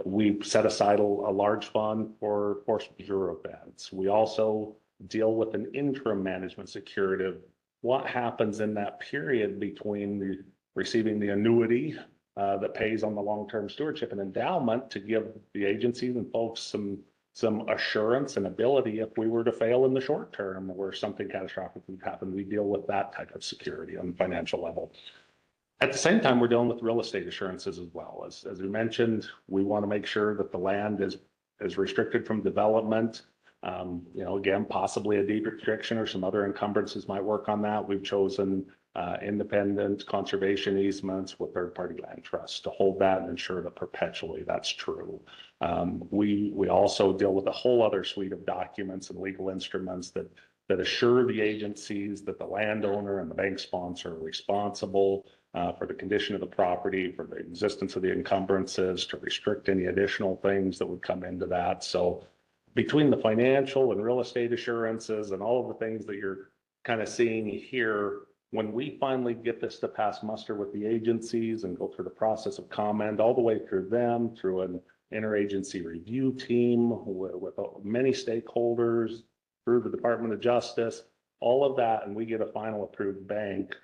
We set aside a large fund for force majeure events. We also deal with an interim management security. What happens in that period between receiving the annuity that pays on the long-term stewardship and endowment to give the agencies and folks some assurance and ability if we were to fail in the short term or something catastrophic would happen. We deal with that type of security on the financial level. At the same time, we're dealing with real estate assurances as well. As we mentioned, we want to make sure that the land is restricted from development. Again, possibly a deed restriction or some other encumbrances might work on that. We've chosen independent conservation easements with third-party land trusts to hold that and ensure that perpetually that's true. We also deal with a whole other suite of documents and legal instruments that assure the agencies that the landowner and the bank sponsor are responsible for the condition of the property, for the existence of the encumbrances, to restrict any additional things that would come into that. So between the financial and real estate assurances and all of the things that you're kind of seeing here, when we finally get this to pass muster with the agencies and go through the process of comment all the way through them, through an interagency review team with many stakeholders, through the Department of Justice, all of that, and we get a final approved bank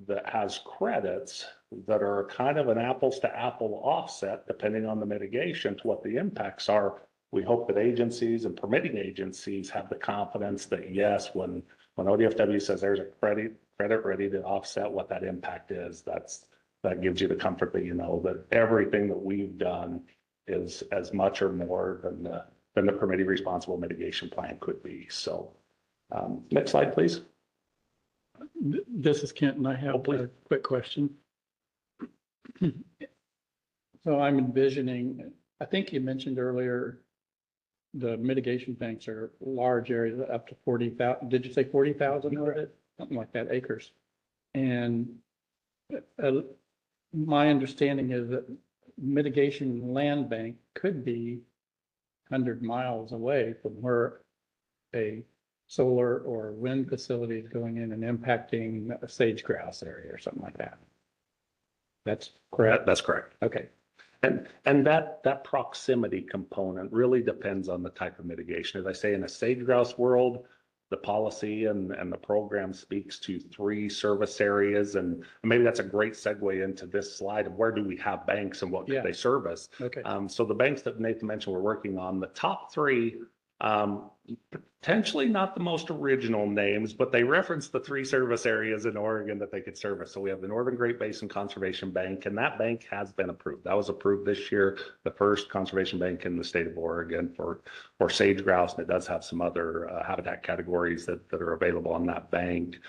that has credits that are kind of an apples to apple offset, depending on the mitigation, to what the impacts are. We hope that agencies and permitting agencies have the confidence that yes, when ODFW says there's a credit ready to offset what that impact is, that gives you the comfort that you know that everything that we've done is as much or more than the permitting responsible mitigation plan could be. So next slide, please. This is Kent, and I have a quick question. So I'm envisioning, I think you mentioned earlier, the mitigation banks are large areas, up to 40,000. Did you say 40,000 or something like that, acres? And my understanding is that mitigation land bank could be 100 miles away from where a solar or wind facility is going in and impacting a sage grouse area or something like that. That's correct? That's correct. Okay. And that proximity component really depends on the type of mitigation. As I say, in a sage grouse world, the policy and the program speaks to 3 service areas. And maybe that's a great segue into this slide of where do we have banks and what do they service. Okay. So the banks that Nathan mentioned we're working on, the top 3, potentially not the most original names, but they reference the 3 service areas in Oregon that they could service. So we have the Northern Great Basin Conservation Bank, and that bank has been approved. That was approved this year, the first conservation bank in the state of Oregon for sage grouse, and it does have some other habitat categories that are available on that bank.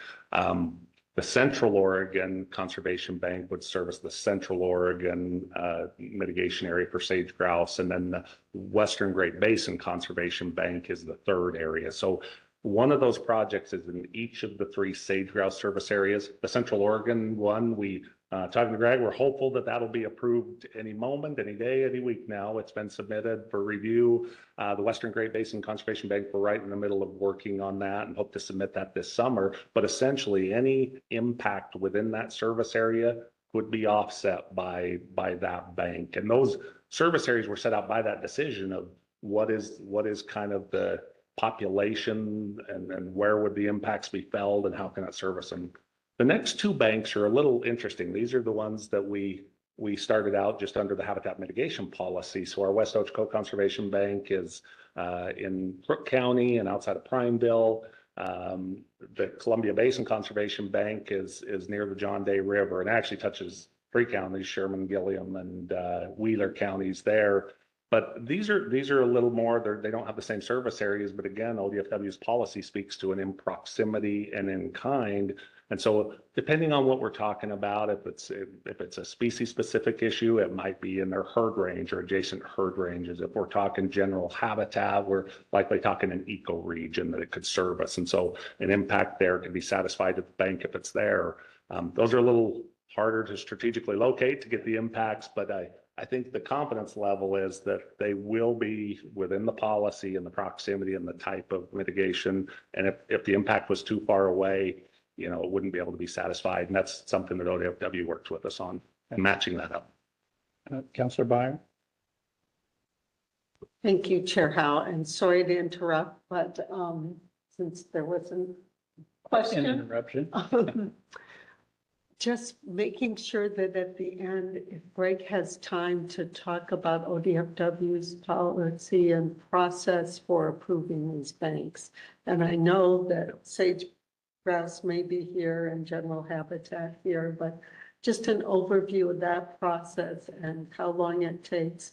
The Central Oregon Conservation Bank would service the Central Oregon mitigation area for sage grouse, and then the Western Great Basin Conservation Bank is the 3rd area. So one of those projects is in each of the 3 sage grouse service areas. The Central Oregon one, talking to Greg, we're hopeful that that'll be approved any moment, any day, any week now. It's been submitted for review. The Western Great Basin Conservation Bank, we're right in the middle of working on that and hope to submit that this summer. But essentially, any impact within that service area would be offset by that bank. And those service areas were set out by that decision of what is kind of the population and where would the impacts be felt and how can it service them. The next 2 banks are a little interesting. These are the ones that we started out just under the habitat mitigation policy. So our West Ochoco Conservation Bank is in Crook County and outside of Prineville. The Columbia Basin Conservation Bank is near the John Day River and actually touches 3 counties, Sherman, Gilliam, and Wheeler counties there. But these are a little more, they don't have the same service areas, but again, ODFW's policy speaks to an in proximity and in kind. And so depending on what we're talking about, if it's a species specific issue, it might be in their herd range or adjacent herd ranges. If we're talking general habitat, we're likely talking an ecoregion that it could service. And so an impact there can be satisfied at the bank if it's there. Those are a little harder to strategically locate to get the impacts, but I think the confidence level is that they will be within the policy and the proximity and the type of mitigation. And if the impact was too far away, it wouldn't be able to be satisfied. And that's something that ODFW works with us on and matching that up. Councilor Byer. Thank you, Chair Howe, and sorry to interrupt, but since there was a question. An interruption. Just making sure that at the end, if Greg has time to talk about ODFW's policy and process for approving these banks. And I know that sage grouse may be here and general habitat here, but just an overview of that process and how long it takes,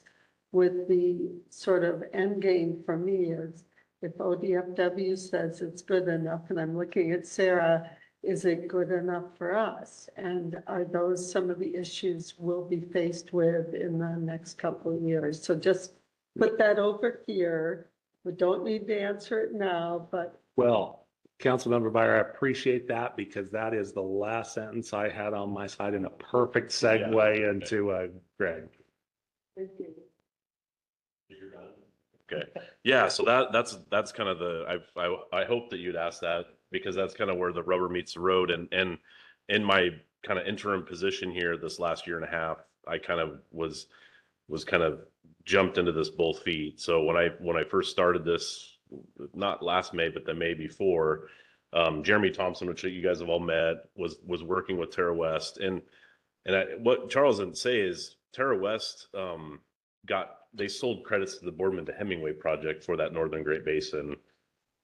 with the sort of end game for me is if ODFW says it's good enough, and I'm looking at Sarah, is it good enough for us? And are those some of the issues we'll be faced with in the next couple of years? So just put that over here. We don't need to answer it now, but. Well, Councilmember Byer, I appreciate that because that is the last sentence I had on my slide and a perfect segue into Greg. Thank you. Okay. Yeah. So that's kind of I hope that you'd ask that because that's kind of where the rubber meets the road. And in my kind of interim position here this last year and a half, I kind of was kind of jumped into this both feet. So when I first started this, not last May, but the May before, Jeremy Thompson, which you guys have all met, was working with Terra West. And what Charles didn't say is Terra West they sold credits to the Boardman to Hemingway project for that Northern Great Basin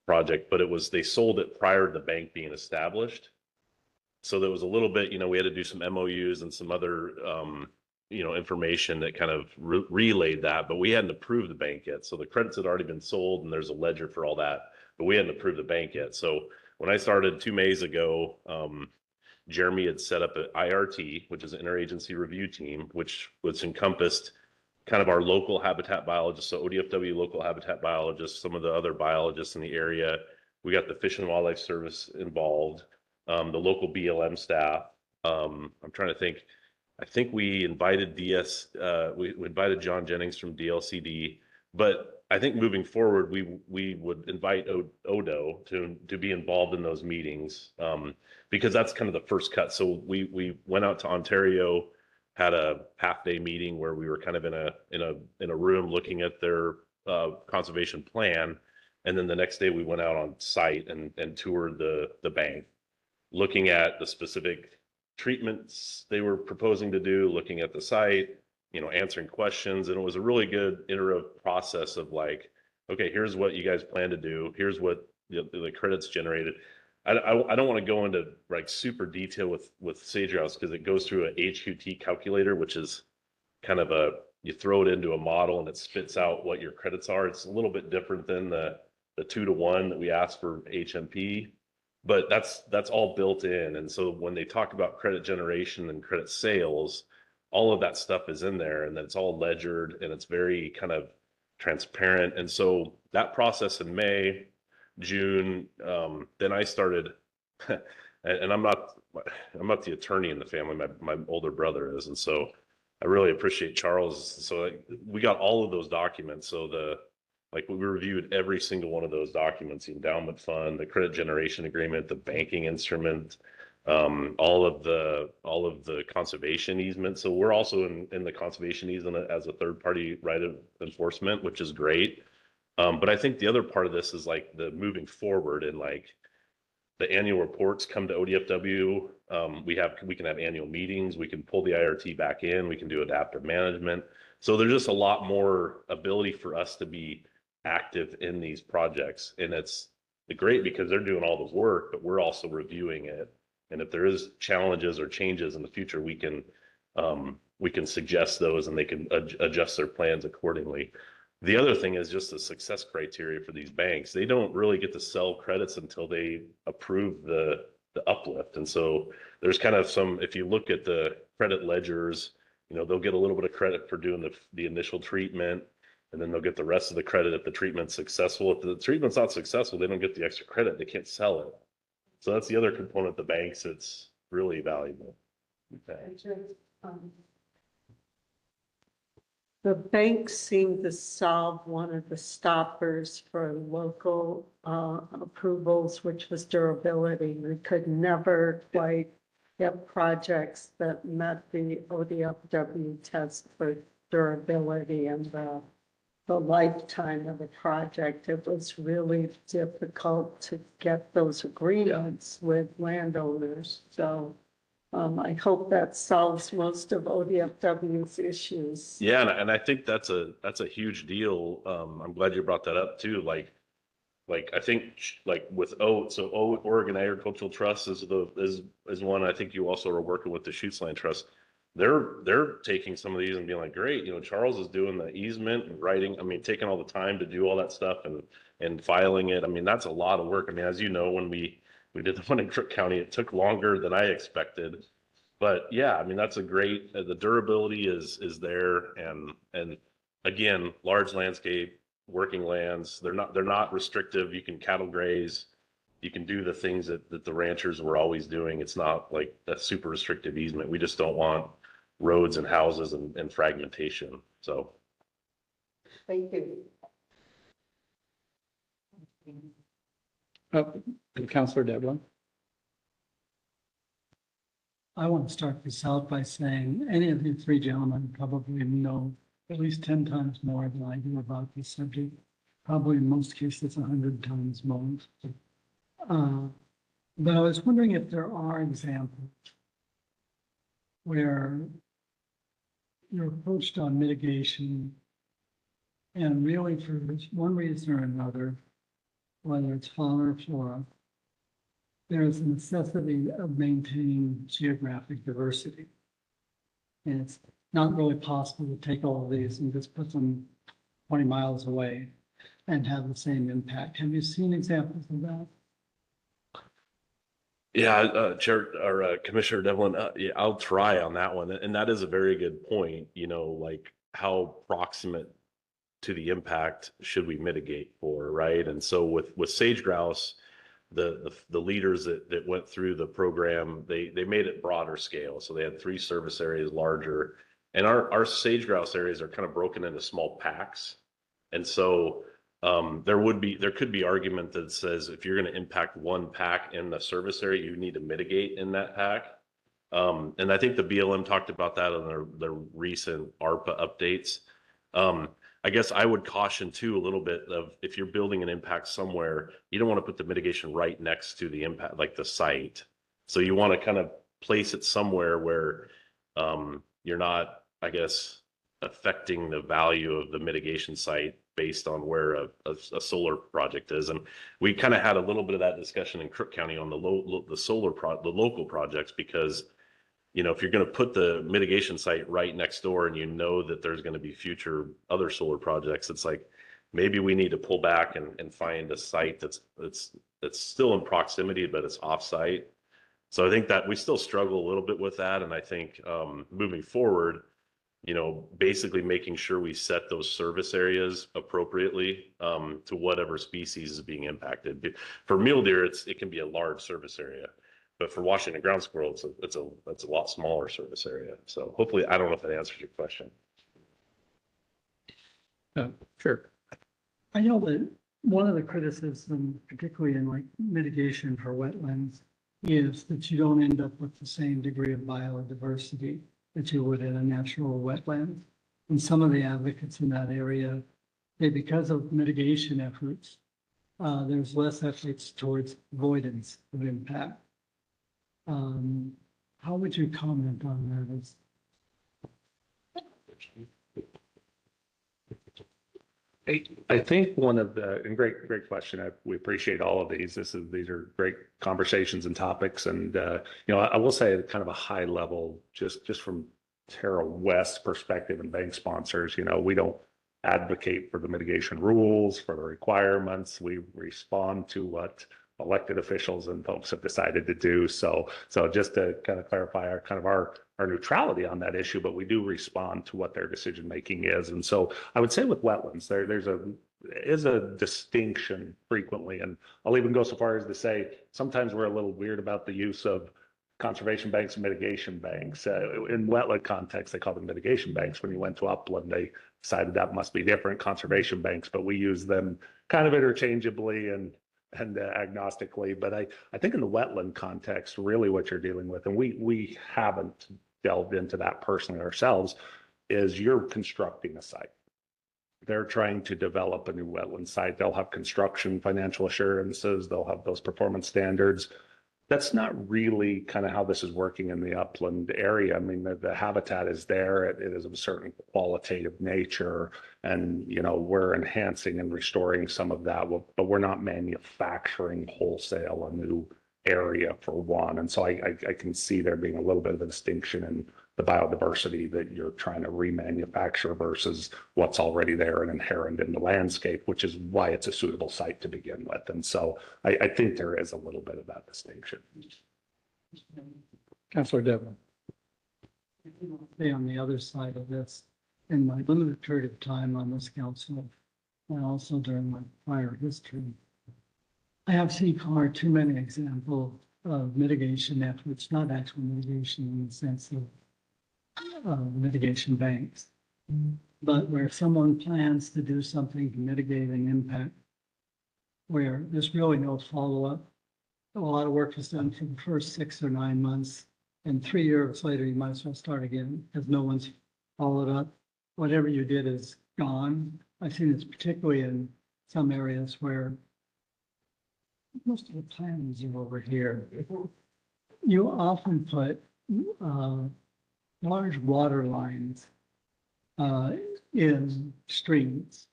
project, but they sold it prior to the bank being established. So there was a little bit, we had to do some MOUs and some other, information that kind of relayed that, but we hadn't approved the bank yet. So the credits had already been sold and there's a ledger for all that, but we hadn't approved the bank yet. So when I started 2 Mays ago, Jeremy had set up an IRT, which is an interagency review team, which encompassed kind of our local habitat biologists, so ODFW local habitat biologists, some of the other biologists in the area. We got the Fish and Wildlife Service involved, the local BLM staff. I'm trying to think. I think we invited we invited John Jennings from DLCD, but I think moving forward, we would invite ODO to be involved in those meetings because that's kind of the first cut. So we went out to Ontario had a half day meeting where we were kind of in a room looking at their conservation plan. And then the next day we went out on site and toured the bank, looking at the specific treatments they were proposing to do, looking at the site, answering questions. And it was a really good iterative process of like, okay, here's what you guys plan to do. Here's what the credits generated. I don't want to go into like super detail with Sage Grouse because it goes through a HQT calculator, which is kind of you throw it into a model and it spits out what your credits are. It's a little bit different than the 2-to-1 that we ask for HMP, but that's all built in. And so when they talk about credit generation and credit sales, all of that stuff is in there, and then it's all ledgered and it's very kind of transparent. And so that process in May, June, then I started, and I'm not the attorney in the family. My older brother is, and so I really appreciate Charles. So we got all of those documents. So we reviewed every single one of those documents: the endowment fund, the credit generation agreement, the banking instrument, all of the conservation easement. So we're also in the conservation easement as a third party right of enforcement, which is great. But I think the other part of this is like the moving forward, and like the annual reports come to ODFW. We can have annual meetings. We can pull the IRT back in. We can do adaptive management. So there's just a lot more ability for us to be active in these projects. And it's great because they're doing all the work, but we're also reviewing it. And if there is challenges or changes in the future, we can suggest those and they can adjust their plans accordingly. The other thing is just the success criteria for these banks. They don't really get to sell credits until they approve the uplift. And so there's kind of if you look at the credit ledgers, they'll get a little bit of credit for doing the initial treatment, and then they'll get the rest of the credit if the treatment's successful. If the treatment's not successful, they don't get the extra credit. They can't sell it. So that's the other component of the banks. It's really valuable. Okay. The banks seem to solve one of the stoppers for local approvals, which was durability. We could never quite get projects that met the ODFW test for durability and the lifetime of the project. It was really difficult to get those agreements with landowners. So I hope that solves most of ODFW's issues. Yeah, and I think that's a huge deal. I'm glad you brought that up too. Like I think with Oregon Agricultural Trust is one. I think you also are working with the Shoots Land Trust. They're taking some of these and being like, great, Charles is doing the easement and writing. I mean, taking all the time to do all that stuff and filing it. I mean, that's a lot of work. I mean, as you know, when we did the one in Crook County, it took longer than I expected. But yeah, I mean, that's a great, the durability is there. And again, large landscape, working lands, they're not restrictive. You can cattle graze. You can do the things that the ranchers were always doing. It's not like a super restrictive easement. We just don't want roads and houses and fragmentation. So. Thank you. Councilor Devlin. I want to start this out by saying any of you three gentlemen probably know at least 10 times more than I do about this subject. Probably in most cases 100 times more. But I was wondering if there are examples where you're approached on mitigation and really for one reason or another, whether it's fauna or flora, there's a necessity of maintaining geographic diversity. And it's not really possible to take all of these and just put them 20 miles away and have the same impact. Have you seen examples of that? Yeah, Chair or Commissioner Devlin, yeah, I'll try on that one. And that is a very good point, like how proximate to the impact should we mitigate for, right? And so with sage grouse, the leaders that went through the program, they made it broader scale. So they had 3 service areas larger, and our sage grouse areas are kind of broken into small packs. And so there could be argument that says if you're going to impact one pack in the service area, you need to mitigate in that pack. And I think the BLM talked about that in their recent ARPA updates. I guess I would caution too a little bit of if you're building an impact somewhere, you don't want to put the mitigation right next to the impact, like the site. So you want to kind of place it somewhere where you're not, I guess, affecting the value of the mitigation site based on where a solar project is. And we kind of had a little bit of that discussion in Crook County on the the local projects, because you know, if you're going to put the mitigation site right next door and you know that there's going to be future other solar projects, it's like maybe we need to pull back and find a site that's still in proximity, but it's off site. So I think that we still struggle a little bit with that. And I think moving forward, you know, basically making sure we set those service areas appropriately to whatever species is being impacted. For mule deer, it can be a large service area. But for Washington ground squirrel, it's a lot smaller service area. So hopefully, I don't know if that answers your question. Sure. I know that one of the criticisms, particularly in like mitigation for wetlands, is that you don't end up with the same degree of biodiversity that you would in a natural wetland. And some of the advocates in that area say because of mitigation efforts, there's less efforts towards avoidance of impact. How would you comment on that? I think one of the, and great question. We appreciate all of these. These are great conversations and topics. And, you know, I will say at kind of a high level, just from Terra West perspective and bank sponsors, you know, we don't advocate for the mitigation rules, for the requirements. We respond to what elected officials and folks have decided to do. So just to kind of clarify our neutrality on that issue, but we do respond to what their decision making is. And so I would say with wetlands, there is a distinction frequently, and I'll even go so far as to say sometimes we're a little weird about the use of conservation banks and mitigation banks. In wetland context, they call them mitigation banks. When you went to upland, they decided that must be different, conservation banks, but we use them kind of interchangeably and agnostically. But I think in the wetland context, really what you're dealing with, and we haven't delved into that personally ourselves, is you're constructing a site. They're trying to develop a new wetland site. They'll have construction, financial assurances, they'll have those performance standards. That's not really kind of how this is working in the upland area. I mean, the habitat is there. It is of a certain qualitative nature, and you know we're enhancing and restoring some of that, but we're not manufacturing wholesale a new area for one. And so I can see there being a little bit of a distinction in the biodiversity that you're trying to remanufacture versus what's already there and inherent in the landscape, which is why it's a suitable site to begin with. And so I think there is a little bit of that distinction. Councilor Devlin. Stay on the other side of this. In my limited period of time on this council, and also during my prior history, I have seen far too many examples of mitigation efforts, not actual mitigation in the sense of mitigation banks, but where someone plans to do something to mitigate an impact, where there's really no follow-up. A lot of work is done for the first 6 or 9 months, and 3 years later, you might as well start again because no one's followed up. Whatever you did is gone. I've seen this particularly in some areas where most of the plans are over here. You often put large water lines in streams.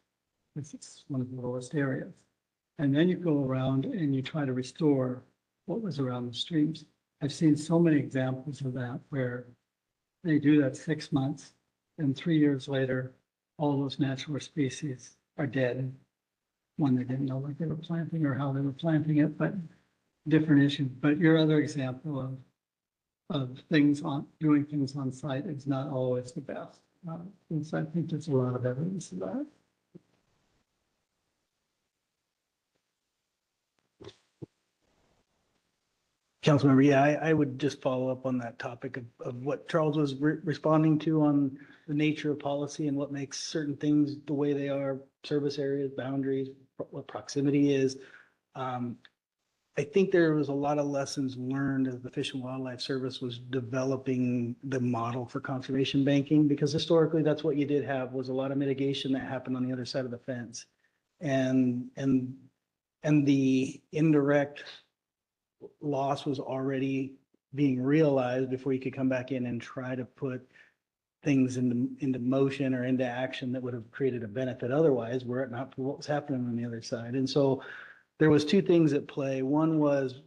This is one of the lowest areas. And then you go around and you try to restore what was around the streams. I've seen so many examples of that where they do that 6 months and 3 years later, all those natural species are dead. One, they didn't know what they were planting or how they were planting it, but different issue. But your other example of things doing things on site is not always the best. And so I think there's a lot of evidence of that. Councilmember, yeah, I would just follow up on that topic of what Charles was responding to on the nature of policy and what makes certain things the way they are, service areas, boundaries, what proximity is. I think there was a lot of lessons learned as the Fish and Wildlife Service was developing the model for conservation banking, because historically that's what you did have was a lot of mitigation that happened on the other side of the fence. And the indirect loss was already being realized before you could come back in and try to put things into motion or into action that would have created a benefit otherwise, were it not for what was happening on the other side. And so there was two things at play. One was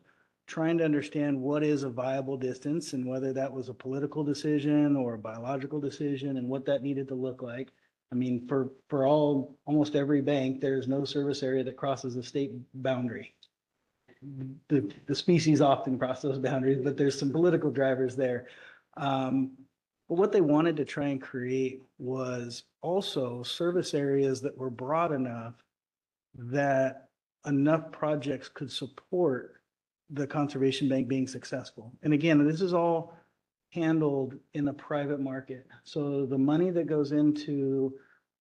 trying to understand what is a viable distance and whether that was a political decision or a biological decision and what that needed to look like. I mean, for almost every bank, there's no service area that crosses the state boundary. The species often cross those boundaries, but there's some political drivers there. But what they wanted to try and create was also service areas that were broad enough that enough projects could support the conservation bank being successful. And again, this is all handled in a private market. So the money that goes into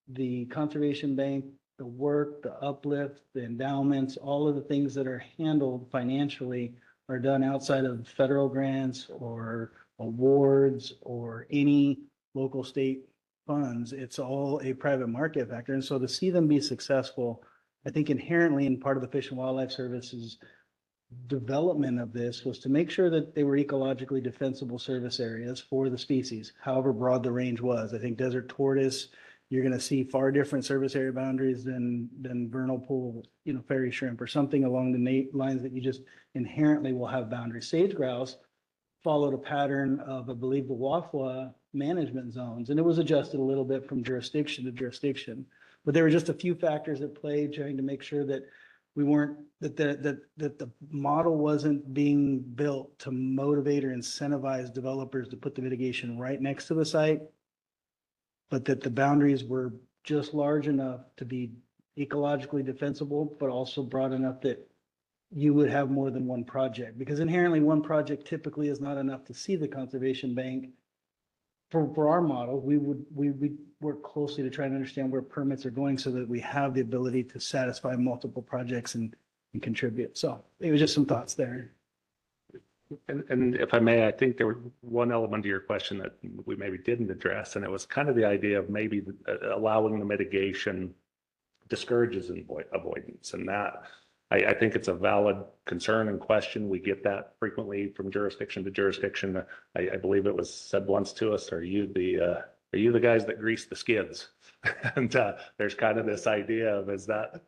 the conservation bank, the work, the uplift, the endowments, all of the things that are handled financially are done outside of federal grants or awards or any local state funds. It's all a private market factor. And so to see them be successful, I think inherently in part of the Fish and Wildlife Service's development of this was to make sure that they were ecologically defensible service areas for the species, however broad the range was. I think desert tortoise, you're going to see far different service area boundaries than vernal pool, fairy shrimp or something along the lines that you just inherently will have boundaries. Sage grouse followed a pattern of, I believe, the WAFWA management zones, and it was adjusted a little bit from jurisdiction to jurisdiction. But there were just a few factors at play trying to make sure that we weren't, that the model wasn't being built to motivate or incentivize developers to put the mitigation right next to the site, but that the boundaries were just large enough to be ecologically defensible, but also broad enough that you would have more than one project, because inherently one project typically is not enough to see the conservation bank. For our model, we would work closely to try and understand where permits are going so that we have the ability to satisfy multiple projects and contribute. So it was just some thoughts there. And if I may, I think there was one element to your question that we maybe didn't address, and it was kind of the idea of maybe allowing the mitigation discourages avoidance. And that, I think it's a valid concern and question. We get that frequently from jurisdiction to jurisdiction. I believe it was said once to us, are you the guys that grease the skids? And there's kind of this idea of, is that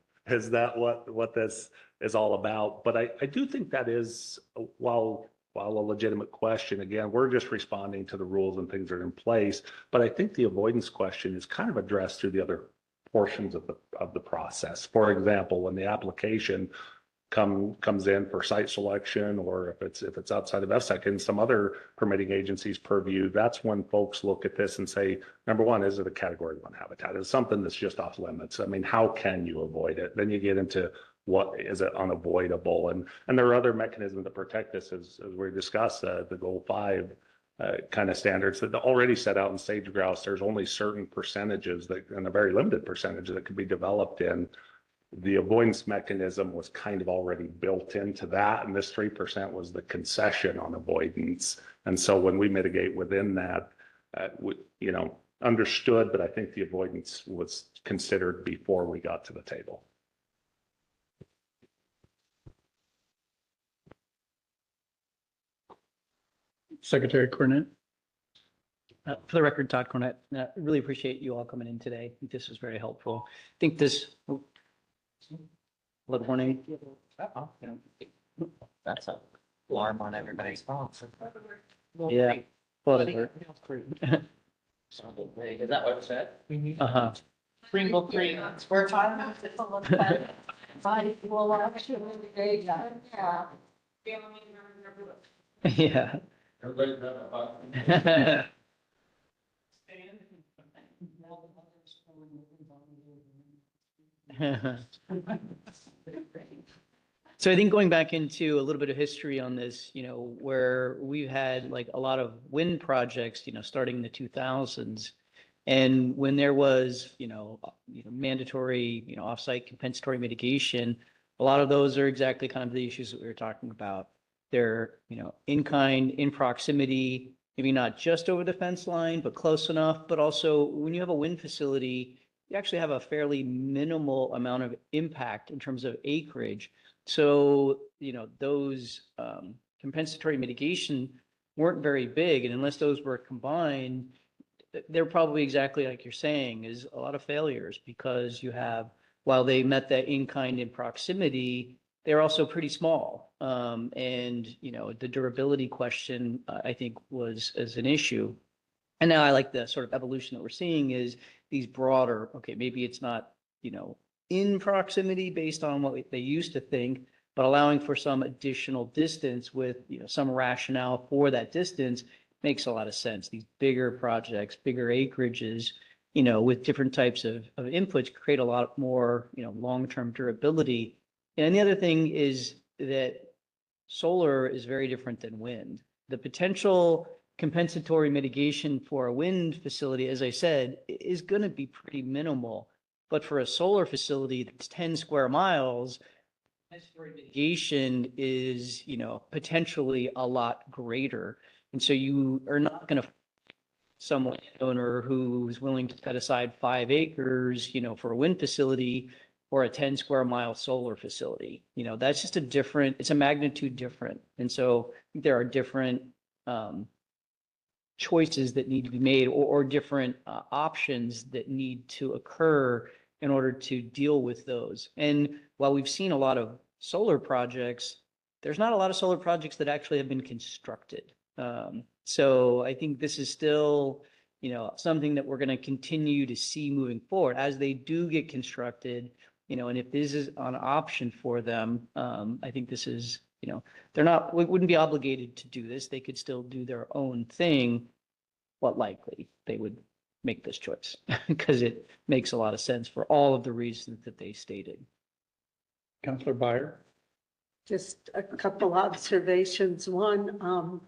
what this is all about? But I do think that is, while a legitimate question, again, we're just responding to the rules and things that are in place. But I think the avoidance question is kind of addressed through the other portions of the process. For example, when the application comes in for site selection, or if it's outside of FSEC and some other permitting agency's purview, that's when folks look at this and say, number one, is it a category 1 habitat? Is it something that's just off limits? I mean, how can you avoid it? Then you get into what is it unavoidable, and there are other mechanisms to protect this, as we discussed, the Goal 5 kind of standards that already set out in sage grouse. There's only certain percentages and a very limited percentage that could be developed in. The avoidance mechanism was kind of already built into that, and this 3% was the concession on avoidance. And so when we mitigate within that, understood, but I think the avoidance was considered before we got to the table. Secretary Cornett. For the record, Todd Cornett, I really appreciate you all coming in today. I think this was very helpful. I think this, good morning. That's an alarm on everybody's phone. Yeah. Whatever. Is that what it said? Uh-huh. Pringle Creek. We're talking about body full action data. Yeah. So I think going back into a little bit of history on this, where we've had like a lot of wind projects, starting in the 2000s. And when there was, mandatory, offsite compensatory mitigation, A lot of those are exactly kind of the issues that we were talking about. They're, in kind, in proximity, maybe not just over the fence line, but close enough. But also when you have a wind facility, you actually have a fairly minimal amount of impact in terms of acreage. So, those compensatory mitigation weren't very big. And unless those were combined, they're probably exactly like you're saying, is a lot of failures because you have, while they met that in kind in proximity, they're also pretty small. And, the durability question, I think is an issue. And now I like the sort of evolution that we're seeing is these broader, okay, maybe it's not, in proximity based on what they used to think, but allowing for some additional distance with, some rationale for that distance makes a lot of sense. These bigger projects, bigger acreages, with different types of inputs create a lot more, long-term durability. And the other thing is that solar is very different than wind. The potential compensatory mitigation for a wind facility, as I said, is going to be pretty minimal. But for a solar facility that's 10 square miles, compensatory mitigation is, potentially a lot greater. And so you are not going to some landowner who's willing to set aside 5 acres, for a wind facility or a 10 square mile solar facility. That's just it's a magnitude different. And so there are different choices that need to be made or different options that need to occur in order to deal with those. And while we've seen a lot of solar projects, there's not a lot of solar projects that actually have been constructed. So I think this is still, something that we're going to continue to see moving forward as they do get constructed, and if this is an option for them, I think this is, wouldn't be obligated to do this. They could still do their own thing, but likely they would make this choice because it makes a lot of sense for all of the reasons that they stated. Councilor Byer. Just a couple observations. One,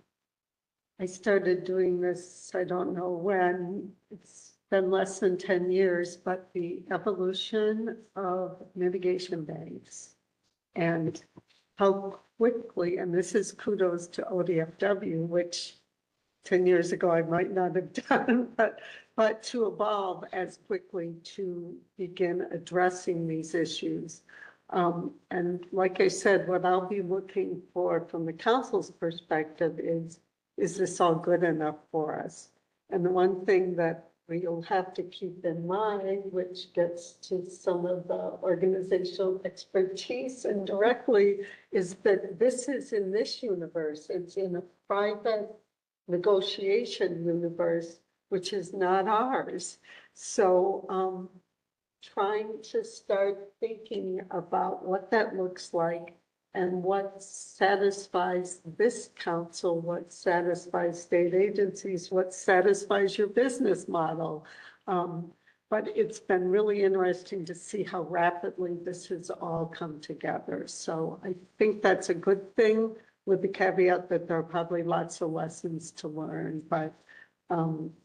I started doing this, I don't know when, it's been less than 10 years, but the evolution of mitigation banks and how quickly, and this is kudos to ODFW, which 10 years ago I might not have done, but to evolve as quickly to begin addressing these issues. And like I said, what I'll be looking for from the council's perspective is this all good enough for us? And the one thing that we'll have to keep in mind, which gets to some of the organizational expertise indirectly, is that this is in this universe. It's in a private negotiation universe, which is not ours. So trying to start thinking about what that looks like and what satisfies this council, what satisfies state agencies, what satisfies your business model. But it's been really interesting to see how rapidly this has all come together. So I think that's a good thing, with the caveat that there are probably lots of lessons to learn. But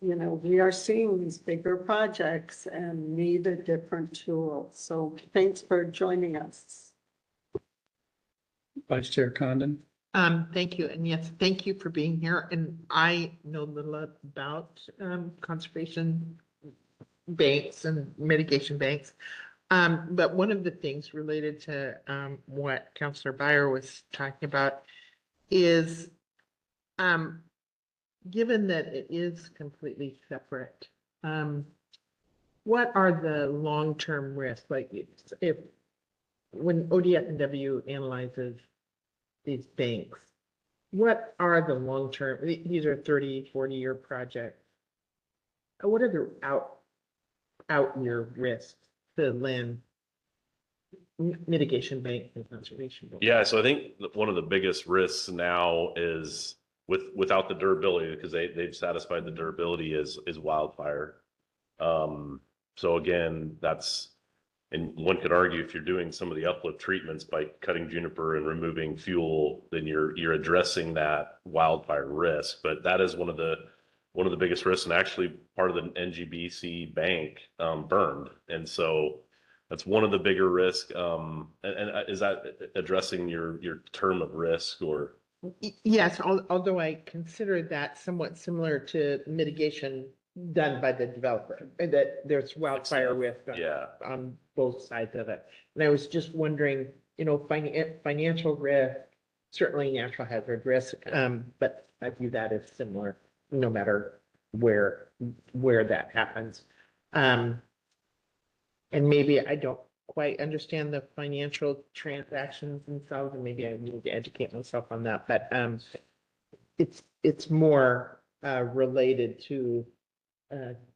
we are seeing these bigger projects and need a different tool. So thanks for joining us. Vice Chair Condon. Thank you. And yes, thank you for being here. And I know little about conservation banks and mitigation banks. But one of the things related to what Councilor Byer was talking about is given that it is completely separate, what are the long-term risks? Like if when ODF&W analyzes these banks, what are the long-term, these are 30, 40-year projects. What are the out-year risks to land mitigation banks and conservation banks? Yeah, so I think one of the biggest risks now is without the durability, because they've satisfied the durability is wildfire. So again, and one could argue if you're doing some of the uplift treatments by cutting juniper and removing fuel, then you're addressing that wildfire risk. But that is one of the biggest risks, and actually part of the NGBC bank burned. And so That's one of the bigger risks. And is that addressing your term of risk or? Yes, although I consider that somewhat similar to mitigation done by the developer, and that there's wildfire risk on both sides of it. And I was just wondering, financial risk, certainly natural hazard risk, but I view that as similar, no matter where that happens. And maybe I don't quite understand the financial transactions themselves, and maybe I need to educate myself on that, but it's more related to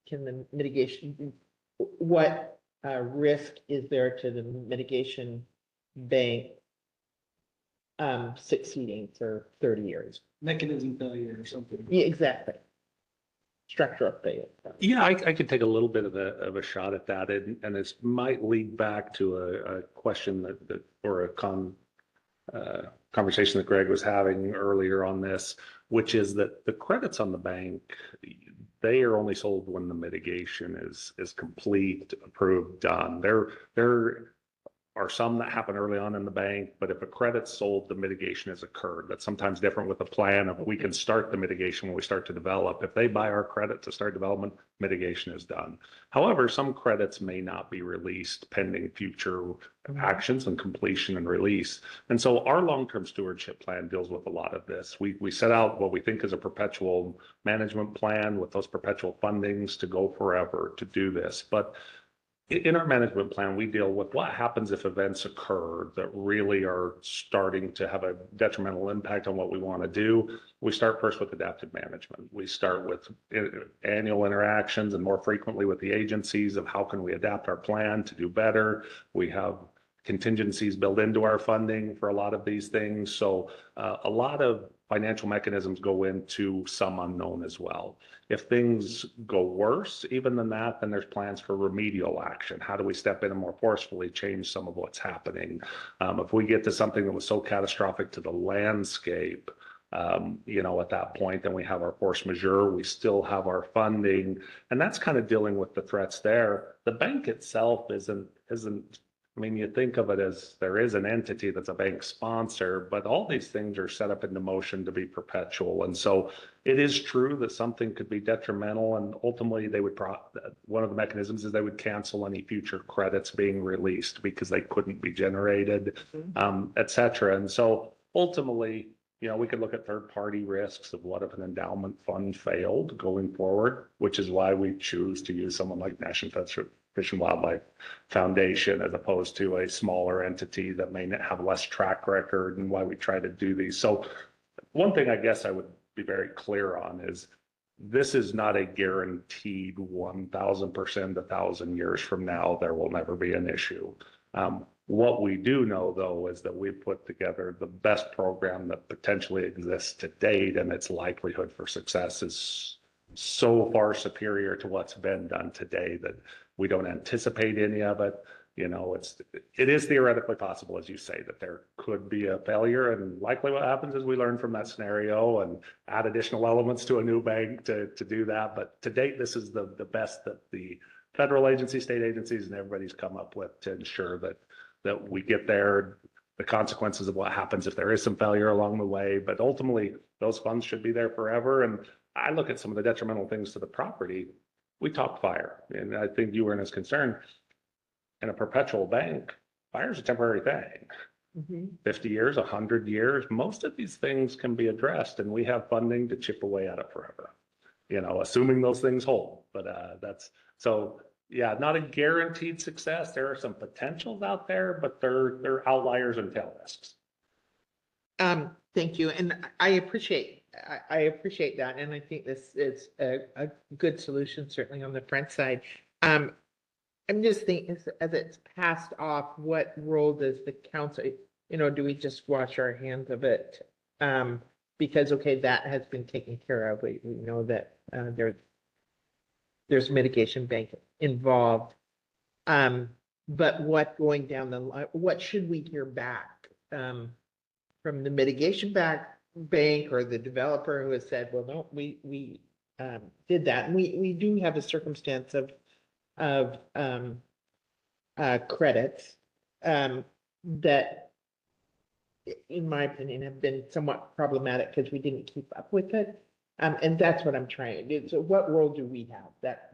can the mitigation, what risk is there to the mitigation bank succeeding for 30 years? Mechanism failure or something. Yeah, exactly. Structural failure. Yeah, I could take a little bit of a shot at that, and this might lead back to a question that or a conversation that Greg was having earlier on this, which is that the credits on the bank, they are only sold when the mitigation is complete, approved, done. There are some that happen early on in the bank, but if a credit's sold, the mitigation has occurred. That's sometimes different with the plan of we can start the mitigation when we start to develop. If they buy our credit to start development, mitigation is done. However, some credits may not be released pending future actions and completion and release. And so our long-term stewardship plan deals with a lot of this. We set out what we think is a perpetual management plan with those perpetual fundings to go forever to do this. But in our management plan, we deal with what happens if events occur that really are starting to have a detrimental impact on what we want to do. We start first with adaptive management. We start with annual interactions and more frequently with the agencies of how can we adapt our plan to do better. We have contingencies built into our funding for a lot of these things. So a lot of financial mechanisms go into some unknown as well. If things go worse, even than that, then there's plans for remedial action. How do we step in and more forcefully change some of what's happening? If we get to something that was so catastrophic to the landscape, at that point, then we have our force majeure, we still have our funding, and that's kind of dealing with the threats there. The bank itself isn't, I mean, you think of it as there is an entity that's a bank sponsor, but all these things are set up into motion to be perpetual. And so it is true that something could be detrimental, and ultimately they would, one of the mechanisms is they would cancel any future credits being released because they couldn't be generated, et cetera. And so ultimately, we could look at third-party risks of what if an endowment fund failed going forward, which is why we choose to use someone like National Fish and Wildlife Foundation as opposed to a smaller entity that may have less track record, and why we try to do these. So one thing I guess I would be very clear on is this is not a guaranteed 1,000%, 1,000 years from now, there will never be an issue. What we do know, though, is that we've put together the best program that potentially exists to date, and its likelihood for success is so far superior to what's been done today that we don't anticipate any of it. It is theoretically possible, as you say, that there could be a failure, and likely what happens is we learn from that scenario and add additional elements to a new bank to do that. But to date, this is the best that the federal agencies, state agencies, and everybody's come up with to ensure that we get there, the consequences of what happens if there is some failure along the way. But ultimately, those funds should be there forever. And I look at some of the detrimental things to the property. We talked fire, and I think you weren't as concerned. In a perpetual bank, fire is a temporary thing. 50 years, 100 years, most of these things can be addressed, and we have funding to chip away at it forever, assuming those things hold. But that's so. Yeah, not a guaranteed success. There are some potentials out there, but they're outliers and tail risks. Thank you. And I appreciate that. And I think this is a good solution, certainly on the front side. I'm just thinking, as it's passed off, what role does the council, do we just wash our hands of it? Because, okay, that has been taken care of. We know that there's mitigation bank involved. But what going down the line, what should we hear back from the mitigation bank or the developer who has said, well, no, we did that. And we do have a circumstance of credits, that in my opinion have been somewhat problematic because we didn't keep up with it. And that's what I'm trying to do. So what role do we have? That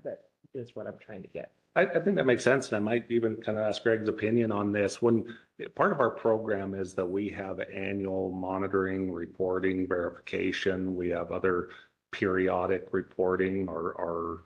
is what I'm trying to get. I think that makes sense. And I might even kind of ask Greg's opinion on this. When part of our program is that we have annual monitoring, reporting, verification. We have other periodic reporting. Our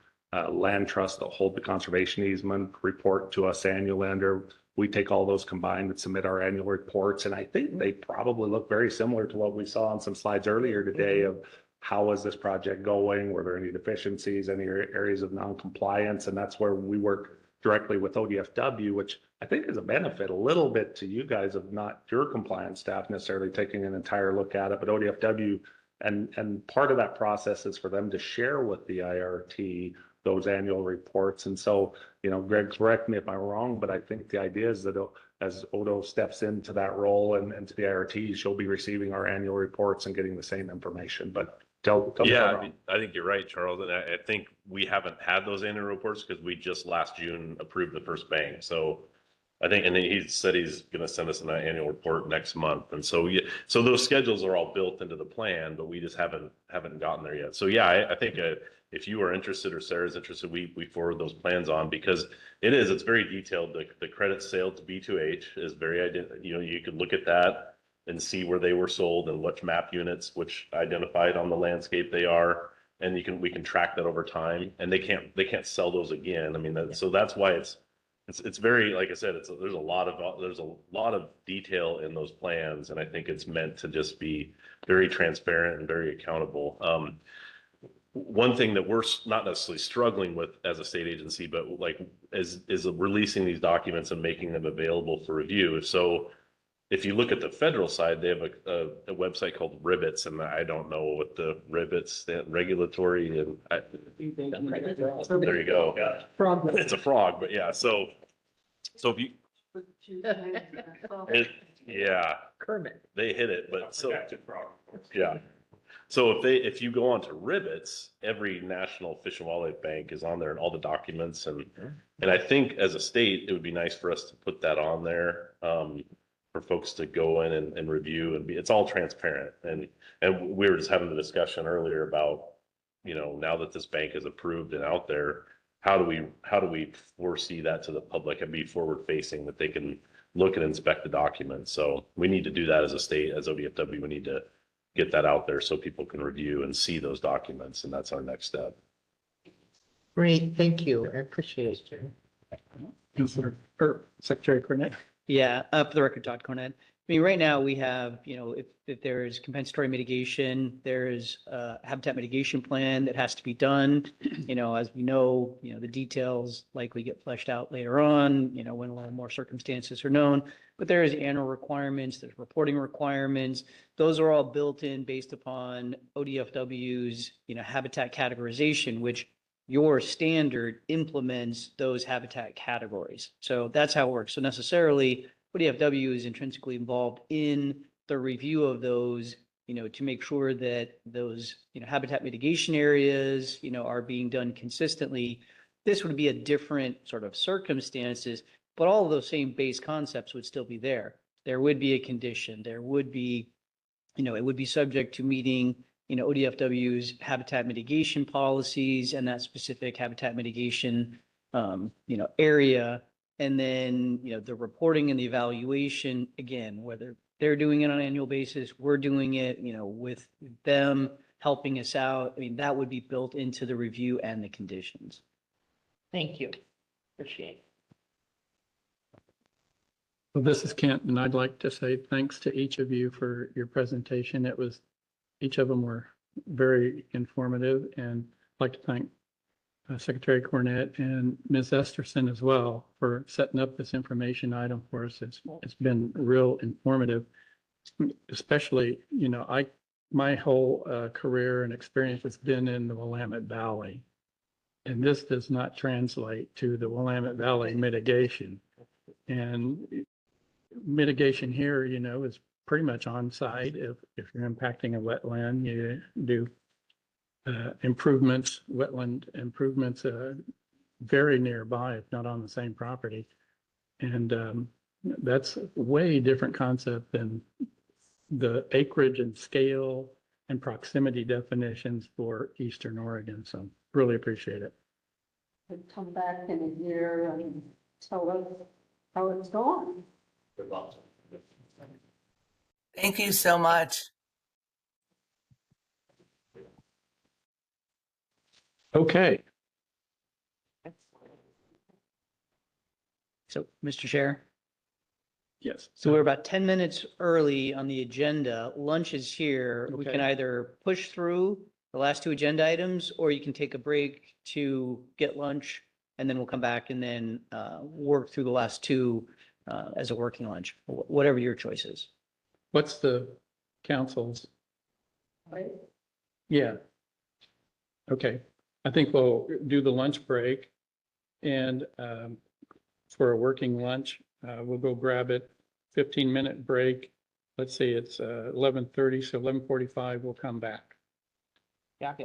land trust that hold the conservation easement report to us annually under. We take all those combined and submit our annual reports. And I think they probably look very similar to what we saw on some slides earlier today of how is this project going? Were there any deficiencies, any areas of non-compliance? And that's where we work directly with ODFW, which I think is a benefit a little bit to you guys of not your compliance staff necessarily taking an entire look at it, but ODFW and part of that process is for them to share with the IRT those annual reports. And so, you know, Greg, correct me if I'm wrong, but I think the idea is that as Odo steps into that role and to the IRT, she'll be receiving our annual reports and getting the same information. But tell me if I'm wrong. I think you're right, Charles. And I think we haven't had those annual reports because we just last June approved the first bank. So I think, and then he said he's going to send us an annual report next month. And so, yeah, so those schedules are all built into the plan, but we just haven't gotten there yet. So yeah, I think if you are interested or Sarah's interested, we forward those plans on because it's very detailed. The credit sale to B2H is very, you know, you could look at that and see where they were sold and which map units, which identified on the landscape they are. And we can track that over time, and they can't sell those again. I mean, so that's why it's very, like I said, there's a lot of detail in those plans. And I think it's meant to just be very transparent and very accountable. One thing that we're not necessarily struggling with as a state agency, but like is releasing these documents and making them available for review. So if you look at the federal side, they have a website called Ribbits, and I don't know what the Ribbits stand, regulatory, and there you go. Frog. It's a frog, but yeah. So if you, yeah, Kermit. they hit it, but so yeah. So if you go onto Ribbits, every national fish and wildlife bank is on there and all the documents, and I think as a state, it would be nice for us to put that on there. For folks to go in and review and it's all transparent. And we were just having the discussion earlier about, you know, now that this bank is approved and out there, how do we foresee that to the public and be forward facing that they can look and inspect the documents? So we need to do that as a state, as ODFW, we need to get that out there so people can review and see those documents. And that's our next step. Great, thank you. I appreciate you. Secretary Cornett. Yeah, for the record, Todd Cornett. I mean, right now we have, you know, if there's compensatory mitigation, there's a habitat mitigation plan that has to be done. You know, as we know, you know, the details likely get fleshed out later on, you know, when a little more circumstances are known. But there is annual requirements, there's reporting requirements. Those are all built in based upon ODFW's, you know, habitat categorization, which your standard implements those habitat categories. So that's how it works. So necessarily, ODFW is intrinsically involved in the review of those, you know, to make sure that those, you know, habitat mitigation areas, you know, are being done consistently. This would be a different sort of circumstances, but all of those same base concepts would still be there. There would be a condition, there would be, you know, it would be subject to meeting, you know, ODFW's habitat mitigation policies and that specific habitat mitigation, you know, area. And then, you know, the reporting and the evaluation, again, whether they're doing it on an annual basis, we're doing it, you know, with them helping us out. I mean, that would be built into the review and the conditions. Thank you. Appreciate it. Well, this is Kent, and I'd like to say thanks to each of you for your presentation. Each of them were very informative, and I'd like to thank Secretary Cornett and Ms. Esterson as well for setting up this information item for us. It's been real informative, especially, you know, my whole career and experience has been in the Willamette Valley, and this does not translate to the Willamette Valley mitigation. And mitigation here, you know, is pretty much on site. If you're impacting a wetland, you do improvements, wetland improvements very nearby, if not on the same property. And that's way different concept than the acreage and scale and proximity definitions for Eastern Oregon. So really appreciate it. And come back in a year and tell us how it's going. Thank you so much. Okay. So, Mr. Chair, Yes. so we're about 10 minutes early on the agenda. Lunch is here. We can Okay. either push through the last two agenda items, or you can take a break to get lunch, and then we'll come back and then work through the last two as a working lunch, whatever your choice is. What's the council's? Right? Yeah. Okay. I think we'll do the lunch break, and for a working lunch, we'll go grab it, 15-minute break. Let's say it's 11:30, so 11:45 we'll come back. Yeah.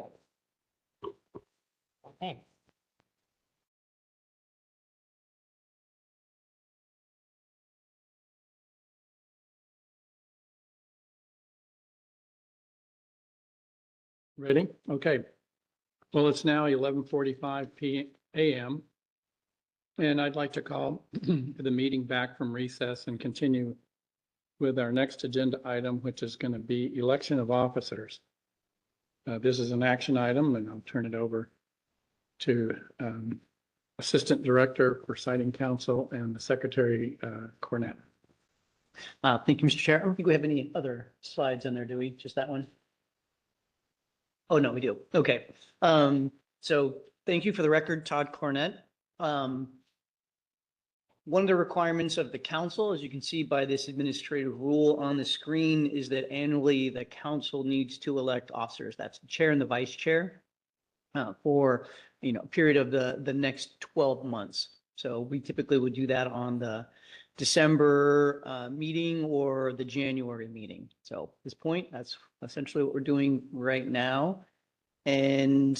Okay. Ready? Okay. Well, it's now 11:45 a.m. And I'd like to call the meeting back from recess and continue with our next agenda item, which is going to be election of officers. This is an action item, and I'll turn it over to Assistant Director for Siting Council and the Secretary Cornett. Thank you, Mr. Chair. I don't think we have any other slides on there, do we? Just that one? Oh, no, we do. Okay. So thank you. For the record, Todd Cornett. One of the requirements of the council, as you can see by this administrative rule on the screen, is that annually the council needs to elect officers. That's the chair and the vice chair for, a period of the next 12 months. So we typically would do that on the December meeting or the January meeting. So at this point, that's essentially what we're doing right now. And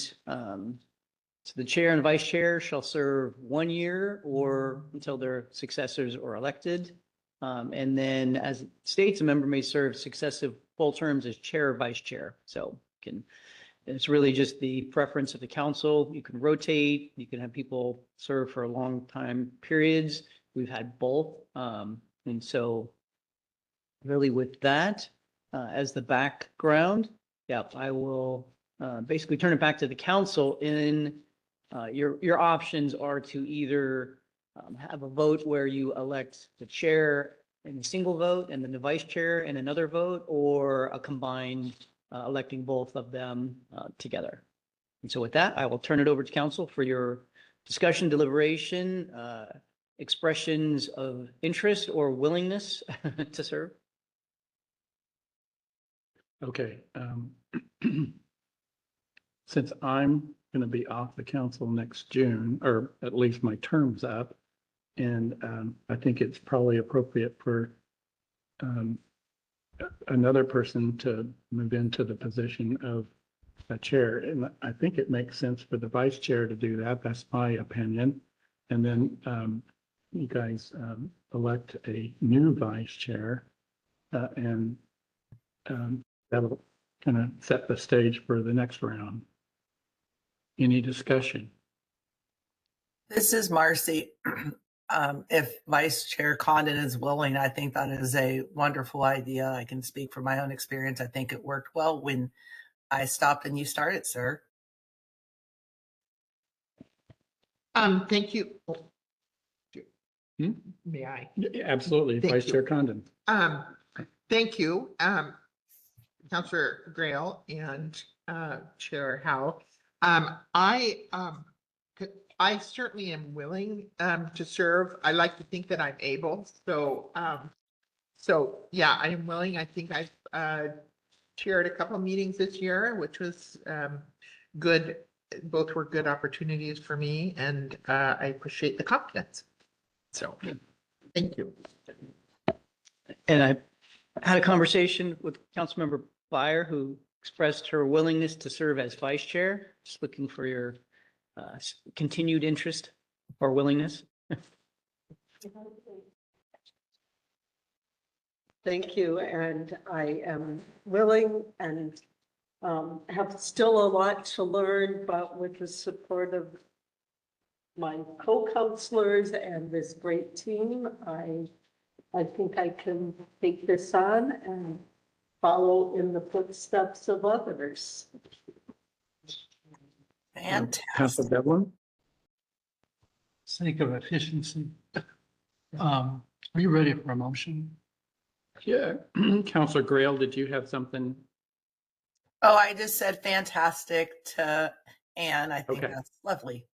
so the chair and vice chair shall serve 1 year or until their successors are elected. And then as it states, a member may serve successive full terms as chair or vice chair. So it's really just the preference of the council. You can rotate, you can have people serve for a long time periods. We've had both. And so really with that as the background, I will basically turn it back to the council. Your options are to either have a vote where you elect the chair in a single vote and then the vice chair in another vote, or a combined electing both of them together. And so with that, I will turn it over to council for your discussion, deliberation, expressions of interest or willingness to serve. Okay. Since I'm going to be off the council next June, or at least my term's up, and I think it's probably appropriate for another person to move into the position of a chair. And I think it makes sense for the vice chair to do that. That's my opinion. And then you guys elect a new vice chair, and that'll kind of set the stage for the next round. Any discussion? This is Marcy. If Vice Chair Condon is willing, I think that is a wonderful idea. I can speak from my own experience. I think it worked well when I stopped and you started, sir. Thank you. May I? Absolutely, Thank Vice you. Chair Condon. Thank you, Councilor Grail and Chair Howe. I certainly am willing to serve. I like to think that I'm able. So yeah, I am willing. I think I've chaired a couple of meetings this year, which was good. Both were good opportunities for me, and I appreciate the confidence. So thank you. And I had a conversation with Councilmember Byer, who expressed her willingness to serve as vice chair. Just looking for your continued interest or willingness. Thank you, and I am willing and have still a lot to learn, but with the support of my co-counselors and this great team, I think I can take this on and follow in the footsteps of others. Fantastic. Council Devlin? Sake of efficiency. Are you ready for a motion? Yeah, Counselor Grail, did you have something? Oh, I just said fantastic to Anne. I think Okay. that's lovely.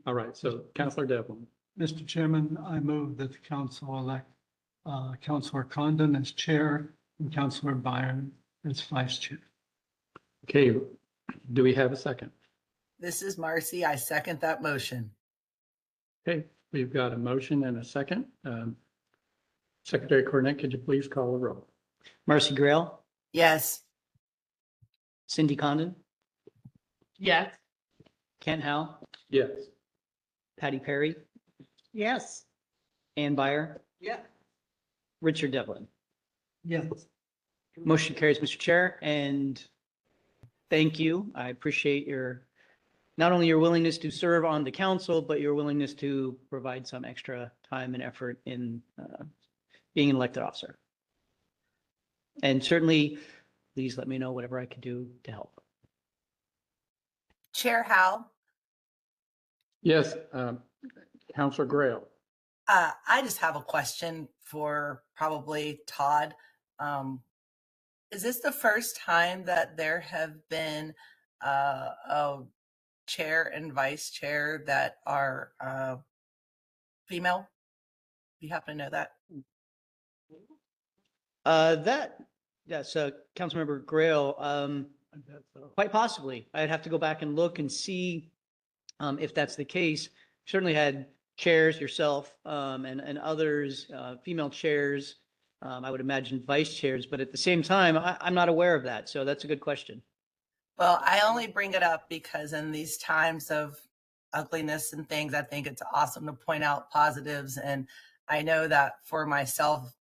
All right, so Counselor Devlin. Mr. Chairman, I move that the council elect Councilor Condon as chair and Councilor Byron as vice chair. Okay, do we have a second? This is Marcy. I second that motion. Okay, we've got a motion and a second. Secretary Cornett, could you please call the roll? Marcy Grail, Yes. Cindy Condon, Yes. Kent Howe, Yes. Patty Perry, Yes. Ann Byer, Yeah. Richard Devlin. Yes. Motion carries, Mr. Chair, and thank you. I appreciate not only your willingness to serve on the council, but your willingness to provide some extra time and effort in being an elected officer. And certainly, please let me know whatever I can do to help. Chair Howell, Yes, Counselor Grail. I just have a question for probably Todd. Is this the first time that there have been a chair and vice chair that are female? Do you happen to know that? That's Councilmember Grail. Quite possibly. I'd have to go back and look and see if that's the case. Certainly had chairs, yourself, and others, female chairs. I would imagine vice chairs, but at the same time, I'm not aware of that. So that's a good question. Well, I only bring it up because in these times of ugliness and things, I think it's awesome to point out positives. And I know that for myself,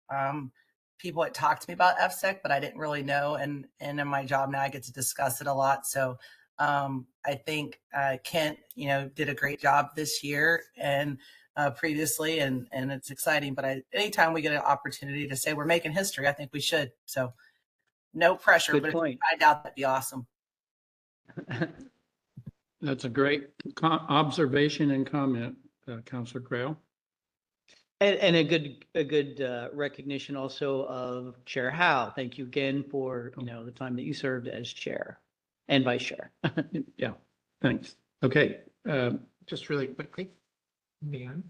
people had talked to me about FSEC, but I didn't really know. And in my job now, I get to discuss it a lot. So I think Kent, did a great job this year and previously, and it's exciting. But anytime we get an opportunity to say we're making history, I think we should. So no pressure, Good but point. if you find out, that'd be awesome. That's a great observation and comment, Counselor Grail. And a good recognition also of Chair Howe. Thank you again for, the time that you served as chair and vice chair. Yeah, thanks. Okay, Just really quickly. Man.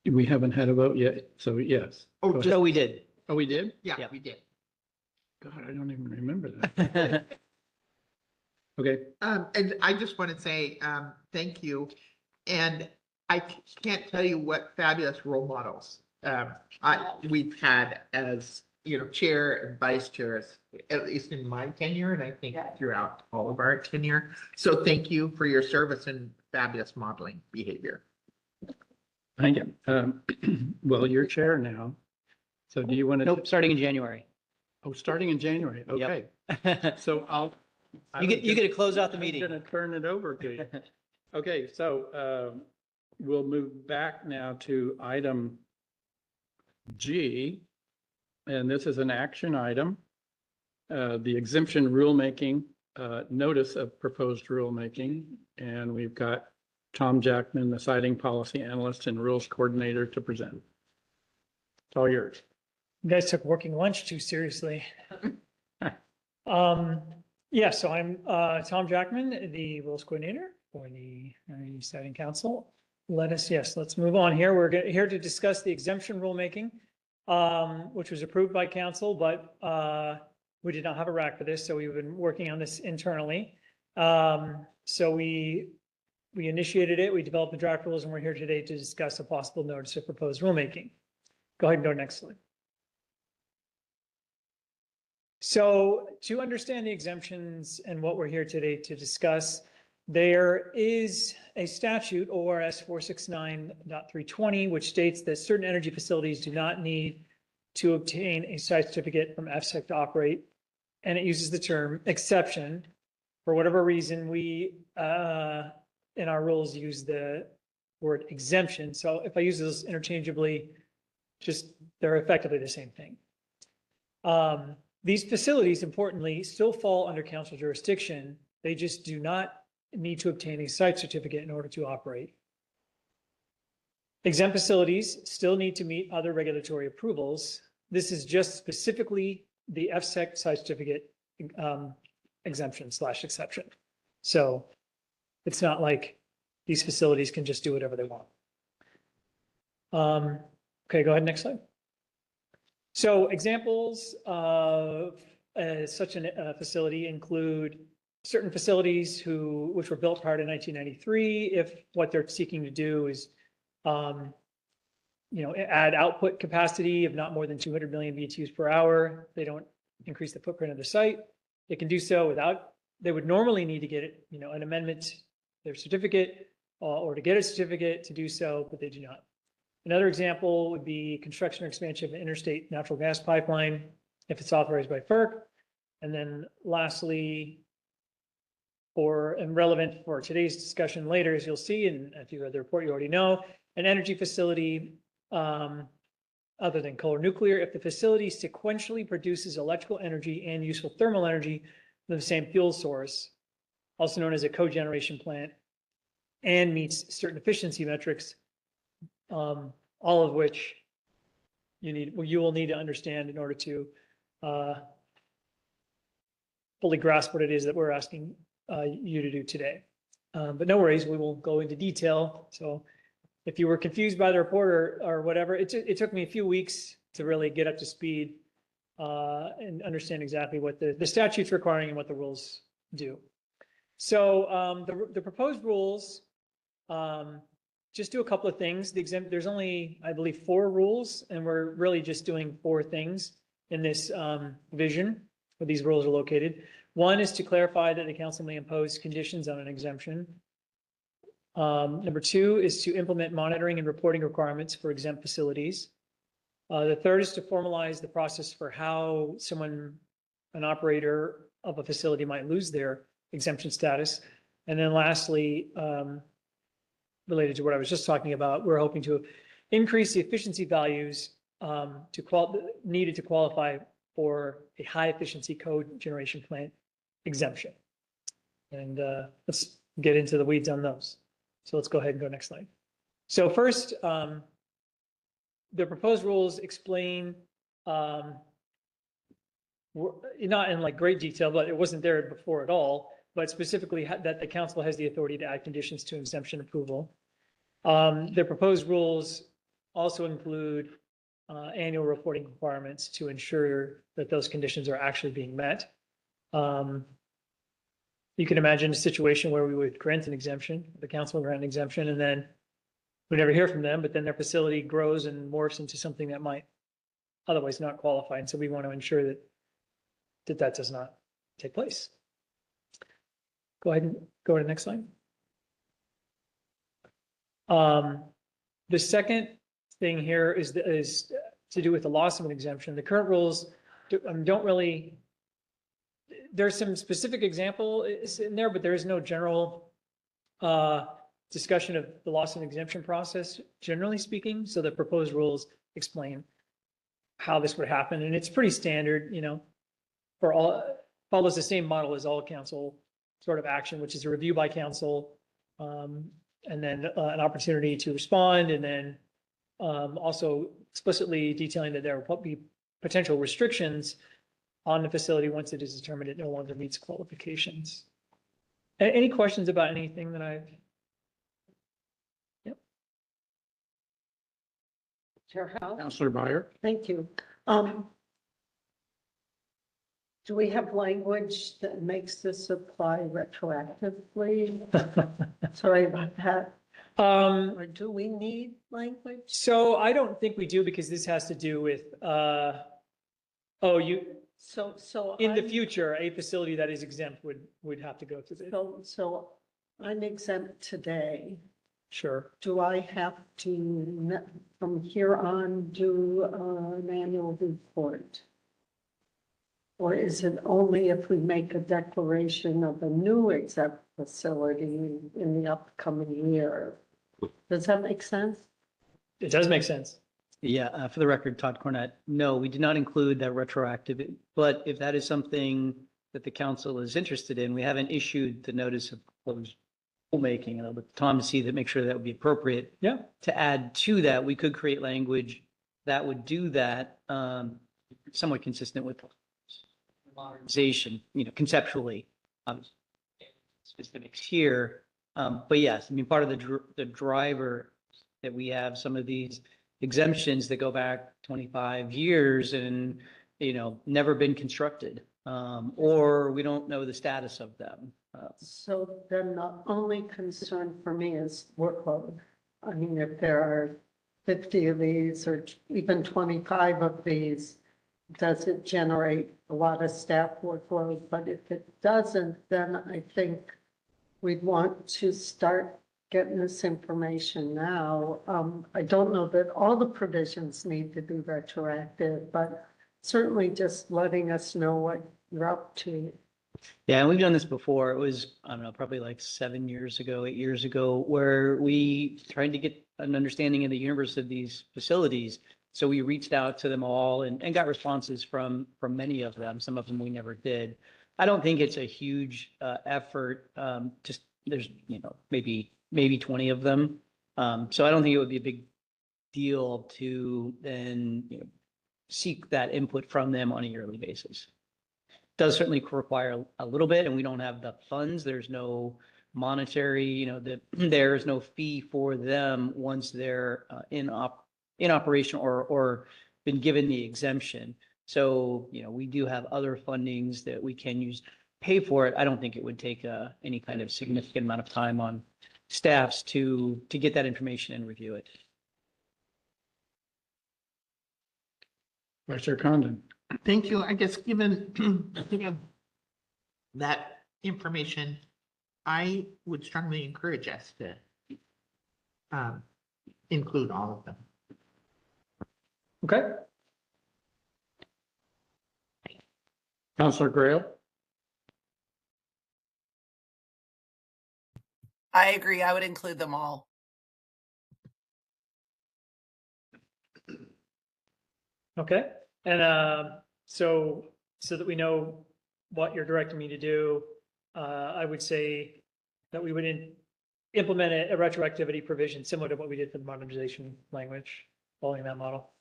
we haven't had a vote yet, so yes. Oh, Go just- ahead. Oh, we did. Oh, we did? Yeah, Yep. we did. God, I don't even remember that. Okay, And I just want to say, thank you. And I can't tell you what fabulous role models, we've had as, chair and vice chairs, at least in my tenure, and I think throughout all of our tenure. So thank you for your service and fabulous modeling behavior. thank you. Well, you're chair now. So do you want to? Nope, starting in January. Oh, starting in January. Okay. Yep. So You get to close out the meeting. I'm going to turn it over to you. Okay, so we'll move back now to item G. And this is an action item. The exemption rulemaking, notice of proposed rulemaking. And we've got Tom Jackman, the citing policy analyst and rules coordinator, to present. It's all yours. You guys took working lunch too seriously. Yeah, so I'm Tom Jackman, the rules coordinator for the Citing Council. Let's move on here. We're here to discuss the exemption rulemaking, which was approved by council, but we did not have a rack for this, so we've been working on this internally. So we initiated it, we developed the draft rules, and we're here today to discuss a possible notice of proposed rulemaking. Go ahead and go next slide. So to understand the exemptions and what we're here today to discuss, There is a statute, ORS 469.320, which states that certain energy facilities do not need to obtain a site certificate from FSEC to operate. And it uses the term exception. For whatever reason, we, in our rules, use the word exemption. So if I use those interchangeably, just they're effectively the same thing. These facilities, importantly, still fall under council jurisdiction. They just do not need to obtain a site certificate in order to operate. Exempt facilities still need to meet other regulatory approvals. This is just specifically the FSEC site certificate exemption / exception. So it's not like these facilities can just do whatever they want. Okay, go ahead, next slide. So examples of such a facility include certain facilities which were built prior to 1993, if what they're seeking to do is add output capacity of not more than 200 million BTUs per hour. They don't increase the footprint of the site. They can do so without, they would normally need to get an amendment to their certificate or to get a certificate to do so, but they do not. Another example would be construction or expansion of an interstate natural gas pipeline if it's authorized by FERC. And then lastly, and relevant for today's discussion later, as you'll see, and if you read the report, you already know, an energy facility other than coal or nuclear, if the facility sequentially produces electrical energy and useful thermal energy from the same fuel source, also known as a cogeneration plant, and meets certain efficiency metrics, all of which you will need to understand in order to fully grasp what it is that we're asking you to do today. But no worries, we will go into detail. So if you were confused by the report or whatever, it took me a few weeks to really get up to speed and understand exactly what the statute's requiring and what the rules do. So the proposed rules just do a couple of things. There's only, I believe, 4 rules, and we're really just doing 4 things in this vision where these rules are located. One is to clarify that the council may impose conditions on an exemption. Number 2 is to implement monitoring and reporting requirements for exempt facilities. The third is to formalize the process for how an operator of a facility might lose their exemption status. And then lastly, related to what I was just talking about, we're hoping to increase the efficiency values needed to qualify for a high efficiency cogeneration plant exemption. And let's get into the weeds on those. So let's go ahead and go next slide. So first, the proposed rules explain, not in like great detail, but it wasn't there before at all, but specifically that the council has the authority to add conditions to exemption approval. The proposed rules also include annual reporting requirements to ensure that those conditions are actually being met. You can imagine a situation where we would grant an exemption, the council would grant an exemption, and then we never hear from them, but then their facility grows and morphs into something that might otherwise not qualify. And so we want to ensure that does not take place. Go ahead and go to the next slide. The second thing here is to do with the loss of an exemption. The current rules don't really, there's some specific example in there, but there is no general discussion of the loss of an exemption process, generally speaking. So the proposed rules explain how this would happen. And it's pretty standard, follows the same model as all council sort of action, which is a review by council, and then an opportunity to respond, and then also explicitly detailing that there will be potential restrictions on the facility once it is determined it no longer meets qualifications. Any questions about anything that I've? Yep. Chair Howe? Councilor Byer? Thank you. Do we have language that makes this apply retroactively? Sorry about that. Or do we need language? So I don't think we do, because this has to do with, So in the future, a facility that is exempt would have to go through this. So I'm exempt today. Sure. Do I have to, from here on, do an annual report? Or is it only if we make a declaration of a new exempt facility in the upcoming year? Does that make sense? It does make sense. Yeah, for the record, Todd Cornett, no, we did not include that retroactive, but if that is something that the council is interested in, we haven't issued the notice of proposed rulemaking, and I'll let Tom see that, make sure that would be appropriate. Yeah. To add to that, we could create language that would do that, somewhat consistent with modernization, conceptually, specifics here. But yes, I mean, part of the driver that we have some of these exemptions that go back 25 years and, never been constructed, or we don't know the status of them. So then the only concern for me is workload. I mean, if there are 50 of these or even 25 of these, does it generate a lot of staff workload? But if it doesn't, then I think we'd want to start getting this information now. I don't know that all the provisions need to be retroactive, but certainly just letting us know what you're up to. Yeah, and we've done this before. It was, I don't know, probably like 7 years ago, 8 years ago, where we tried to get an understanding of the universe of these facilities. So we reached out to them all and got responses from many of them. Some of them we never did. I don't think it's a huge effort. Just there's, maybe 20 of them. So I don't think it would be a big deal to then seek that input from them on a yearly basis. Does certainly require a little bit, and we don't have the funds. There's no monetary, there's no fee for them once they're in operation or been given the exemption. So, we do have other fundings that we can use, pay for it. I don't think it would take any kind of significant amount of time on staffs to get that information and review it. Vice Chair Condon. Thank you. I guess given that information, I would strongly encourage us to include all of them. Okay. Councilor Grail. I agree. I would include them all. Okay. And so that we know what you're directing me to do, I would say that we would implement a retroactivity provision similar to what we did for the modernization language, following that model.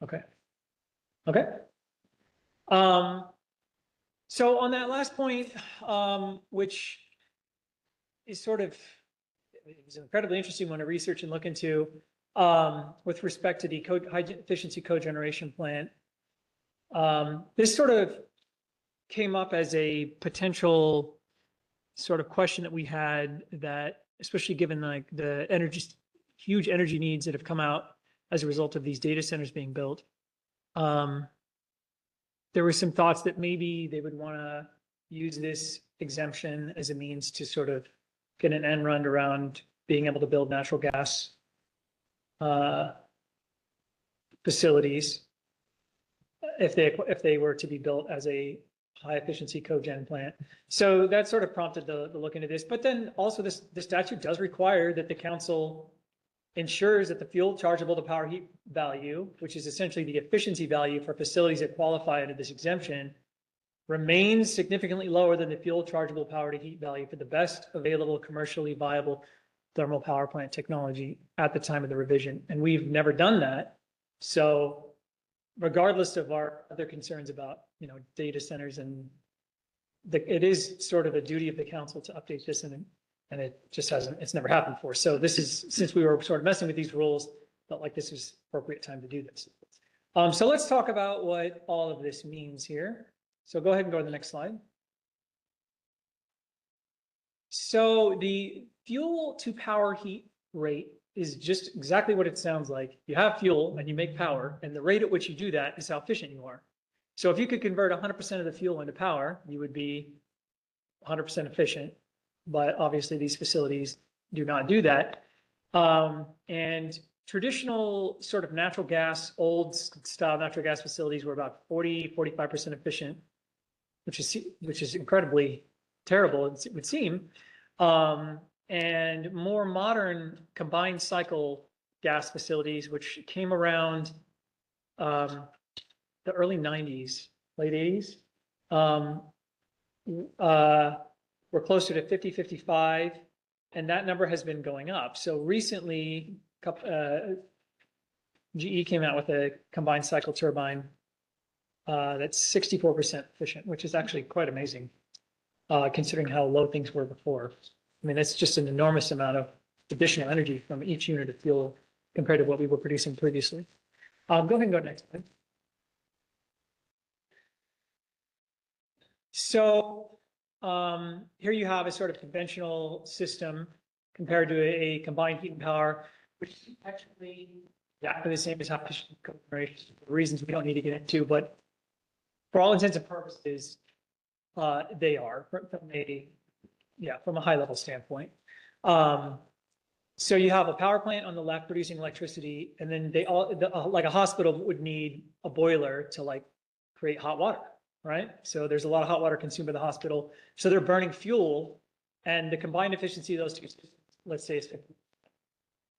Okay. Okay. So on that last point, which is sort of, it was an incredibly interesting one to research and look into, with respect to the high efficiency cogeneration plant. This sort of came up as a potential sort of question that we had, that especially given like the huge energy needs that have come out as a result of these data centers being built. There were some thoughts that maybe they would want to use this exemption as a means to sort of get an end run around being able to build natural gas facilities if they were to be built as a high efficiency cogen plant. So that sort of prompted the look into this. But then also the statute does require that the council ensures that the fuel chargeable to power heat value, which is essentially the efficiency value for facilities that qualify under this exemption, remains significantly lower than the fuel chargeable power to heat value for the best available commercially viable thermal power plant technology at the time of the revision. And we've never done that. So regardless of our other concerns about, data centers, and it is sort of a duty of the council to update this, and it just it's never happened before. So this is, since we were sort of messing with these rules, felt like this was appropriate time to do this. So let's talk about what all of this means here. So go ahead and go to the next slide. So the fuel to power heat rate is just exactly what it sounds like. You have fuel and you make power, and the rate at which you do that is how efficient you are. So if you could convert 100% of the fuel into power, you would be 100% efficient. but obviously these facilities do not do that. And traditional sort of natural gas, old style natural gas facilities were about 45% efficient, which is incredibly terrible, it would seem. And more modern combined cycle gas facilities, which came around the early 90s, late 80s, we're closer to 50, 55, and that number has been going up. So recently, GE came out with a combined cycle turbine that's 64% efficient, which is actually quite amazing, considering how low things were before. I mean, that's just an enormous amount of additional energy from each unit of fuel compared to what we were producing previously. Go ahead and go next. Please. So here you have a sort of conventional system compared to a combined heat and power, which is actually exactly the same as high efficiency cogeneration for reasons we don't need to get into, but for all intents and purposes, they are from a high level standpoint. So you have a power plant on the left producing electricity, and then like a hospital would need a boiler to like create hot water, right? So there's a lot of hot water consumed by the hospital. So they're burning fuel, and the combined efficiency of those two systems, let's say, is 50.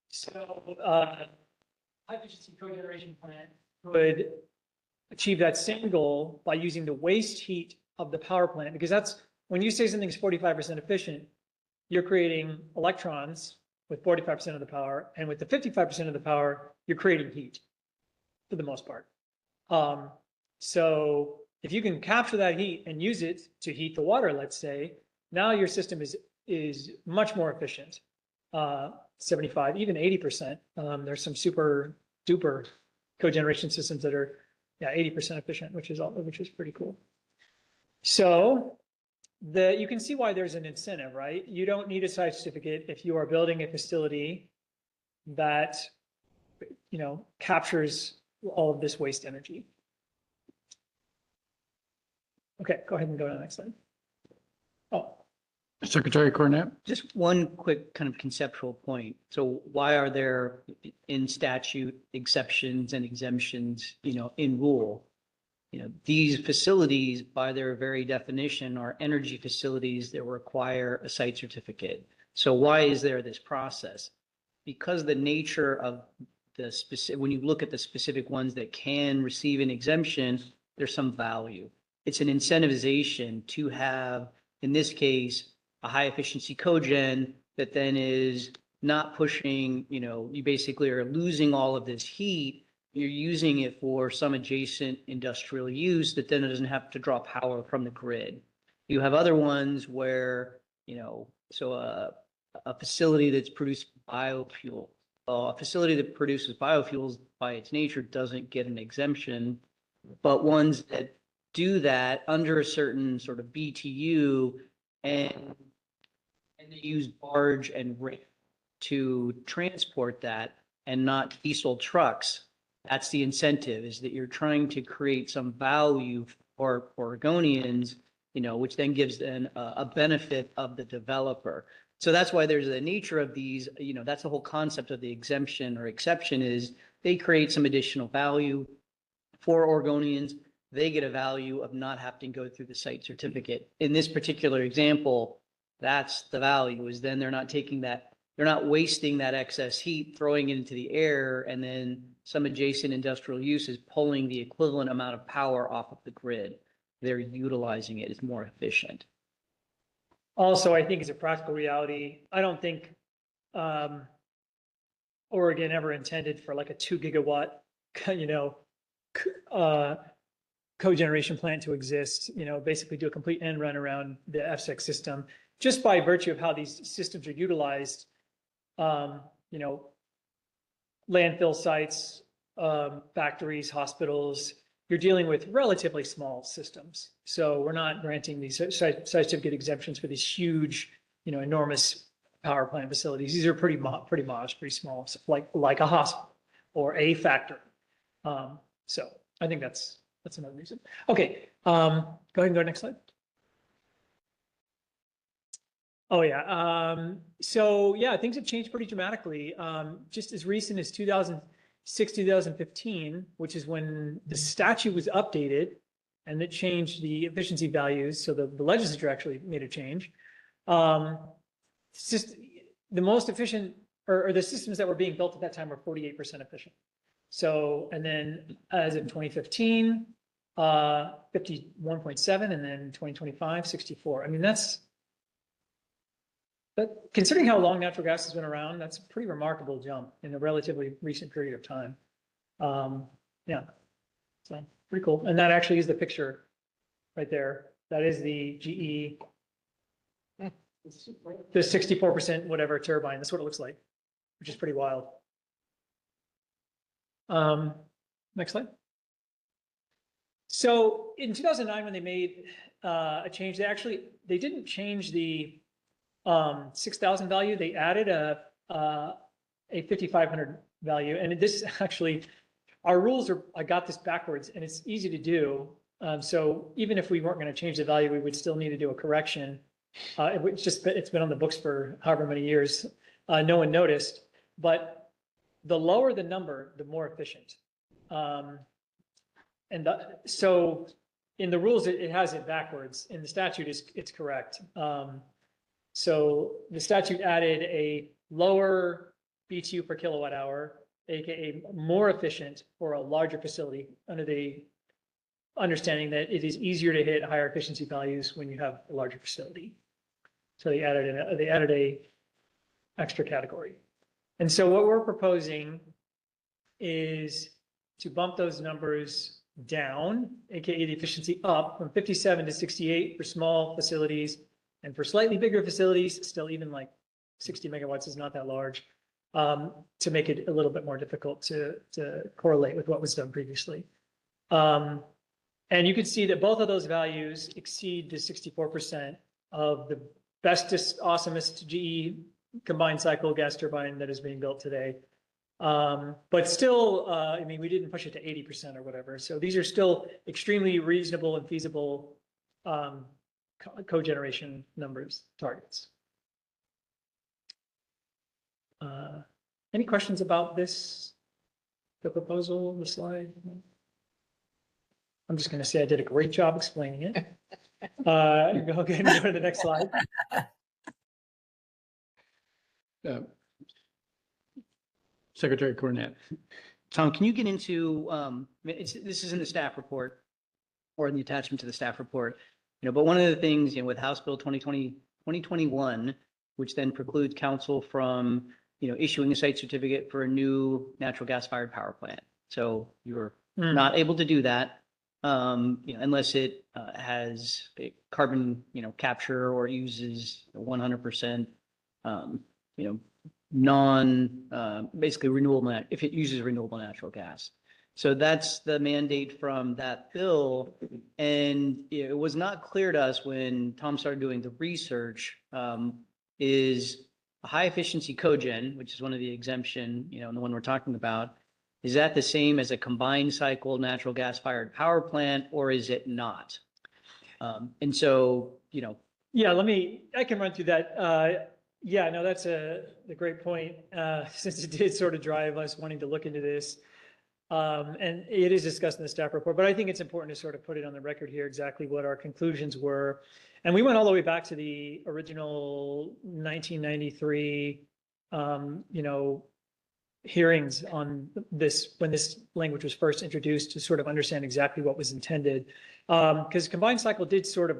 So high efficiency cogeneration plant could achieve that same goal by using the waste heat of the power plant, because that's when you say something's 45% efficient, you're creating electrons with 45% of the power, and with the 55% of the power, you're creating heat for the most part. So if you can capture that heat and use it to heat the water, let's say, now your system is much more efficient. 75, even 80%. There's some super duper cogeneration systems that are 80% efficient, which is pretty cool. So you can see why there's an incentive, right? You don't need a site certificate if you are building a facility that, captures all of this waste energy. Okay, go ahead and go to the next slide. Oh, Secretary Cornett? Just one quick kind of conceptual point. So why are there in statute exceptions and exemptions, in rule? These facilities, by their very definition, are energy facilities that require a site certificate. So why is there this process? Because the nature of the specific, when you look at the specific ones that can receive an exemption, there's some value. It's an incentivization to have, in this case, a high efficiency cogen that then is not pushing, you basically are losing all of this heat. You're using it for some adjacent industrial use that then it doesn't have to draw power from the grid. You have other ones where, so a facility that's produced biofuel, a facility that produces biofuels by its nature doesn't get an exemption, but ones that do that under a certain sort of BTU and they use barge and rail to transport that and not diesel trucks. That's the incentive, is that you're trying to create some value for Oregonians, which then gives them a benefit of the developer. So that's why there's the nature of these, that's the whole concept of the exemption or exception, is they create some additional value for Oregonians. They get a value of not having to go through the site certificate. In this particular example, that's the value, is then they're not taking that, they're not wasting that excess heat, throwing it into the air, and then some adjacent industrial use is pulling the equivalent amount of power off of the grid. They're utilizing it. It's more efficient. Also, I think it's a practical reality. I don't think Oregon ever intended for like a 2 gigawatt, cogeneration plant to exist, basically do a complete end run around the FSEC system. Just by virtue of how these systems are utilized, landfill sites, factories, hospitals, you're dealing with relatively small systems. So we're not granting these site certificate exemptions for these huge, enormous power plant facilities. These are pretty modest, pretty small, like a hospital or a factory. So I think that's another reason. Okay, go ahead and go next slide. Oh, yeah. So yeah, things have changed pretty dramatically. Just as recent as 2006, 2015, which is when the statute was updated and it changed the efficiency values. So the legislature actually made a change. It's just the most efficient or the systems that were being built at that time were 48% efficient. So, and then as of 2015, 51.7, and then 2025, 64. I mean, but considering how long natural gas has been around, that's a pretty remarkable jump in a relatively recent period of time. Yeah, so pretty cool. And that actually is the picture right there. That is the GE, the 64% whatever turbine. That's what it looks like, which is pretty wild. Next slide. So in 2009, when they made a change, they didn't change the 6,000 value. They added a 5,500 value. And this actually, our rules are, I got this backwards and it's easy to do. So even if we weren't going to change the value, we would still need to do a correction. It's been on the books for however many years. No one noticed, but the lower the number, the more efficient. So in the rules, it has it backwards. In the statute, it's correct. So the statute added a lower BTU per kilowatt hour, aka more efficient for a larger facility, under the understanding that it is easier to hit higher efficiency values when you have a larger facility. So they added a extra category. And so what we're proposing is to bump those numbers down, aka the efficiency up from 57 to 68 for small facilities. And for slightly bigger facilities, still even like 60 megawatts is not that large, to make it a little bit more difficult to correlate with what was done previously. And you can see that both of those values exceed the 64% of the bestest, awesomest GE combined cycle gas turbine that is being built today. But still, I mean, we didn't push it to 80% or whatever. So these are still extremely reasonable and feasible cogeneration numbers, targets. Any questions about this, the proposal, the slide? I'm just going to say I did a great job explaining it. Go ahead and go to the next slide. Secretary Cornett. Tom, can you get into, this is in the staff report or in the attachment to the staff report, but one of the things, with House Bill 2021, which then precludes council from, issuing a site certificate for a new natural gas fired power plant. So you're not able to do that, unless it has a carbon, capture or uses 100%, basically renewable, if it uses renewable natural gas. So that's the mandate from that bill. And it was not clear to us when Tom started doing the research, is a high efficiency cogen, which is one of the exemption, and the one we're talking about, is that the same as a combined cycle natural gas fired power plant, or is it not? And so, Yeah, I can run through that. Yeah, no, that's a great point, since it did sort of drive us wanting to look into this. And it is discussed in the staff report, but I think it's important to sort of put it on the record here exactly what our conclusions were. And we went all the way back to the original 1993, hearings on this, when this language was first introduced, to sort of understand exactly what was intended. Because combined cycle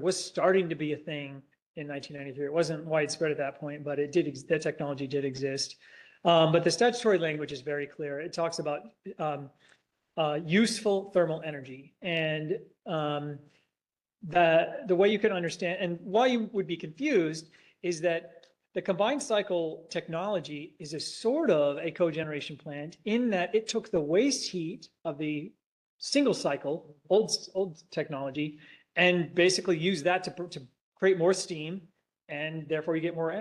was starting to be a thing in 1993. It wasn't widespread at that point, but that technology did exist. But the statutory language is very clear. It talks about useful thermal energy. And the way you can understand, and why you would be confused, is that the combined cycle technology is a sort of a cogeneration plant, in that it took the waste heat of the single cycle, old technology, and basically used that to create more steam, and therefore you get more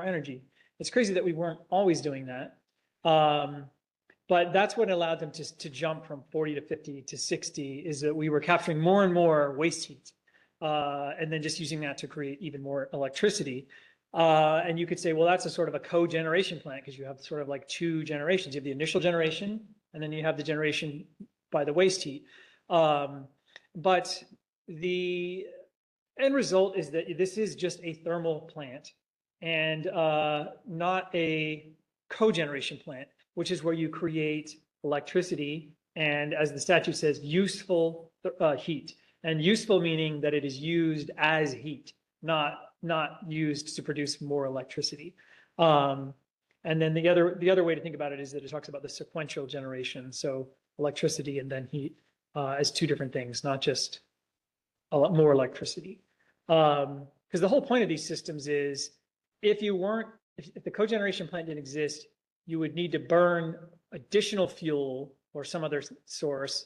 energy. It's crazy that we weren't always doing that. But that's what allowed them to jump from 40 to 50 to 60, is that we were capturing more and more waste heat, and then just using that to create even more electricity. And you could say, well, that's a sort of a cogeneration plant because you have sort of like two generations. You have the initial generation and then you have the generation by the waste heat. But the end result is that this is just a thermal plant and not a cogeneration plant, which is where you create electricity and, as the statute says, useful heat. And useful meaning that it is used as heat, not used to produce more electricity. And then the other way to think about it is that it talks about the sequential generation, so electricity and then heat as two different things, not just a lot more electricity. Because the whole point of these systems is if the cogeneration plant didn't exist, you would need to burn additional fuel or some other source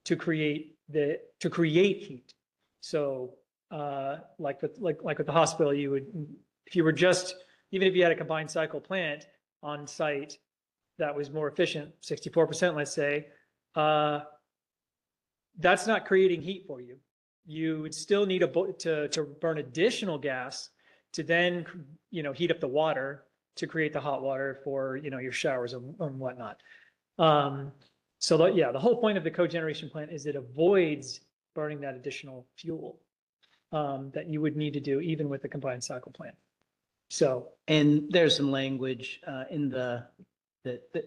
to create heat. So like with the hospital, you would, if you were just, even if you had a combined cycle plant on site that was more efficient, 64%, let's say, that's not creating heat for you. You would still need to burn additional gas to then, heat up the water to create the hot water for, your showers and whatnot. So the whole point of the cogeneration plant is it avoids burning that additional fuel that you would need to do even with the combined cycle plant. So, and there's some language in the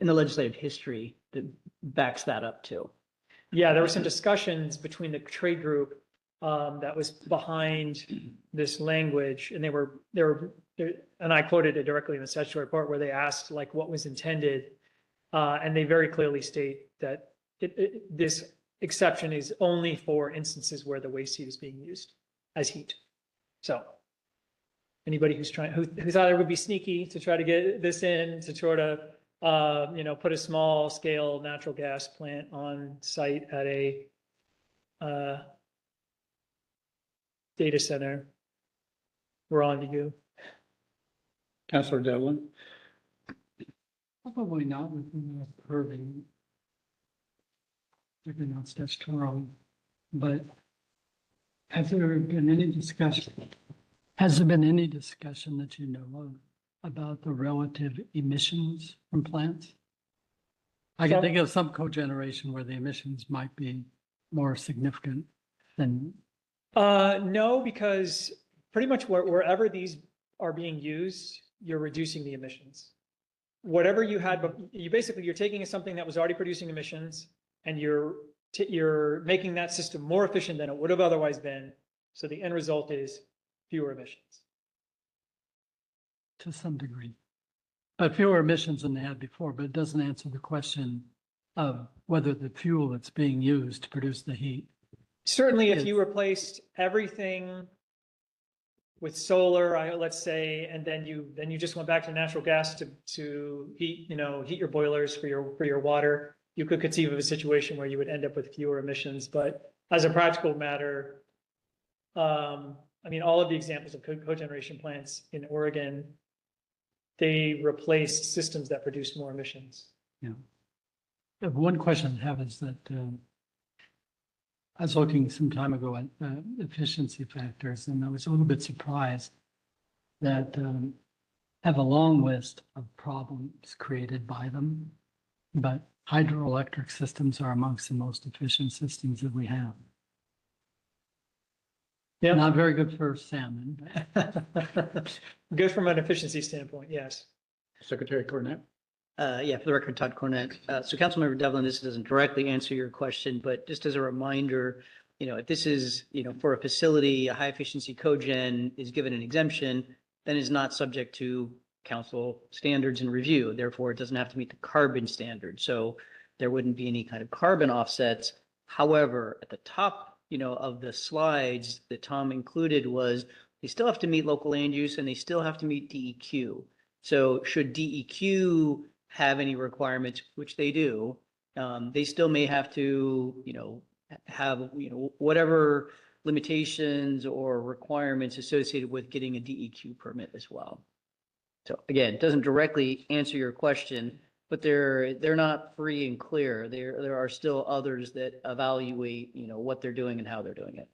legislative history that backs that up too. Yeah, there were some discussions between the trade group that was behind this language, and they were, and I quoted it directly in the statutory report where they asked like what was intended, and they very clearly state that this exception is only for instances where the waste heat is being used as heat. So anybody who thought it would be sneaky to try to get this in to sort of put a small scale natural gas plant on site at a data center, we're on to you. Councilor Devlin. Probably not within the purview. Certainly not statutorily, but has there been any discussion that you know of about the relative emissions from plants? I can think of some cogeneration where the emissions might be more significant than. No, because pretty much wherever these are being used, you're reducing the emissions. Whatever you had, but you're taking something that was already producing emissions and you're making that system more efficient than it would have otherwise been. So the end result is fewer emissions. To some degree, but fewer emissions than they had before, but it doesn't answer the question of whether the fuel that's being used to produce the heat. Certainly, if you replaced everything with solar, let's say, and then you just went back to natural gas to heat your boilers for your water, you could conceive of a situation where you would end up with fewer emissions. But as a practical matter, all of the examples of cogeneration plants in Oregon, they replaced systems that produced more emissions. Yeah. One question I have is that I was looking some time ago at efficiency factors, and I was a little bit surprised that have a long list of problems created by them, but hydroelectric systems are amongst the most efficient systems that we have. Yeah. Not very good for salmon. Good from an efficiency standpoint, yes. Secretary Cornett. For the record, Todd Cornett. So Councilmember Devlin, this doesn't directly answer your question, but just as a reminder, if this is, for a facility, a high efficiency cogen is given an exemption, then is not subject to council standards and review. Therefore, it doesn't have to meet the carbon standard. So there wouldn't be any kind of carbon offsets. However, at the top, of the slides that Tom included was they still have to meet local land use and they still have to meet DEQ. So should DEQ have any requirements, which they do, they still may have to, have, whatever limitations or requirements associated with getting a DEQ permit as well. So again, it doesn't directly answer your question, but they're not free and clear. There are still others that evaluate, what they're doing and how they're doing it.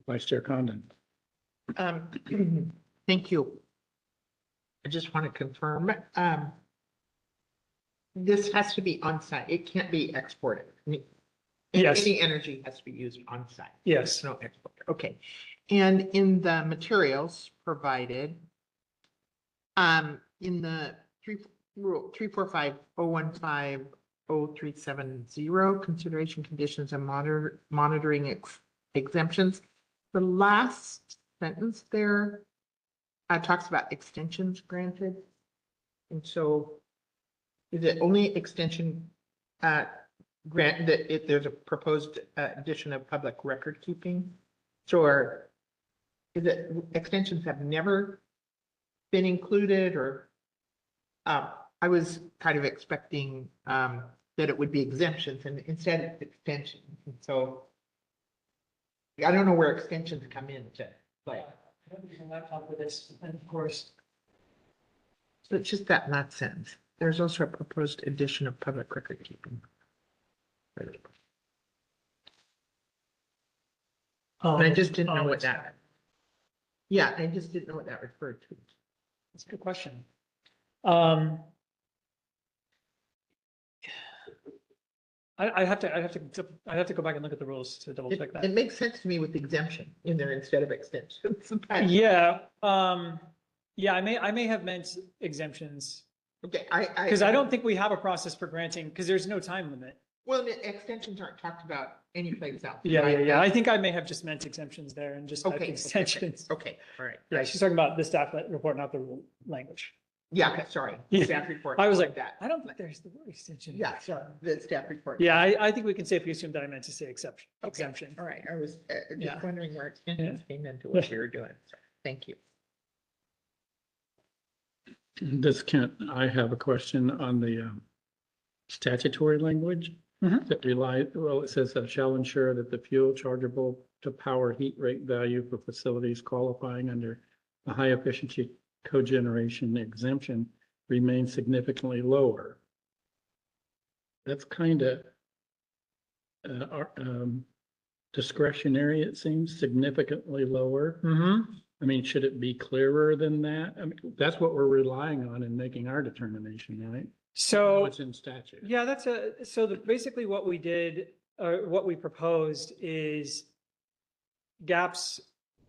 Vice Chair Condon. Thank you. I just want to confirm, this has to be on site. It can't be exported. Yes. Any energy has to be used on site. Yes. No export. Okay. And in the materials provided, in the rule 345-015-0370, consideration conditions and monitoring exemptions, the last sentence there talks about extensions granted. And so is it only extension grant that if there's a proposed addition of public record keeping? So is it extensions have never been included, or I was kind of expecting that it would be exemptions and instead it's extensions. And so I don't know where extensions come into play. Laptop with this, and of course. So it's just that last sentence. There's also a proposed addition of public record keeping. And I just didn't know what that. Yeah, I just didn't know what that referred to. That's a good question. I have to go back and look at the rules to double check It that. makes sense to me with exemption in there instead of extensions. but- Yeah, yeah, I may have meant exemptions, Okay, because I don't think we have a process for granting, because there's no time limit. Well, the extensions aren't talked about anyplace else. Yeah, right? yeah, yeah. I think I may have just meant exemptions there and just typed Okay. extensions. Okay, all right. Yeah, she's talking about the staff report, not the rule language. Yeah, sorry. Yeah. Staff report. I was like, that. I don't think there's the word extension. Yeah, sorry, the staff report. Yeah, I think we can safely assume that I meant to say exception, Okay, exemption. all right, I was Yeah. just wondering where extensions came into what you were doing. So, thank you. This Kent, I have a question on the statutory language that it says shall ensure that the fuel chargeable to power heat rate value for facilities qualifying under the high efficiency cogeneration exemption remains significantly lower. That's kind of discretionary, it seems, significantly lower. I mean, should it be clearer than that? I mean, that's what we're relying on in making our determination, right? So. What's in statute? Yeah, basically what we did, what we proposed is gaps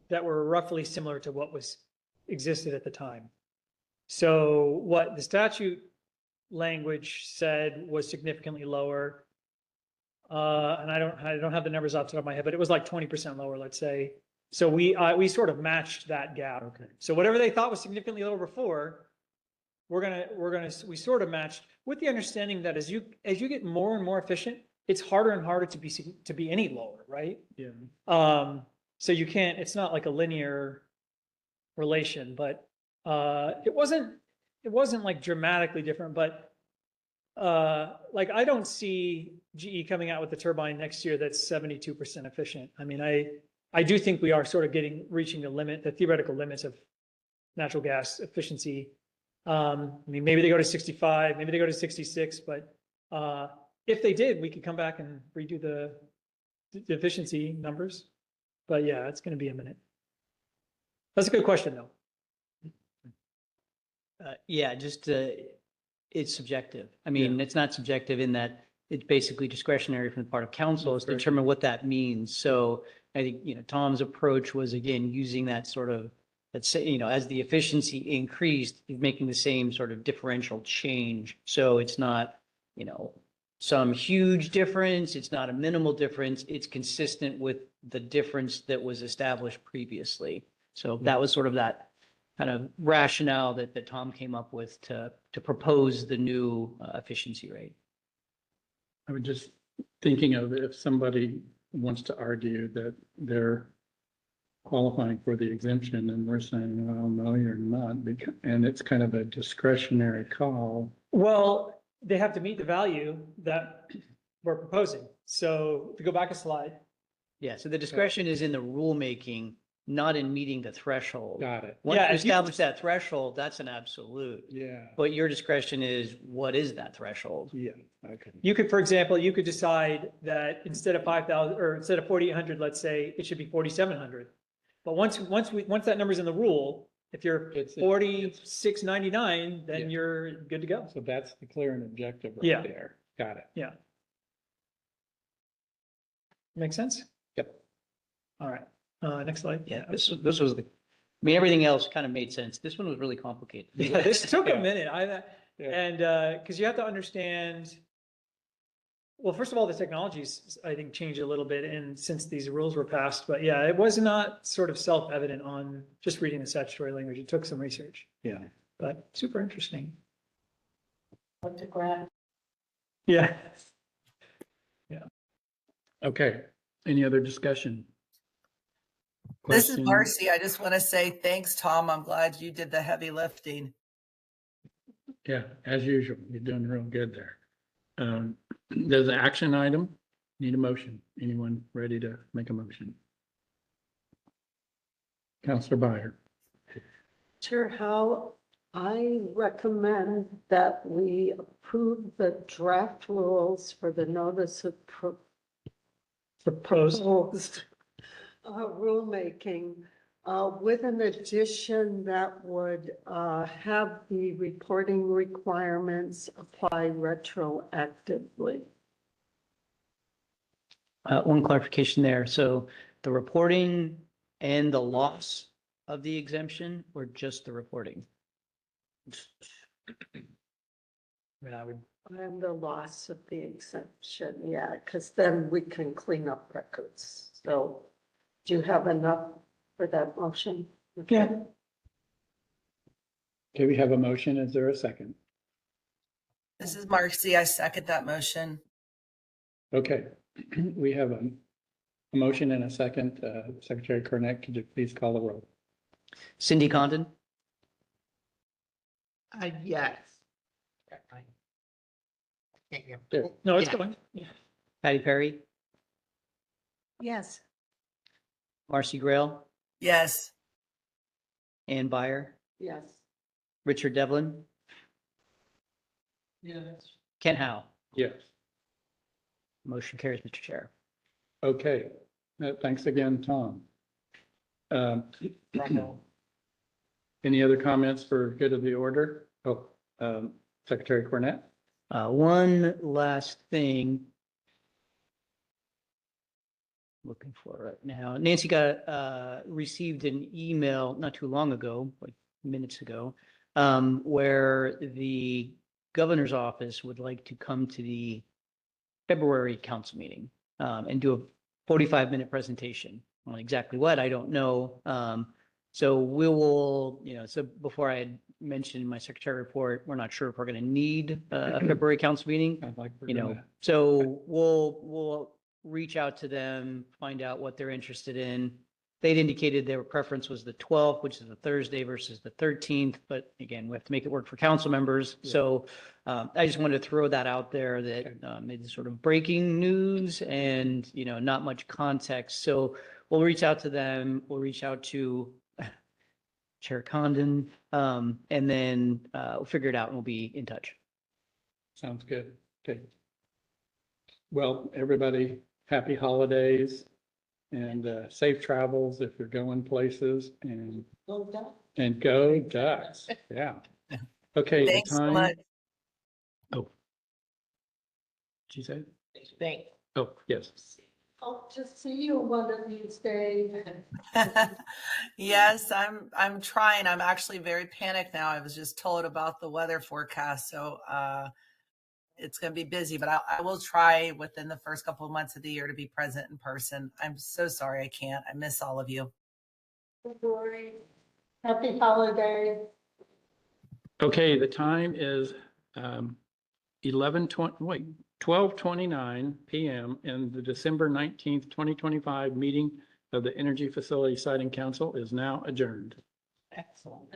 that were roughly similar to what existed at the time. So what the statute language said was significantly lower. And I don't have the numbers off the top of my head, but it was like 20% lower, let's say. So we sort of matched that gap. Okay. So whatever they thought was significantly lower before, we sort of matched, with the understanding that as you get more and more efficient, it's harder and harder to be any lower, right? Yeah. So you can't, it's not like a linear relation, but it wasn't like dramatically different, but like I don't see GE coming out with a turbine next year that's 72% efficient. I mean, I do think we are sort of reaching the theoretical limits of natural gas efficiency. I mean, maybe they go to 65, maybe they go to 66, but if they did, we could come back and redo the efficiency numbers. But yeah, it's going to be a minute. That's a good question, though. Yeah, just, it's subjective. I mean, it's not subjective in that it's basically discretionary from the part of council is to determine what that means. So I think, Tom's approach was, again, using that sort of, let's say, as the efficiency increased, he's making the same sort of differential change. So it's not, some huge difference. It's not a minimal difference. It's consistent with the difference that was established previously. So that was sort of that kind of rationale that Tom came up with to propose the new efficiency rate. I was just thinking of if somebody wants to argue that they're qualifying for the exemption and we're saying, well, no, you're not, and it's kind of a discretionary call. Well, they have to meet the value that we're proposing. So if you go back a slide. Yeah, so the discretion is in the rulemaking not in meeting the threshold. Got it. Once Yeah, you if you- establish that threshold, that's an absolute. Yeah. But your discretion is, what is that threshold? Yeah, okay. You could, for example, you could decide that instead of 5,000 or instead of 4,800, let's say it should be 4,700. But once that number's in the rule, if you're It's- 46.99, then Yeah. you're good to go. So that's the clear and objective Yeah. right there. Got it. Yeah. Make sense? Yep. All right. Next slide. Yeah, this was the, I mean, everything else kind of made sense. This one was really complicated. Yeah, this took a Yeah. minute. Yeah. And, because you have to understand, well, first of all, the technology's, I think, changed a little bit and since these rules were passed, but yeah, it was not sort of self-evident on just reading the statutory language. It took some research, Yeah. but super interesting. What to grab. Yeah. Okay. Any other discussion? This is Question? Marcy. I just want to say thanks, Tom. I'm glad you did the heavy lifting. Yeah, as usual, you're doing real good there. There's an action item, need a motion. Anyone ready to make a motion? Counselor Byer. Chair Howe, I recommend that we approve the draft rules for the notice of Proposed. proposed rulemaking with an addition that would have the reporting requirements apply retroactively. One clarification there. So the reporting and the loss of the exemption or just the reporting? I would, And the loss of the exemption, yeah, because then we can clean up records. So do you have enough for that motion? Yeah. Okay, we have a motion. Is there a second? This is Marcy. I second that motion. Okay, we have a motion and a second. Secretary Cornett, could you please call the roll? Cindy Condon, Yes. Can't hear. There. no, it's Yeah. going. Patty Perry, Yes. Marcy Grail, Yes. Ann Byer, Yes. Richard Devlin, Yes. Kent Howe. Yes. Motion carries, Mr. Chair. Okay, thanks again, Tom. Any other comments for good of the order? Oh, Secretary Cornett? One last thing. Looking for right now. Nancy received an email not too long ago, like minutes ago, where the governor's office would like to come to the February council meeting and do a 45-minute presentation on exactly what, I don't know. So we will, so before I had mentioned in my secretary report, we're not sure if we're going to need a February council meeting, I'd like, we're gonna- so we'll reach out to them, find out what they're interested in. They'd indicated their preference was the 12th, which is the Thursday versus the 13th, but again, we have to make it work for council members. Yeah. So I just wanted to throw that out there that it's sort of breaking news and, not much context. So we'll reach out to them. We'll reach out to Chair Condon, and then we'll figure it out and we'll be in touch. Sounds good. Okay. Well, everybody, happy holidays and safe travels if you're going places and go Ducks. Yeah. Okay. the Thanks so time- much. Oh. She said? Thanks. Oh, yes. Hope to see you one of these days. Yes, I'm trying. I'm actually very panicked now. I was just told about the weather forecast, so it's going to be busy, but I will try within the first couple of months of the year to be present in person. I'm so sorry I can't. I miss all of you. Don't worry. Happy holidays. Okay, the time is 12:29 PM and the December 19th, 2025 meeting of the Energy Facility Siting Council is now adjourned. Excellent.